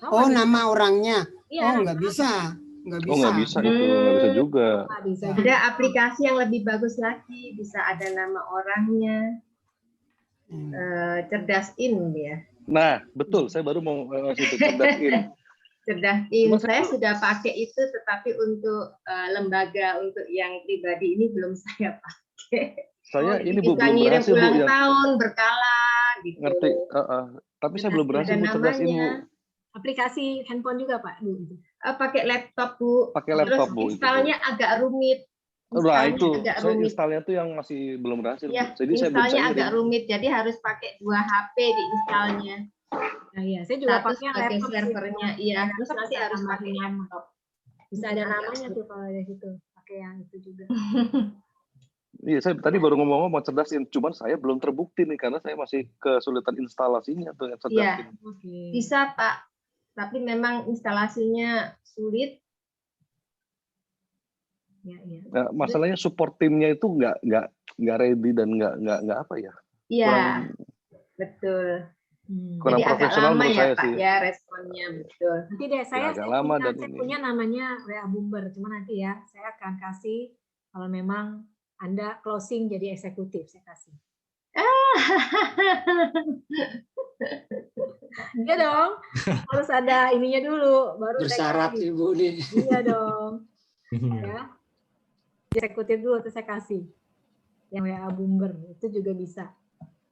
Oh, nama orangnya. Iya, nggak bisa. Nggak bisa. Oh, nggak bisa itu, nggak bisa juga. Ada aplikasi yang lebih bagus lagi, bisa ada nama orangnya. Cerdasin dia. Nah, betul. Saya baru mau situ Cerdasin. Cerdasin. Saya sudah pakai itu, tetapi untuk lembaga, untuk yang pribadi ini belum saya pakai. Saya ini Bu, bisa belum ngirim berhasil Bu ulang yang tahun berkala gitu. ngerti. Tapi saya belum berhasil Bu cerdasin Bu. Aplikasi handphone juga Pak? Pakai laptop Bu. Pakai laptop Bu. Terus installnya agak rumit. Nah itu, agak saya rumit. installnya tuh yang masih belum berhasil. Ya, Jadi saya belum installnya bisa agak ngirim. rumit, jadi harus pakai 2 HP di installnya. Nah, iya, saya juga Satu pakai sebagai laptop servernya, iya. Terus Laptop nanti bisa harus tambahin pakai nama. laptop. Bisa ada namanya tuh kalau dari situ, pakai yang itu juga. Iya, saya tadi baru ngomong-ngomong mau cerdasin, cuman saya belum terbukti nih karena saya masih kesulitan instalasinya tuh yang cerdasin. Iya, bisa Pak. Tapi memang instalasinya sulit. Ya, iya. Nah, masalahnya support timnya itu nggak ready dan nggak apa ya? Iya, betul. Kurang Jadi agak profesional lama menurut ya saya Pak sih. ya responnya, betul. Nanti deh, saya agak lama dan ini. punya namanya WA Bumber, cuma nanti ya saya akan kasih kalau memang Anda closing jadi eksekutif, saya kasih. Iya dong, harus ada ininya dulu, baru bersyarat saya kasih. Ibu nih. Iya dong, ya. Eksekutif dulu terus saya kasih. Yang WA Bumber itu juga bisa.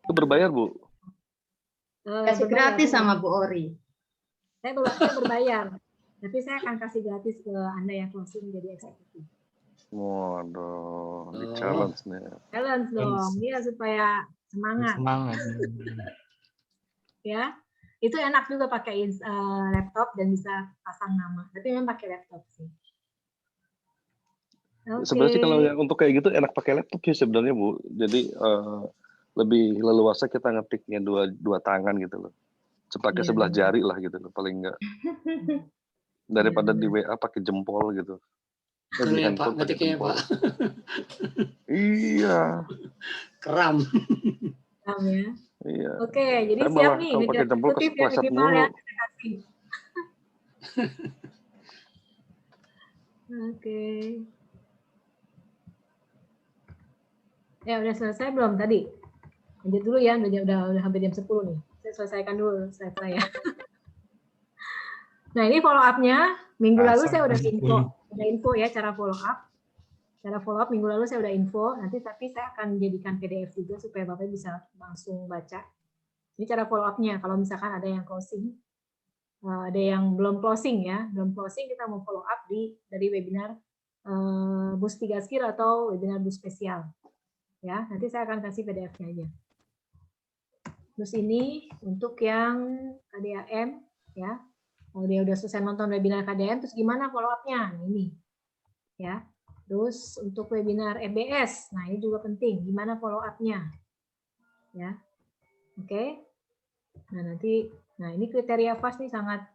Itu berbayar Bu? Kasih gratis sama Bu Ori. Saya berbayar, tapi saya akan kasih gratis ke Anda yang closing jadi eksekutif. Waduh, di challenge nih. Challenge dong, iya supaya semangat. Semangat. Ya, itu enak juga pakai laptop dan bisa pasang nama. Tapi memang pakai laptop sih. Okay. Sebenarnya sih kalau yang untuk kayak gitu enak pakai laptop sih sebenarnya Bu. Jadi lebih leluasa kita ngetiknya dua tangan gitu loh. Pakai sebelah jari lah gitu loh paling enggak. Daripada di WA pakai jempol gitu. Betul ya Pak, ngetiknya Pak. Iya. Keram. Keram ya. Iya. Oke, jadi saya siap malah, nih. kalau pakai jempol kepleset mulu. Oke. Ya udah selesai belum tadi? Lanjut dulu ya, udah hampir jam 10 nih. Saya selesaikan dulu slide saya. Nah ini follow up-nya. Minggu lalu saya udah info ya cara follow up. Cara follow up minggu lalu saya udah info. Nanti tapi saya akan jadikan PDF juga supaya Bapak bisa langsung baca. Ini cara follow up-nya. Kalau misalkan ada yang closing, ada yang belum closing ya, belum closing kita mau follow up dari webinar Boost 3 Skill atau webinar Boost spesial. Ya, nanti saya akan kasih PDF-nya aja. Terus ini untuk yang KDAM ya. Kalau dia udah selesai nonton webinar KDM, terus gimana follow up-nya? Nah, ini. Ya. Terus untuk webinar MBS, nah ini juga penting, gimana follow up-nya? Ya. Oke. Nah, ini kriteria FAST nih sangat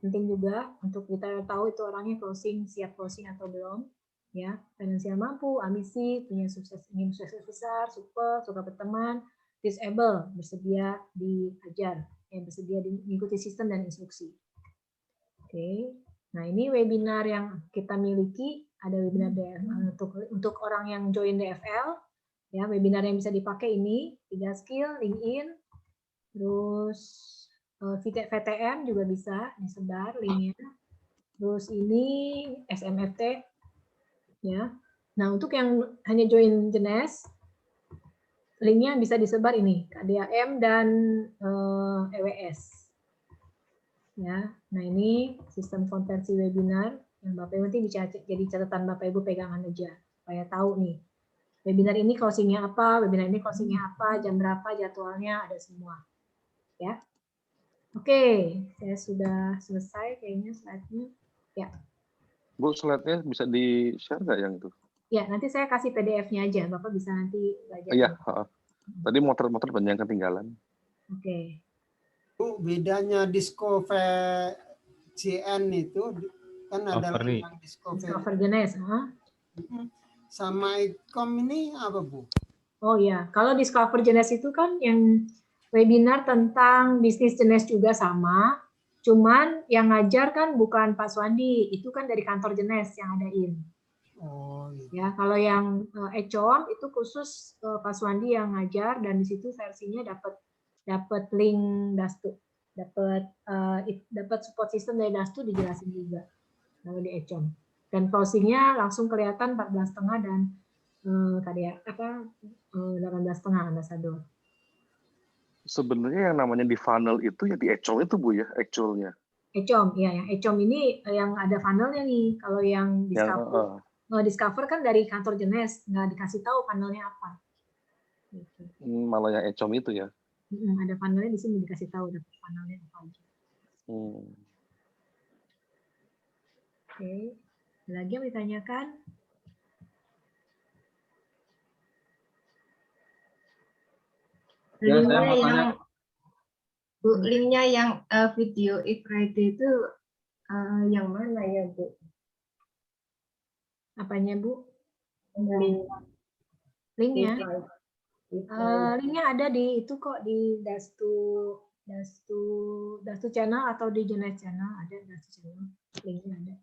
penting juga untuk kita tahu itu orangnya siap closing atau belum. Ya, finansial mampu, ambisi, punya ingin sukses besar, super, suka berteman, disable, bersedia diajar, bersedia mengikuti sistem dan instruksi. Oke, nah ini webinar yang kita miliki, ada webinar untuk orang yang join DFL, ya webinar yang bisa dipakai ini, 3 skill, LinkedIn, terus VTM juga bisa disebar linknya, terus ini SMFT, Ya. Nah, untuk yang hanya join Jenes, linknya bisa disebar ini, KDAM dan EWS. Ya, nah ini sistem konversi webinar yang Bapak Ibu nanti bisa jadi catatan Bapak Ibu pegangan aja supaya tahu nih. Webinar ini closingnya apa, webinar ini closingnya apa, jam berapa, jadwalnya ada semua. Ya. Oke, saya sudah selesai kayaknya slide-nya. Ya. Bu, slide-nya bisa di-share nggak yang itu? Ya, nanti saya kasih PDF-nya aja, Bapak bisa nanti belajar. Iya, tadi motor-motor banyak yang ketinggalan. Oke. Bu, bedanya Discover CN itu kan ada yang Discover Jenes, sama ICOM ini apa, Bu? Oh ya, kalau Discover Jenes itu kan yang webinar tentang bisnis Jenes juga sama, cuman yang ngajar kan bukan Pak Swandi, itu kan dari kantor Jenes yang adain. Oh, gitu. Ya, kalau yang ECOM itu khusus Pak Swandi yang ngajar dan di situ versinya dapat link Dastu, dapat support system dari Dastu dijelasin juga kalau di ECOM. Dan closingnya langsung kelihatan 14,5 dan 18,5 ambasador. Sebenarnya yang namanya di funnel itu ya di ECOM itu, Bu, ya, actualnya. ECOM, ya, yang ECOM ini yang ada funnelnya nih. Kalau yang Discover, Discover kan dari kantor Jenes, nggak dikasih tahu funnelnya apa. Gitu. Malah yang ECOM itu ya. Ada funnelnya di sini dikasih tahu ada funnelnya apa aja. Oke, ada lagi yang ditanyakan? Ya, saya mau tanya. Bu, linknya yang video e-Friday itu yang mana ya, Bu? Apanya, Bu? Linknya? Linknya ada di itu kok, di Dastu channel atau di Jenes channel, ada Dastu channel, linknya ada.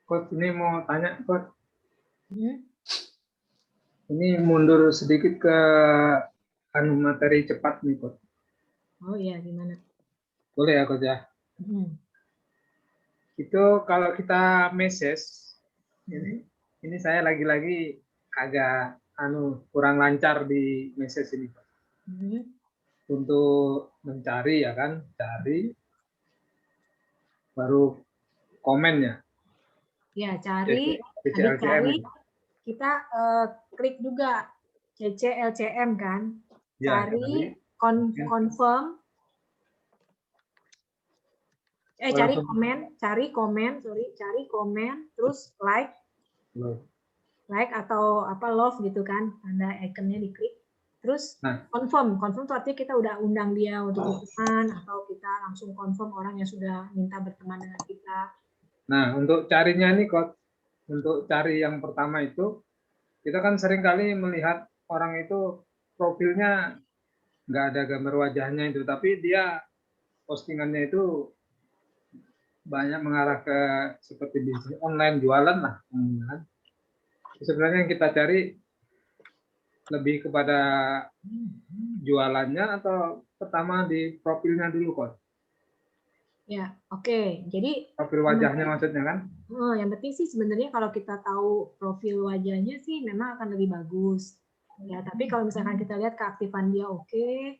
Coach, ini mau tanya, Coach. Ini mundur sedikit ke materi cepat nih, Coach. Oh iya, gimana? Boleh ya, Coach ya? Itu kalau kita message, ini saya lagi-lagi agak kurang lancar di message ini, Coach. Untuk mencari ya kan, cari, baru komen ya. Ya, cari, habis cari, kita klik juga CCLCM kan, cari, confirm, cari komen, terus like atau apa love gitu kan, tanda ikonnya diklik, terus confirm itu artinya kita udah undang dia untuk berteman atau kita langsung confirm orang yang sudah minta berteman dengan kita. Nah, untuk carinya nih, Coach, untuk cari yang pertama itu, kita kan seringkali melihat orang itu profilnya nggak ada gambar wajahnya itu, tapi dia postingannya itu banyak mengarah ke seperti bisnis online, jualan lah. Sebenarnya yang kita cari lebih kepada jualannya atau pertama di profilnya dulu, Coach? Ya, oke. Jadi profil wajahnya maksudnya kan? Yang penting sih sebenarnya kalau kita tahu profil wajahnya sih memang akan lebih bagus. Ya, tapi kalau misalkan kita lihat keaktifan dia oke,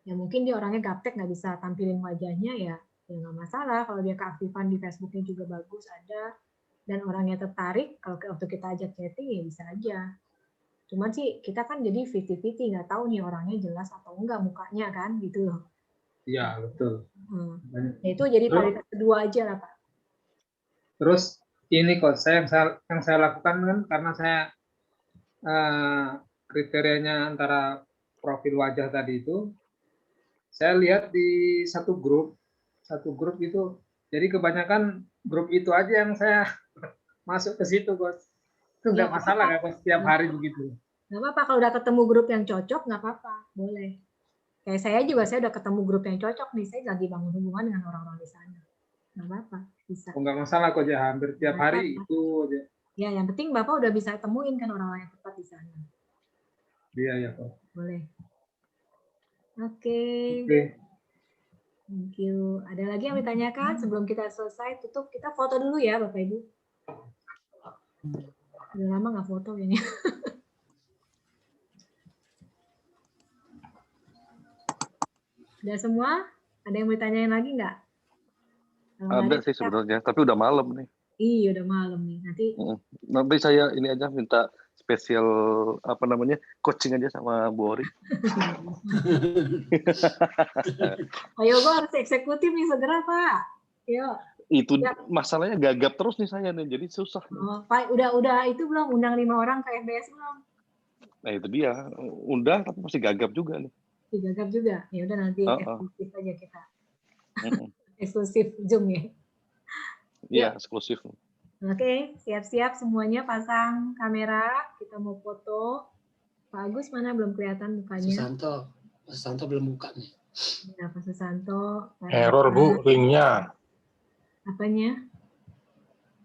ya mungkin dia orangnya gaptek nggak bisa tampilin wajahnya ya nggak masalah. Kalau dia keaktifan di Facebooknya juga bagus ada, dan orangnya tertarik, kalau waktu kita ajak chatting ya bisa aja. Cuman sih kita kan jadi 50-50, nggak tahu nih orangnya jelas atau enggak mukanya kan gitu loh. Iya, betul. Ya, itu jadi prioritas kedua aja lah, Pak. Terus ini kok yang saya lakukan kan karena saya kriterianya antara profil wajah tadi itu, saya lihat di satu grup itu, jadi kebanyakan grup itu aja yang saya masuk ke situ, Coach. Itu nggak masalah ya, Coach, setiap hari begitu. Nggak apa-apa, kalau udah ketemu grup yang cocok nggak apa-apa, boleh. Kayak saya juga, saya udah ketemu grup yang cocok nih, saya lagi bangun hubungan dengan orang-orang di sana. Nggak apa-apa, bisa. Nggak masalah kok, ya hampir tiap hari itu aja. Ya, yang penting Bapak udah bisa temuin kan orang-orang yang tepat di sana. Iya, ya, Pak. Boleh. Oke. Thank you. Ada lagi yang ditanyakan sebelum kita selesai tutup? Kita foto dulu ya, Bapak Ibu. Udah lama nggak foto ini. Udah semua? Ada yang mau ditanyain lagi nggak? Kalau nggak Ada ada, sih sebenarnya, tapi udah malam nih. iya udah malam nih. Nanti saya ini aja minta spesial apa namanya coaching aja sama Bu Ori. Ayo, gue harus eksekutif nih segera Pak. Yuk. Itu Ya. masalahnya gagap terus nih saya nih, jadi susah. Oh, Pak, udah itu belum undang 5 orang ke FBS belum? Nah itu dia, undang tapi masih gagap juga nih. Digagap juga. Ya udah nanti eksklusif aja kita. Eksklusif Zoom ya. Iya, eksklusif. Oke, siap-siap semuanya pasang kamera. Kita mau foto. Pak Agus mana belum kelihatan mukanya? Pak Susanto belum buka nih. Ya, Pak Susanto. Error Bu, linknya. Apanya?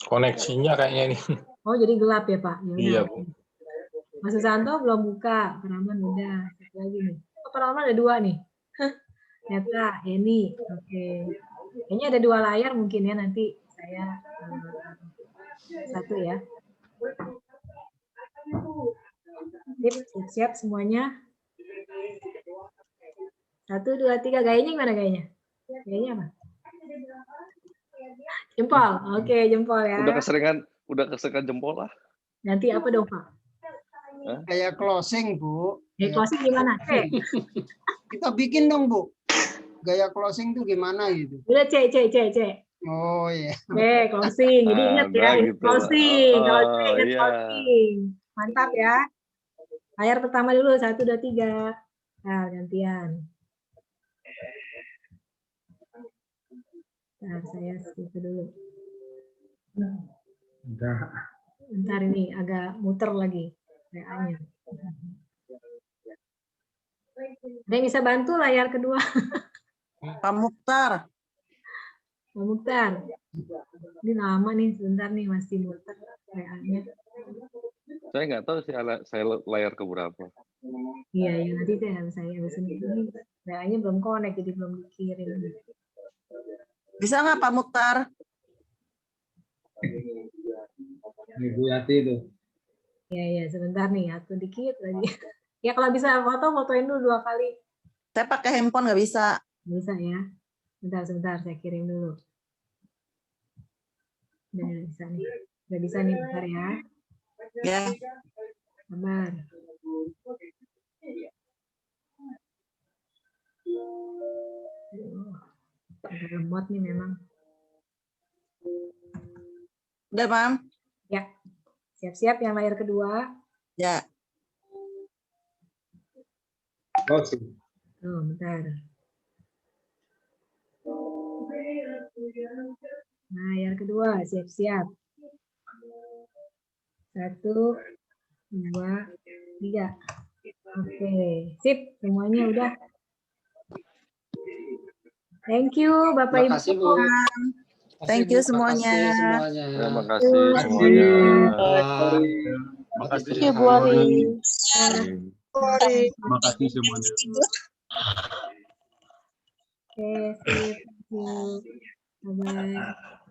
Koneksinya kayaknya ini. Oh, jadi gelap ya Pak? Ya, iya Bu. Mas Susanto belum buka. Paraman udah. Satu lagi nih. Oh, Paraman ada 2 nih. Ternyata ini. Oke. Kayaknya ada 2 layar mungkin ya nanti saya satu ya. Siap semuanya. 1, 2, 3. Gayanya gimana gayanya? Gayanya apa? Jempol. Oke, jempol ya. Udah keseringan jempol lah. Nanti apa dong Pak? Kayak closing, Bu. Closing gimana? Kita bikin dong, Bu. Gaya closing tuh gimana gitu. Udah C. Oh iya. Closing. Jadi ingat ya, gitu. closing. Kalau C ingat Iya. closing. Mantap ya. Layar pertama dulu, 1, 2, 3. Nah, gantian. Nah, saya skip dulu. Bentar ini agak muter lagi WA-nya. Ada yang bisa bantu layar kedua? Pak Mukhtar. Pak Mukhtar. Ini lama nih, sebentar nih masih muter WA-nya. Saya nggak tahu sih saya layar ke berapa. Iya, nanti saya habis ini WA-nya belum connect jadi belum dikirim. Bisa nggak Pak Mukhtar? Ibu Yati itu. Iya, sebentar nih, atuh dikit lagi. Ya kalau bisa fotoin dulu 2 kali. Saya pakai handphone nggak bisa. Bisa ya. Sebentar, saya kirim dulu. Udah bisa nih. Udah bisa nih, bentar ya. Ya. Sabar. Agak lemot nih memang. Udah, Mam? Ya. Siap-siap yang layar kedua. Ya. Oh, bentar. Nah, layar kedua, siap-siap. 1, 2, 3. Oke, sip. Semuanya udah. Thank you, Bapak Ibu. Terima kasih, Bu. Thank you semuanya. Terima kasih semuanya. Terima kasih Bu Ari. Terima kasih semuanya. Oke, sip. Bye-bye.